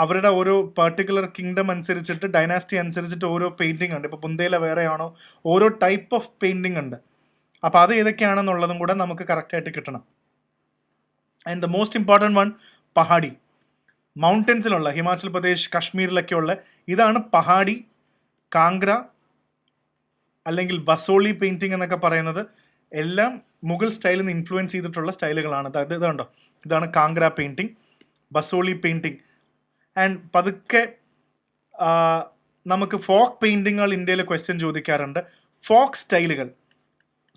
അവരുടെ ഓരോ പർട്ടിക്കുലർ കിങ്ഡം അനുസരിച്ചിട്ട്, ഡൈനാസ്റ്റി അനുസരിച്ചിട്ട് ഓരോ പെയിൻറ്റിംഗ് ഉണ്ട്. ഇപ്പോൾ ബുന്ദേല വേറെയാണോ, ഓരോ ടൈപ്പ് ഓഫ് പെയിൻറ്റിംഗ് ഉണ്ട്. അപ്പോൾ അത് ഏതൊക്കെയാണെന്നുള്ളതും കൂടെ നമുക്ക് കറക്റ്റായിട്ട് കിട്ടണം. And the most important one, Pahadi. മൗണ്ടൻസിലുള്ള, ഹിമാചൽ പ്രദേശ്, കശ്മീരിലൊക്കെ ഉള്ള, ഇതാണ് പഹാഡി, കാംഗ്ര അല്ലെങ്കിൽ ബസോളി പെയിൻറ്റിംഗ് എന്നൊക്കെ പറയുന്നത്. എല്ലാം മുഗൾ സ്റ്റൈലിൽ നിന്ന് ഇൻഫ്ലുവൻസ് ചെയ്തിട്ടുള്ള സ്റ്റൈലുകളാണ്. ഇത് കണ്ടോ, ഇതാണ് Kangra painting, Basoli painting. And പതുക്കെ നമുക്ക് ഫോക്ക് പെയിൻറ്റിങ്ങുകൾ ഇന്ത്യയിൽ ക്വസ്റ്റ്യൻ ചോദിക്കാറുണ്ട്. ഫോക്ക് സ്റ്റൈലുകൾ,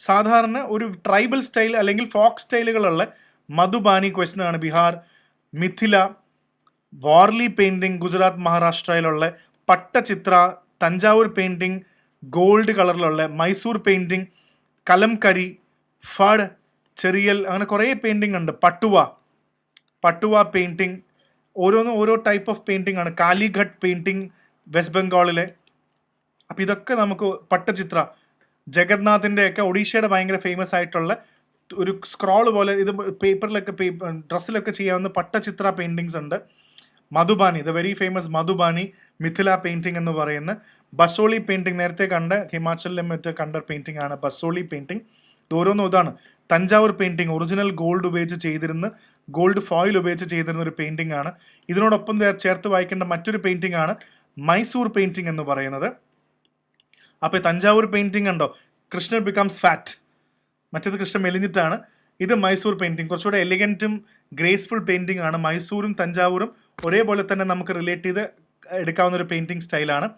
സാധാരണ ഒരു ട്രൈബൽ സ്റ്റൈൽ അല്ലെങ്കിൽ ഫോക്ക് സ്റ്റൈലുകളുള്ള മധുബാനി ക്വസ്റ്റ്യൻ ആണ്. ബീഹാർ, മിഥില, വാർലി പെയിൻറ്റിംഗ് ഗുജറാത്ത് മഹാരാഷ്ട്രയിലുള്ള, പട്ടചിത്ര, തഞ്ചാവൂർ പെയിൻറ്റിംഗ് ഗോൾഡ് കളറിലുള്ള, മൈസൂർ പെയിൻറ്റിംഗ്, കലംകരി, ഫഡ്, ചെറിയൽ, അങ്ങനെ കുറേ പെയിൻറ്റിംഗ് ഉണ്ട്. പട്ടുവ പെയിൻറ്റിംഗ്, ഓരോന്നും ഓരോ ടൈപ്പ് ഓഫ് പെയിൻറ്റിംഗ് ആണ്. കാലിഘട്ട് പെയിൻറ്റിംഗ് വെസ്റ്റ് ബംഗാളിലെ. അപ്പം ഇതൊക്കെ നമുക്ക്, പട്ടചിത്ര, ജഗന്നാഥിൻ്റെയൊക്കെ ഒഡീഷയുടെ ഭയങ്കര ഫേമസ് ആയിട്ടുള്ള ഒരു സ്ക്രോൾ പോലെ, ഇത് പേപ്പറിലൊക്കെ ഡ്രസ്സിലൊക്കെ ചെയ്യാവുന്ന പട്ടചിത്ര പെയിൻറ്റിങ്സ് ഉണ്ട്. Madhubani, the very famous Madhubani, Mithila painting എന്ന് പറയുന്ന. ബസോളി പെയിൻറ്റിംഗ് നേരത്തെ കണ്ട ഹിമാചലിലും മറ്റ് കണ്ട പെയിൻറ്റിംഗ് ആണ് ബസോളി പെയിൻറ്റിംഗ്. ഓരോന്നും ഇതാണ്. തഞ്ചാവൂർ പെയിൻറ്റിംഗ് ഒറിജിനൽ ഗോൾഡ് ഉപയോഗിച്ച് ചെയ്തിരുന്ന, ഗോൾഡ് ഫോയിൽ ഉപയോഗിച്ച് ചെയ്തിരുന്ന ഒരു പെയിൻറ്റിംഗ് ആണ്. ഇതിനോടൊപ്പം ചേർത്ത് വായിക്കേണ്ട മറ്റൊരു പെയിൻറ്റിംഗ് ആണ് മൈസൂർ പെയിൻറ്റിംഗ് എന്ന് പറയുന്നത്. അപ്പോൾ തഞ്ചാവൂർ പെയിൻറ്റിംഗ് ഉണ്ടോ, കൃഷ്ണൻ ബിക്കംസ് ഫാറ്റ്, മറ്റേത് കൃഷ്ണൻ മെലിഞ്ഞിട്ടാണ്. ഇത് മൈസൂർ പെയിൻറ്റിംഗ്, കുറച്ചുകൂടെ എലിഗൻറ്റും ഗ്രേസ്ഫുൾ പെയിൻറ്റിംഗ് ആണ്. മൈസൂരും തഞ്ചാവൂരും ഒരേപോലെ തന്നെ നമുക്ക് റിലേറ്റ് ചെയ്ത് എടുക്കാവുന്ന ഒരു പെയിൻറ്റിംഗ് സ്റ്റൈലാണ്.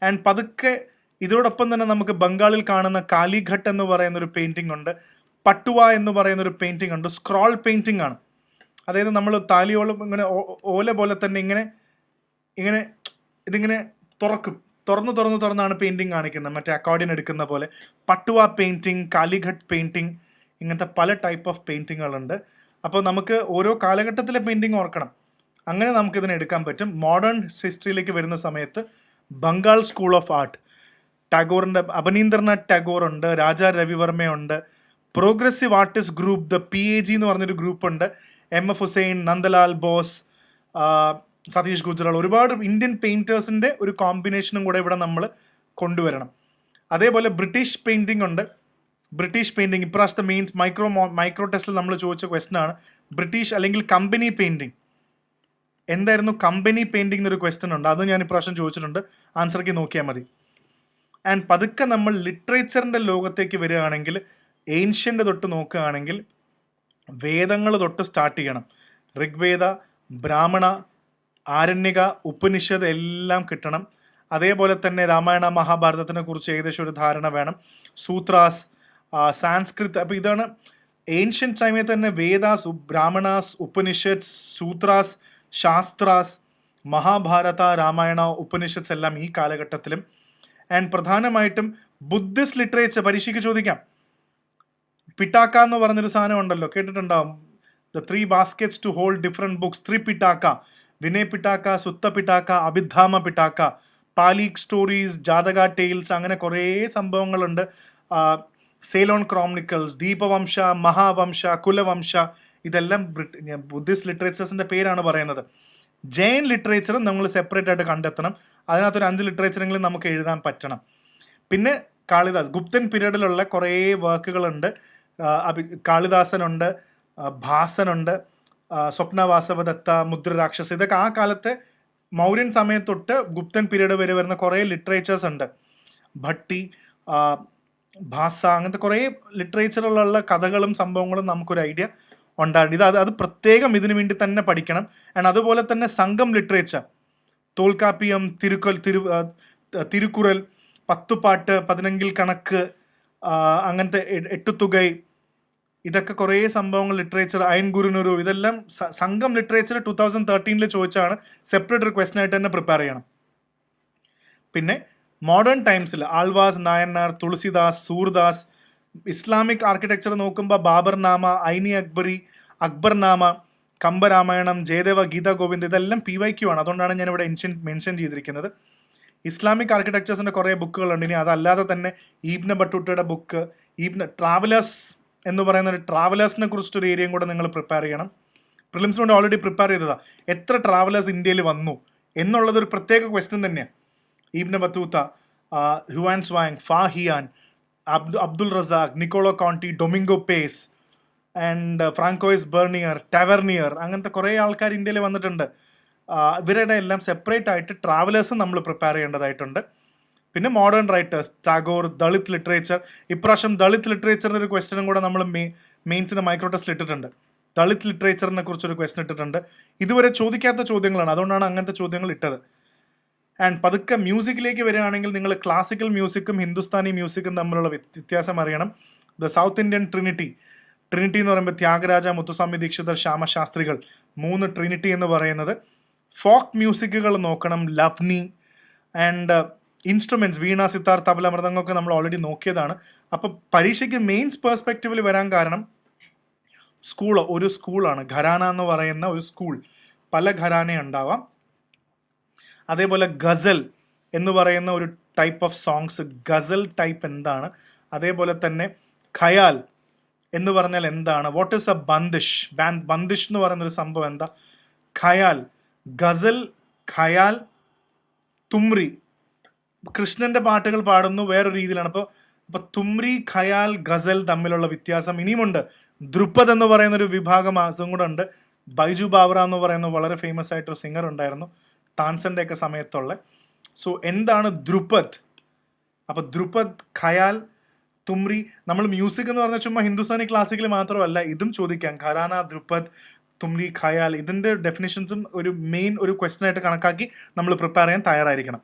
ആൻഡ് പതുക്കെ ഇതിനോടൊപ്പം തന്നെ നമുക്ക് ബംഗാളിൽ കാണുന്ന കാലിഘട്ട് എന്ന് പറയുന്ന ഒരു പെയിൻറ്റിംഗ് ഉണ്ട്. പട്ടുവ എന്ന് പറയുന്ന ഒരു പെയിൻറ്റിംഗ് ഉണ്ട്. സ്ക്രോൾ പെയിൻറ്റിംഗ് ആണ്. അതായത് നമ്മൾ താലിയോളം ഇങ്ങനെ ഓല പോലെ തന്നെ ഇങ്ങനെ ഇതിങ്ങനെ തുറന്നാണ് പെയിൻറ്റിങ് കാണിക്കുന്നത്, മറ്റേ അക്കോർഡിയൻ എടുക്കുന്ന പോലെ. പട്ടുവ പെയിൻറ്റിങ്, കാലിഘട്ട് പെയിൻറ്റിങ്, ഇങ്ങനത്തെ പല ടൈപ്പ് ഓഫ് പെയിൻറ്റിങ്ങുകളുണ്ട്. അപ്പോൾ നമുക്ക് ഓരോ കാലഘട്ടത്തിലെ പെയിൻറ്റിങ് ഓർക്കണം, അങ്ങനെ നമുക്കിതിനെ എടുക്കാൻ പറ്റും. മോഡേൺ ഹിസ്റ്ററിയിലേക്ക് വരുന്ന സമയത്ത് ബംഗാൾ സ്കൂൾ ഓഫ് ആർട്ട്, ടാഗോറിൻ്റെ, അബനീന്ദ്രനാഥ് ടാഗോർ ഉണ്ട്, രാജാ രവിവർമ്മയുണ്ട്, progressive artist group the PAG എന്ന് പറഞ്ഞൊരു ഗ്രൂപ്പുണ്ട്. MF ഹുസൈൻ, നന്ദലാൽ ബോസ്, സതീഷ് ഗുജറാൾ, ഒരുപാട് ഇന്ത്യൻ പെയിൻറ്റേഴ്സിൻ്റെ ഒരു കോമ്പിനേഷനും കൂടെ ഇവിടെ നമ്മൾ കൊണ്ടുവരണം. അതേപോലെ ബ്രിട്ടീഷ് പെയിൻറ്റിംഗ് ഉണ്ട്. ബ്രിട്ടീഷ് പെയിൻറ്റിംഗ് ഇപ്രാവശ്യത്തെ മെയിൻസ് മൈക്രോ ടെസ്റ്റിൽ നമ്മൾ ചോദിച്ച ക്വസ്റ്റനാണ്. ബ്രിട്ടീഷ് അല്ലെങ്കിൽ കമ്പനി പെയിൻറ്റിംഗ് എന്തായിരുന്നു? കമ്പനി പെയിൻറ്റിംഗ് എന്നൊരു ക്വസ്റ്റൻ ഉണ്ട്, അത് ഞാൻ ഇപ്രാവശ്യം ചോദിച്ചിട്ടുണ്ട്. ആൻസർക്ക് നോക്കിയാൽ മതി. ആൻഡ് പതുക്കെ നമ്മൾ ലിറ്ററേച്ചറിൻ്റെ ലോകത്തേക്ക് വരികയാണെങ്കിൽ ഏൻഷ്യൻ്റെ തൊട്ട് നോക്കുകയാണെങ്കിൽ വേദങ്ങൾ തൊട്ട് സ്റ്റാർട്ട് ചെയ്യണം. ഋഗ്വേദ, ബ്രാഹ്മണ, ആരണ്യക, ഉപനിഷത്ത് എല്ലാം കിട്ടണം. അതേപോലെ തന്നെ രാമായണ മഹാഭാരതത്തിനെ കുറിച്ച് ഏകദേശം ഒരു ധാരണ വേണം. സൂത്രാസ്, സാൻസ്ക്രിത്. അപ്പോൾ ഇതാണ് ഏൻഷ്യൻ ടൈമിൽ തന്നെ വേദാസ്, ബ്രാഹ്മണാസ്, ഉപനിഷത്ത്, സൂത്രാസ്, ശാസ്ത്രാസ്, മഹാഭാരത, രാമായണ, ഉപനിഷത്സ് എല്ലാം ഈ കാലഘട്ടത്തിലും. ആൻഡ് പ്രധാനമായിട്ടും ബുദ്ധിസ്റ്റ് ലിറ്ററേച്ചർ പരീക്ഷയ്ക്ക് ചോദിക്കാം. പിട്ടാക്ക എന്ന് പറഞ്ഞൊരു സാധനം ഉണ്ടല്ലോ, കേട്ടിട്ടുണ്ടാവും. The 3 baskets to hold different books. Tripitaka, Vinaya Pitaka, Sutta Pitaka, Abhidhamma Pitaka, പാലീക് സ്റ്റോറീസ്, ജാതക ടെയിൽസ്, അങ്ങനെ കുറേ സംഭവങ്ങളുണ്ട്. സെയിലോൺ ക്രോണിക്കിൾസ്, ദീപവംശ, മഹാവംശ, കുലവംശ, ഇതെല്ലാം ബുദ്ധിസ്റ്റ് ലിറ്ററേച്ചേഴ്സിൻ്റെ പേരാണ് പറയുന്നത്. ജൈൻ ലിറ്ററേച്ചറും നമ്മൾ സെപ്പറേറ്റ് ആയിട്ട് കണ്ടെത്തണം. അതിനകത്തൊരു 5 ലിറ്ററേച്ചറെങ്കിലും നമുക്ക് എഴുതാൻ പറ്റണം. പിന്നെ കാളിദാസ്, ഗുപ്തൻ പീരീഡിലുള്ള കുറേ വർക്കുകളുണ്ട്. കാളിദാസനുണ്ട്, ഭാസനുണ്ട്, സ്വപ്നവാസവദത്ത, മുദ്രരാക്ഷസ്, ഇതൊക്കെ ആ കാലത്തെ മൗര്യൻ സമയത്തൊട്ട് ഗുപ്തൻ പീരീഡ് വരെ വരുന്ന കുറേ ലിറ്ററേച്ചേഴ്സ് ഉണ്ട്. ഭട്ടി, ഭാസ, അങ്ങനത്തെ കുറേ ലിറ്ററേച്ചറിലുള്ള കഥകളും സംഭവങ്ങളും നമുക്കൊരു ഐഡിയ ഉണ്ടാകും. അത് പ്രത്യേകം ഇതിനു വേണ്ടി തന്നെ പഠിക്കണം. ആൻഡ് അതുപോലെ തന്നെ സംഘം ലിറ്ററേച്ചർ, തോൽക്കാപ്പിയം, തിരുക്കുറൽ, പത്തുപാട്ട്, 14 കണക്ക്, അങ്ങനത്തെ 8 തുകൈ, ഇതൊക്കെ കുറേ സംഭവങ്ങൾ ലിറ്ററേച്ചർ, അയൻ ഗുരുനുരു, ഇതെല്ലാം സംഘം ലിറ്ററേച്ചർ 2013 ചോദിച്ചാണ്. സെപ്പറേറ്റ് ഒരു ക്വസ്റ്റൻ ആയിട്ട് തന്നെ പ്രിപ്പയർ ചെയ്യണം. പിന്നെ മോഡേൺ ടൈംസിൽ ആൾവാസ്, നായനാർ, തുളസിദാസ്, സൂർദാസ്. ഇസ്ലാമിക് ആർക്കിടെക്ചർ നോക്കുമ്പോൾ ബാബർനാമ, ഐനി അക്ബറി, അക്ബർനാമ, കമ്പരാമായണം, ജയദേവ, ഗീതാ ഗോവിന്ദ്, ഇതെല്ലാം PYQ ആണ്. അതുകൊണ്ടാണ് ഞാനിവിടെ മെൻഷൻ ചെയ്തിരിക്കുന്നത്. ഇസ്ലാമിക് ആർക്കിടെക്ചേഴ്സിൻ്റെ കുറേ ബുക്കുകളുണ്ട്. ഇനി അതല്ലാതെ തന്നെ ഈബ്ന ബട്ടൂട്ടയുടെ ബുക്ക്, ട്രാവലേഴ്സ് എന്ന് പറയുന്ന ഒരു ട്രാവലേഴ്സിനെ കുറിച്ചിട്ടൊരു ഏരിയയും കൂടെ നിങ്ങൾ പ്രിപ്പയർ ചെയ്യണം. പ്രിലിംസ് കൊണ്ട് ഓൾറെഡി പ്രിപ്പയർ ചെയ്തതാണ്. എത്ര ട്രാവലേഴ്സ് ഇന്ത്യയിൽ വന്നു എന്നുള്ളതൊരു പ്രത്യേക ക്വസ്റ്റ്യൻ തന്നെയാണ്. Ibn Battuta, Hiuen Tsang, Fa Hien, Abdul Razzaq, Niccolo Conti, Domingo Paes and Francois Bernier, Tavernier, അങ്ങനത്തെ കുറേ ആൾക്കാർ ഇന്ത്യയിൽ വന്നിട്ടുണ്ട്. ഇവരുടെ എല്ലാം സെപ്പറേറ്റ് ആയിട്ട് ട്രാവലേഴ്സ് നമ്മൾ പ്രിപ്പയർ ചെയ്യേണ്ടതായിട്ടുണ്ട്. പിന്നെ modern writers, Tagore, Dalit literature. ഇപ്രാവശ്യം ദളിത് ലിറ്ററേച്ചറിൻ്റെ ഒരു ക്വസ്റ്റനും കൂടെ നമ്മൾ മെയിൻസിൻ്റെ മൈക്രോ ടെസ്റ്റിൽ ഇട്ടിട്ടുണ്ട്. ദളിത് ലിറ്ററേച്ചറിനെ കുറിച്ചൊരു ക്വസ്റ്റൻ ഇട്ടിട്ടുണ്ട്. ഇതുവരെ ചോദിക്കാത്ത ചോദ്യങ്ങളാണ്, അതുകൊണ്ടാണ് അങ്ങനത്തെ ചോദ്യങ്ങൾ ഇട്ടത്. ആൻഡ് പതുക്കെ മ്യൂസിക്കിലേക്ക് വരികയാണെങ്കിൽ നിങ്ങൾ ക്ലാസിക്കൽ മ്യൂസിക്കും ഹിന്ദുസ്ഥാനി മ്യൂസിക്കും തമ്മിലുള്ള വ്യത്യാസം അറിയണം. ദ സൗത്ത് ഇന്ത്യൻ ട്രിനിറ്റി എന്ന് പറയുമ്പോൾ ത്യാഗരാജ, മുത്തുസ്വാമി ദീക്ഷിതർ, ശ്യാമശാസ്ത്രികൾ, 3 ട്രിനിറ്റി എന്ന് പറയുന്നത്. ഫോക്ക് മ്യൂസിക്കുകൾ നോക്കണം, ലവ്നി. ആൻഡ് ഇൻസ്ട്രുമെൻറ്റ്സ്, വീണ, സിത്താർ, തബല, മൃദംഗമൊക്കെ നമ്മൾ ഓൾറെഡി നോക്കിയതാണ്. അപ്പോൾ പരീക്ഷയ്ക്ക് മെയിൻസ് പേഴ്സ്പെക്റ്റീവിൽ വരാൻ കാരണം ഒരു സ്കൂളാണ്. ഘരാന എന്ന് പറയുന്ന ഒരു സ്കൂൾ, പല ഘരാന ഉണ്ടാവാം. അതേപോലെ ഗസൽ എന്ന് പറയുന്ന ഒരു type of songs, ghazal type എന്താണ്? അതേപോലെ തന്നെ ഖയാൽ എന്ന് പറഞ്ഞാൽ എന്താണ്? What is A Bandish? Bandish എന്ന് പറയുന്നൊരു സംഭവം എന്താ? ഖയാൽ, ഗസൽ, ഖയാൽ, തുമ്രി. കൃഷ്ണൻ്റെ പാട്ടുകൾ പാടുന്നു വേറൊരു രീതിയിലാണ്. അപ്പോൾ തുമ്രി, ഖയാൽ, ഗസൽ തമ്മിലുള്ള വ്യത്യാസം ഇനിയുമുണ്ട്. ധ്രുപദ് എന്ന് പറയുന്നൊരു വിഭാഗം അതും കൂടെ ഉണ്ട്. ബൈജു ബാവറ എന്ന് പറയുന്ന വളരെ ഫേമസ് ആയിട്ടൊരു സിംഗർ ഉണ്ടായിരുന്നു താൻസൻ്റെ ഒക്കെ സമയത്തുള്ള. സോ എന്താണ് ധ്രുപദ്? അപ്പോൾ ധ്രുപദ്, ഖയാൽ, തുമ്രി. നമ്മൾ മ്യൂസിക് എന്ന് പറഞ്ഞാൽ ചുമ്മാ ഹിന്ദുസ്ഥാനി ക്ലാസിക്കൽ മാത്രമല്ല, ഇതും ചോദിക്കാം. ഘരാന, ധ്രുപദ്, തുമ്രി, ഖയാൽ, ഇതിൻ്റെ ഡെഫിനിഷൻസും ഒരു ക്വസ്റ്റൻ ആയിട്ട് കണക്കാക്കി നമ്മൾ പ്രിപ്പയർ ചെയ്യാൻ തയ്യാറായിരിക്കണം.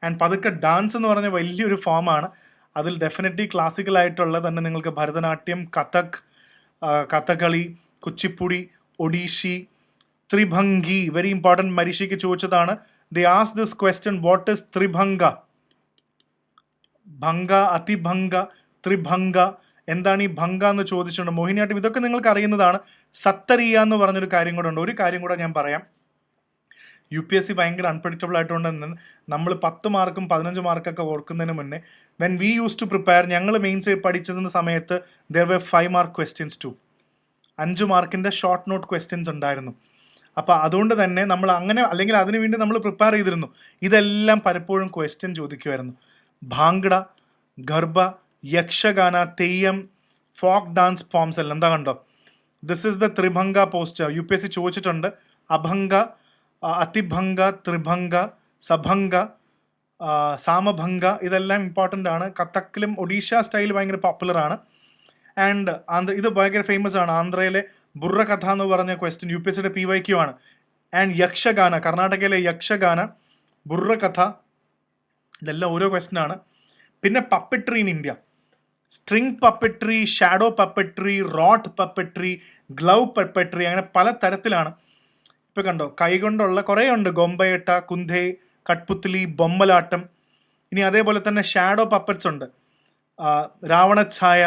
ആൻഡ് പതുക്കെ ഡാൻസ് എന്ന് പറഞ്ഞ വലിയൊരു ഫോമാണ്. അതിൽ ഡെഫിനറ്റ്ലി ക്ലാസിക്കലായിട്ടുള്ള തന്നെ നിങ്ങൾക്ക് ഭരതനാട്യം, കഥകളി, കുച്ചിപ്പുടി, ഒഡീഷി, ത്രിഭംഗി. വെരി ഇമ്പോർട്ടൻറ്റ്, പരീക്ഷയ്ക്ക് ചോദിച്ചതാണ്. They ask this question, what is Tribhanga? Bhanga, Atibhanga, Tribhanga, എന്താണ് ഈ ഭംഗ എന്ന് ചോദിച്ചിട്ടുണ്ട്. മോഹിനിയാട്ടം, ഇതൊക്കെ നിങ്ങൾക്ക് അറിയുന്നതാണ്. സത്തറിയ എന്ന് പറഞ്ഞൊരു കാര്യം കൂടെ ഉണ്ട്. ഒരു കാര്യം കൂടെ ഞാൻ പറയാം. UPSC ഭയങ്കര അൺപ്രഡിക്റ്റബിൾ ആയതുകൊണ്ട് തന്നെ നമ്മൾ 10 മാർക്കും 15 മാർക്കൊക്കെ ഓർക്കുന്നതിന് മുന്നേ when we use to prepare, ഞങ്ങൾ മെയിൻസ് പഠിച്ചിരുന്ന സമയത്ത് there were 5 mark questions too, 5 മാർക്കിൻ്റെ ഷോർട്ട് നോട്ട് ക്വസ്റ്റ്യൻസ് ഉണ്ടായിരുന്നു. അപ്പോൾ അതുകൊണ്ട് തന്നെ നമ്മൾ അങ്ങനെ, അല്ലെങ്കിൽ അതിനു വേണ്ടി നമ്മൾ പ്രിപ്പയർ ചെയ്തിരുന്നു. ഇതെല്ലാം പലപ്പോഴും ക്വസ്റ്റ്യൻ ചോദിക്കുമായിരുന്നു. ഭാംഗ്ഡ, ഗർഭ, യക്ഷഗാന, തെയ്യം, ഫോക്ക് ഡാൻസ് ഫോംസ് എല്ലാം എന്താ കണ്ടോ, this is the tribhanga poster. UPSC ചോദിച്ചിട്ടുണ്ട്. അഭംഗ, അതിഭംഗ, ത്രിഭംഗ, സഭംഗ, സാമഭംഗ, ഇതെല്ലാം ഇമ്പോർട്ടൻ്റ് ആണ്. കഥക്കിലും ഒഡീഷ സ്റ്റൈൽ ഭയങ്കര പോപ്പുലർ ആണ്. ആൻഡ് ഇത് ഭയങ്കര ഫേമസ് ആണ്. ആന്ധ്രയിലെ ബുർര കഥ എന്ന് പറഞ്ഞ ക്വസ്റ്റ്യൻ UPSCയുടെ PYQ ആണ്. ആൻഡ് യക്ഷഗാന, കർണാടകയിലെ യക്ഷഗാന, ബുർര കഥ, ഇതെല്ലാം ഓരോ ക്വസ്റ്റ്യൻ ആണ്. പിന്നെ puppetry in India, string puppetry, shadow puppetry, rod puppetry, glove puppetry, അങ്ങനെ പല തരത്തിലാണ്. ഇപ്പോൾ കണ്ടോ, കൈകൊണ്ടുള്ള കുറേ ഉണ്ട്. ഗൊമ്പയട്ട, കുന്ധേ, കട്ട്പുത്ലി, ബൊമ്മലാട്ടം. ഇനി അതേപോലെ തന്നെ ഷാഡോ പപ്പറ്റ്സ് ഉണ്ട്. രാവണഛായ,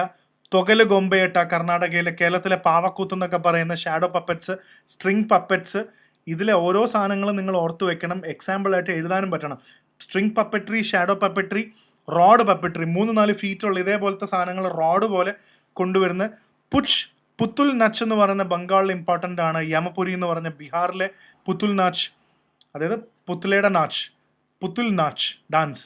തൊകല് ഗൊമ്പയട്ട കർണാടകയിലെ, കേരളത്തിലെ പാവക്കൂത്ത് എന്നൊക്കെ പറയുന്ന ഷാഡോ പപ്പറ്റ്സ്, സ്ട്രിങ് പപ്പറ്റ്സ്. ഇതിലെ ഓരോ സാധനങ്ങളും നിങ്ങൾ ഓർത്ത് വെക്കണം, എക്സാമ്പിളായിട്ട് എഴുതാനും പറ്റണം. String puppetry, shadow puppetry, road puppetry, 3-4 ഫീറ്റുള്ള ഇതേപോലത്തെ സാധനങ്ങൾ റോഡ് പോലെ കൊണ്ടുവരുന്ന. പുത്തുൽ നാച്ച് എന്ന് പറയുന്ന ബംഗാളിൽ ഇമ്പോർട്ടൻ്റ് ആണ്. യമപുരി എന്ന് പറഞ്ഞ ബീഹാറിലെ പുത്തുൽ നാച്ച്, അതായത് പുത്തുലയുടെ നാച്ച്, പുത്തുൽ നാച്ച് ഡാൻസ്.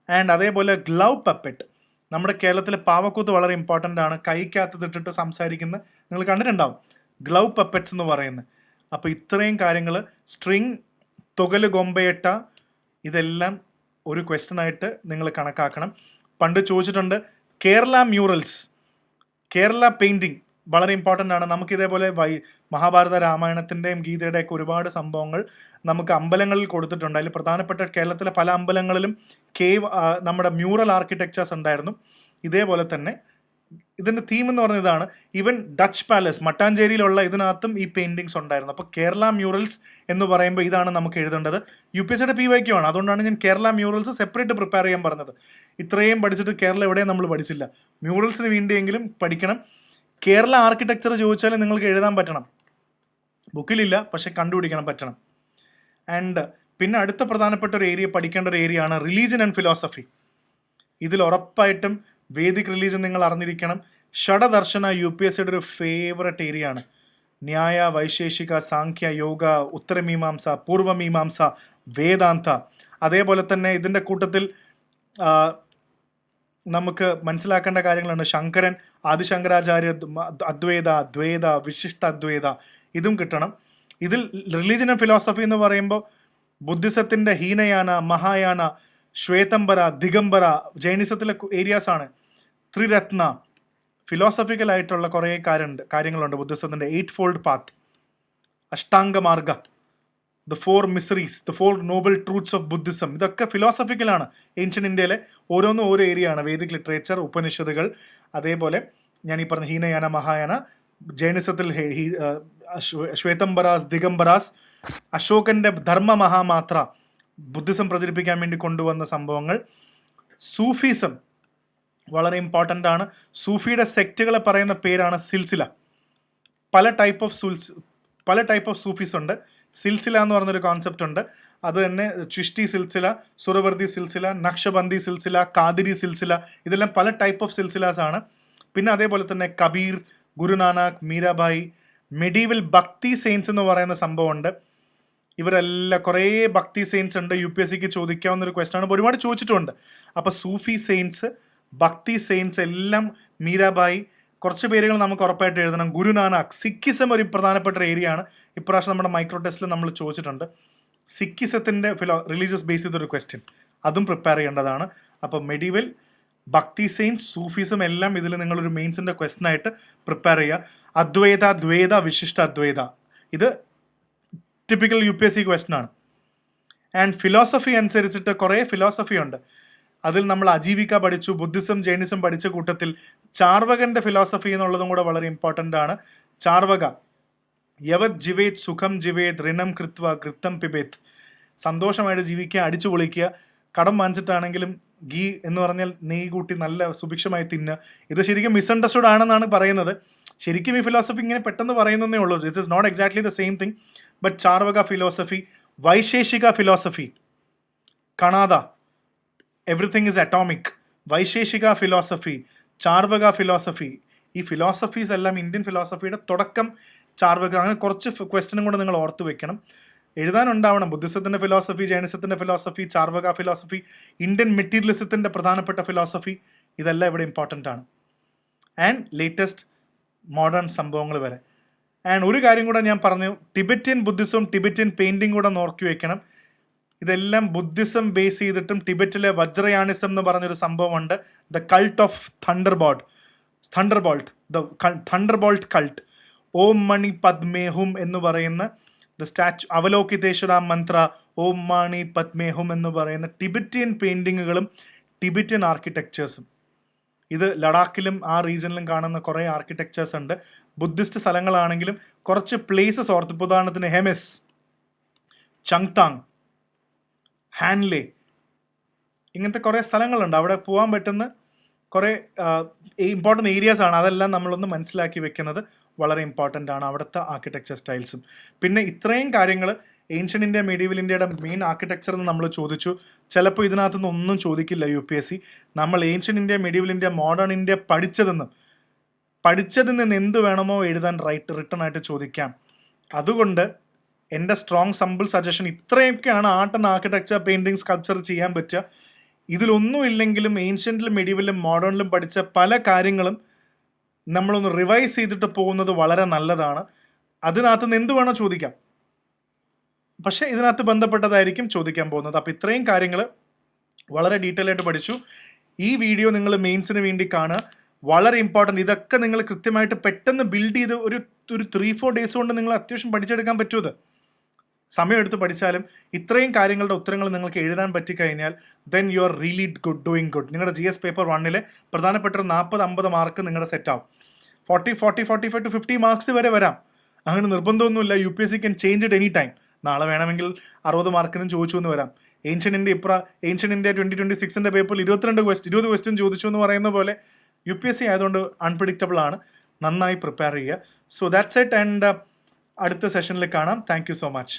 ആൻഡ് അതേപോലെ ഗ്ലൗ പപ്പറ്റ്, നമ്മുടെ കേരളത്തിലെ പാവക്കൂത്ത് വളരെ ഇമ്പോർട്ടൻ്റ് ആണ്. കൈക്കകത്ത് ഇട്ടിട്ട് സംസാരിക്കുന്ന നിങ്ങൾ കണ്ടിട്ടുണ്ടാവും, ഗ്ലൗ പപ്പറ്റ്സ് എന്ന് പറയുന്നത്. അപ്പോൾ ഇത്രയും കാര്യങ്ങൾ, സ്ട്രിങ്, തൊകല് ഗൊമ്പയട്ട, ഇതെല്ലാം ഒരു ക്വസ്റ്റ്യൻ ആയിട്ട് നിങ്ങൾ കണക്കാക്കണം. പണ്ട് ചോദിച്ചിട്ടുണ്ട്. കേരള മ്യൂറൽസ്, കേരള പെയിൻറ്റിങ് വളരെ ഇമ്പോർട്ടൻ്റ് ആണ്. നമുക്കിതേപോലെ മഹാഭാരത, രാമായണത്തിൻ്റെയും ഗീതയുടെയൊക്കെ ഒരുപാട് സംഭവങ്ങൾ നമുക്ക് അമ്പലങ്ങളിൽ കൊടുത്തിട്ടുണ്ട്. അതിൽ പ്രധാനപ്പെട്ട കേരളത്തിലെ പല അമ്പലങ്ങളിലും നമ്മുടെ മ്യൂറൽ ആർക്കിടെക്ചേഴ്സ് ഉണ്ടായിരുന്നു. ഇതേപോലെ തന്നെ ഇതിൻ്റെ തീം എന്ന് പറഞ്ഞ ഇതാണ്. ഈവൻ ഡച്ച് പാലസ് മട്ടാഞ്ചേരിയിലുള്ള ഇതിനകത്തും ഈ പെയിൻറ്റിങ്സ് ഉണ്ടായിരുന്നു. അപ്പോൾ കേരള മ്യൂറൽസ് എന്ന് പറയുമ്പോൾ ഇതാണ് നമുക്ക് എഴുതേണ്ടത്. UPSCയുടെ PYQ ആണ്. അതുകൊണ്ടാണ് ഞാൻ കേരള മ്യൂറൽസ് സെപ്പറേറ്റ് പ്രിപ്പയർ ചെയ്യാൻ പറഞ്ഞത്. ഇത്രയും പഠിച്ചിട്ട് കേരള എവിടെയും നമ്മൾ പഠിച്ചില്ല. മ്യൂറൽസിന് വേണ്ടിയെങ്കിലും പഠിക്കണം. കേരള ആർക്കിടെക്ചർ ചോദിച്ചാൽ നിങ്ങൾക്ക് എഴുതാൻ പറ്റണം. ബുക്കിലില്ല, പക്ഷെ കണ്ടുപിടിക്കണം പറ്റണം. ആൻഡ് പിന്നെ അടുത്ത പ്രധാനപ്പെട്ട ഒരു ഏരിയ, പഠിക്കേണ്ട ഒരു ഏരിയ ആണ് റിലീജിയൻ ആൻഡ് ഫിലോസഫി. ഇതിൽ ഉറപ്പായിട്ടും വേദിക് റിലീജിയൻ നിങ്ങൾ അറിഞ്ഞിരിക്കണം. ഷഡദർശന UPSCയുടെ ഒരു ഫേവററ്റ് ഏരിയ ആണ്. ന്യായ, വൈശേഷിക, സാഖ്യ, യോഗ, ഉത്തരമീമാംസ, പൂർവമീമാംസ, വേദാന്ത. അതേപോലെ തന്നെ ഇതിൻ്റെ കൂട്ടത്തിൽ നമുക്ക് മനസ്സിലാക്കേണ്ട കാര്യങ്ങളുണ്ട്. ശങ്കരൻ, ആദിശങ്കരാചാര്യ, അദ്വൈത, ദ്വൈത, വിശിഷ്ട അദ്വൈത, ഇതും കിട്ടണം. ഇതിൽ റിലീജിയൻ ആൻഡ് ഫിലോസഫി എന്ന് പറയുമ്പോൾ ബുദ്ധിസത്തിൻ്റെ ഹീനയാന, മഹായാന, ശ്വേതംബര, ദിഗംബര, ജൈനിസത്തിലെ ഏരിയാസ് ആണ്. ത്രിരത്ന, ഫിലോസഫിക്കലായിട്ടുള്ള കുറേ കാര്യങ്ങളുണ്ട്. ബുദ്ധിസത്തിൻ്റെ 8 fold path, Ashtangamarga, the 4 miseries, the 4 noble truths of Buddhism, ഇതൊക്കെ ഫിലോസഫിക്കലാണ്. ഏൻഷ്യൻ ഇന്ത്യയിലെ ഓരോന്നും ഓരോ ഏരിയ ആണ്. വേദിക് ലിറ്ററേച്ചർ, ഉപനിഷത്തുകൾ, അതേപോലെ ഞാൻ ഈ പറഞ്ഞ ഹീനയാന, മഹായാന, ജൈനിസത്തിൽ ശ്വേതംബരാസ്, ദിഗംബരാസ്, അശോകന്റെ ധർമ്മ മഹാമാത്ര, ബുദ്ധിസം പ്രചരിപ്പിക്കാൻ വേണ്ടി കൊണ്ടുവന്ന സംഭവങ്ങൾ. സൂഫിസം വളരെ ഇമ്പോർട്ടൻ്റ് ആണ്. സൂഫിയുടെ സെക്റ്റുകളെ പറയുന്ന പേരാണ് സിൽസില. പല ടൈപ്പ് ഓഫ് സൂഫീസ് ഉണ്ട്. സിൽസില എന്ന് പറഞ്ഞൊരു കോൺസെപ്റ്റ് ഉണ്ട്. അത് തന്നെ ചിഷ്ടി സിൽസില, സുറവർദി സിൽസില, നക്ഷബന്ദി സിൽസില, കാദിരി സിൽസില, ഇതെല്ലാം പല ടൈപ്പ് ഓഫ് സിൽസിലാസ് ആണ്. പിന്നെ അതേപോലെ തന്നെ കബീർ, ഗുരുനാനാക്ക്, മീരാബായി, മെഡീവൽ ഭക്തി സെയിൻസ് എന്ന് പറയുന്ന സംഭവമുണ്ട്. ഇവരെല്ലാം കുറേ ഭക്തി സെയിൻസ് ഉണ്ട്. UPSCക്ക് ചോദിക്കാവുന്ന ഒരു ക്വസ്റ്റൻ ആണ്. ഒരുപാട് ചോദിച്ചിട്ടുണ്ട്. അപ്പോൾ സൂഫി സെയിൻസ്, ഭക്തി സെയിൻസ് എല്ലാം, മീരാബായി, കുറച്ച് പേരുകൾ നമുക്ക് ഉറപ്പായിട്ട് എഴുതണം. ഗുരുനാനാക്ക്, സിക്കിസം ഒരു പ്രധാനപ്പെട്ട ഏരിയ ആണ്. ഇപ്രാവശ്യം നമ്മുടെ മൈക്രോ ടെസ്റ്റിൽ നമ്മൾ ചോദിച്ചിട്ടുണ്ട്. സിക്കിസത്തിൻ്റെ റിലീജിയസ് ബേസ് ചെയ്തൊരു ക്വസ്റ്റ്യൻ, അതും പ്രിപ്പയർ ചെയ്യേണ്ടതാണ്. അപ്പോൾ മെഡീവൽ, ഭക്തി സെയിൻസ്, സൂഫിസം എല്ലാം ഇതിൽ നിങ്ങളൊരു മെയിൻസിൻ്റെ ക്വസ്റ്റൻ ആയിട്ട് പ്രിപ്പയർ ചെയ്യുക. അദ്വൈത, ദ്വൈത, വിശിഷ്ട അദ്വൈത, ഇത് ടിപ്പിക്കൽ UPSC ക്വസ്റ്റൻ ആണ്. ആൻഡ് ഫിലോസഫി അനുസരിച്ചിട്ട് കുറേ ഫിലോസഫി ഉണ്ട്. അതിൽ നമ്മൾ അജീവിക പഠിച്ചു, ബുദ്ധിസം, ജൈനിസം പഠിച്ച കൂട്ടത്തിൽ ചാർവകൻ്റെ ഫിലോസഫി എന്നുള്ളതും കൂടെ വളരെ ഇമ്പോർട്ടൻ്റ് ആണ്. ചാർവക, യവത് ജിവേത് സുഖം ജിവേത് ഋണം കൃത്വ ഘൃത്തം പിബേത്, സന്തോഷമായിട്ട് ജീവിക്കുക, അടിച്ചു പൊളിക്കുക, കടം വാങ്ങിച്ചിട്ടാണെങ്കിലും ഗീ എന്ന് പറഞ്ഞാൽ നെയ്യ് കൂട്ടി നല്ല സുഭിക്ഷമായി തിന്നുക. ഇത് ശരിക്കും മിസ്അണ്ടർസ്റ്റുഡ് ആണെന്നാണ് പറയുന്നത്. ശരിക്കും ഈ ഫിലോസഫി ഇങ്ങനെ പെട്ടെന്ന് പറയുന്നതേ ഉള്ളൂ. This is not exactly the same thing. But Charvaka philosophy, Vaisheshika philosophy, Kanada, everything is atomic, Vaisheshika philosophy, Charvaka philosophy. ഈ ഫിലോസഫീസ് എല്ലാം ഇന്ത്യൻ ഫിലോസഫിയുടെ തുടക്കം ചാർവക. അങ്ങനെ കുറച്ച് ക്വസ്റ്റ്യനും കൂടെ നിങ്ങൾ ഓർത്ത് വെക്കണം, എഴുതാനുണ്ടാവണം. ബുദ്ധിസത്തിൻ്റെ ഫിലോസഫി, ജൈനസത്തിൻ്റെ ഫിലോസഫി, ചാർവക ഫിലോസഫി, ഇന്ത്യൻ മെറ്റീരിയലിസത്തിൻ്റെ പ്രധാനപ്പെട്ട ഫിലോസഫി, ഇതെല്ലാം ഇവിടെ ഇമ്പോർട്ടൻ്റ് ആണ്. ആൻഡ് ലേറ്റസ്റ്റ് മോഡേൺ സംഭവങ്ങൾ വരെ. ആൻഡ് ഒരു കാര്യം കൂടെ ഞാൻ പറഞ്ഞു, ടിബറ്റൻ ബുദ്ധിസവും ടിബറ്റൻ പെയിൻറ്റിങ് കൂടെ നോക്കി വെക്കണം. ഇതെല്ലാം ബുദ്ധിസം ബേസ് ചെയ്തിട്ടും ടിബറ്റിലെ വജ്രയാണിസം എന്ന് പറഞ്ഞൊരു സംഭവമുണ്ട്, the cult of thunderbolt, the thunderbolt cult. Om Mani Padmehum എന്ന് പറയുന്ന ദ സ്റ്റാച്ചു, അവലോകിതേശ്വര മന്ത്ര, ഓം മണി പദ്മേഹും എന്ന് പറയുന്ന ടിബറ്റിയൻ പെയിൻറ്റിങ്ങുകളും ടിബറ്റിയൻ ആർക്കിടെക്ചേഴ്സും. ഇത് ലഡാക്കിലും ആ റീജിയനിലും കാണുന്ന കുറേ ആർക്കിടെക്ചേഴ്സ് ഉണ്ട്. ബുദ്ധിസ്റ്റ് സ്ഥലങ്ങളാണെങ്കിലും കുറച്ച് പ്ലേസസ് ഓർത്ത്, ഉദാഹരണത്തിന് ഹെമിസ്, ചങ്താങ്, ഹാൻലെ, ഇങ്ങനത്തെ കുറേ സ്ഥലങ്ങളുണ്ട്. അവിടെ പോകാൻ പറ്റുന്ന കുറേ ഇമ്പോർട്ടൻ്റ് ഏരിയാസ് ആണ്. അതെല്ലാം നമ്മളൊന്ന് മനസ്സിലാക്കി വെക്കുന്നത് വളരെ ഇമ്പോർട്ടൻ്റ് ആണ്, അവിടുത്തെ ആർക്കിടെക്ചർ സ്റ്റൈൽസും. പിന്നെ ഇത്രയും കാര്യങ്ങൾ ഏൻഷ്യൻ ഇന്ത്യ, മീഡിയവൽ ഇന്ത്യയുടെ മെയിൻ ആർക്കിടെക്ചർ എന്ന് നമ്മൾ ചോദിച്ചു. ചിലപ്പോൾ ഇതിനകത്തുനിന്ന് ഒന്നും ചോദിക്കില്ല UPSC. നമ്മൾ ancient India, medieval India, modern India പഠിച്ചതിൽ നിന്ന് എന്ത് വേണമോ എഴുതാൻ റിട്ടൺ ആയിട്ട് ചോദിക്കാം. അതുകൊണ്ട് എൻ്റെ സ്ട്രോങ് സമ്പിൾ സജഷൻ ഇത്രയൊക്കെയാണ് art and architecture, painting, sculpture ചെയ്യാൻ പറ്റുക. ഇതിലൊന്നും ഇല്ലെങ്കിലും ഏൻഷ്യൻറ്റിലും മീഡിയവലിലും മോഡേണിലും പഠിച്ച പല കാര്യങ്ങളും നമ്മളൊന്ന് റിവൈസ് ചെയ്തിട്ട് പോകുന്നത് വളരെ നല്ലതാണ്. അതിനകത്തുനിന്ന് എന്ത് വേണോ ചോദിക്കാം, പക്ഷേ ഇതിനകത്ത് ബന്ധപ്പെട്ടതായിരിക്കും ചോദിക്കാൻ പോകുന്നത്. അപ്പോൾ ഇത്രയും കാര്യങ്ങൾ വളരെ ഡീറ്റെയിൽ ആയിട്ട് പഠിച്ചു. ഈ വീഡിയോ നിങ്ങൾ മെയിൻസിന് വേണ്ടി കാണുക, വളരെ ഇമ്പോർട്ടൻറ്റ്. ഇതൊക്കെ നിങ്ങൾ കൃത്യമായിട്ട് പെട്ടെന്ന് ബിൽഡ് ചെയ്ത് ഒരു 3-4 ഡേയ്സ് കൊണ്ട് നിങ്ങൾ അത്യാവശ്യം പഠിച്ചെടുക്കാൻ പറ്റുമത്. സമയമെടുത്ത് പഠിച്ചാലും ഇത്രയും കാര്യങ്ങളുടെ ഉത്തരങ്ങൾ നിങ്ങൾക്ക് എഴുതാൻ പറ്റിക്കഴിഞ്ഞാൽ then you are really doing good. നിങ്ങളുടെ GS പേപ്പർ 1 പ്രധാനപ്പെട്ട ഒരു 40-50 മാർക്ക് നിങ്ങളുടെ സെറ്റാവും. 40-45 to 50 മാർക്സ് വരെ വരാം. അങ്ങനെ നിർബന്ധമൊന്നുമില്ല. UPSC can change it any time. നാളെ വേണമെങ്കിൽ 60 മാർക്കിനും ചോദിച്ചു എന്ന് വരാം. ഏൻഷ്യൻ ഇന്ത്യ 2026 പേപ്പറിൽ 20 ക്വസ്റ്റ്യൻ ചോദിച്ചു എന്ന് പറയുന്ന പോലെ UPSC ആയതുകൊണ്ട് അൺപ്രഡിക്റ്റബിൾ ആണ്. നന്നായി പ്രിപ്പയർ ചെയ്യുക. So that's it. ആൻഡ് അടുത്ത സെഷനിൽ കാണാം. Thank you so much.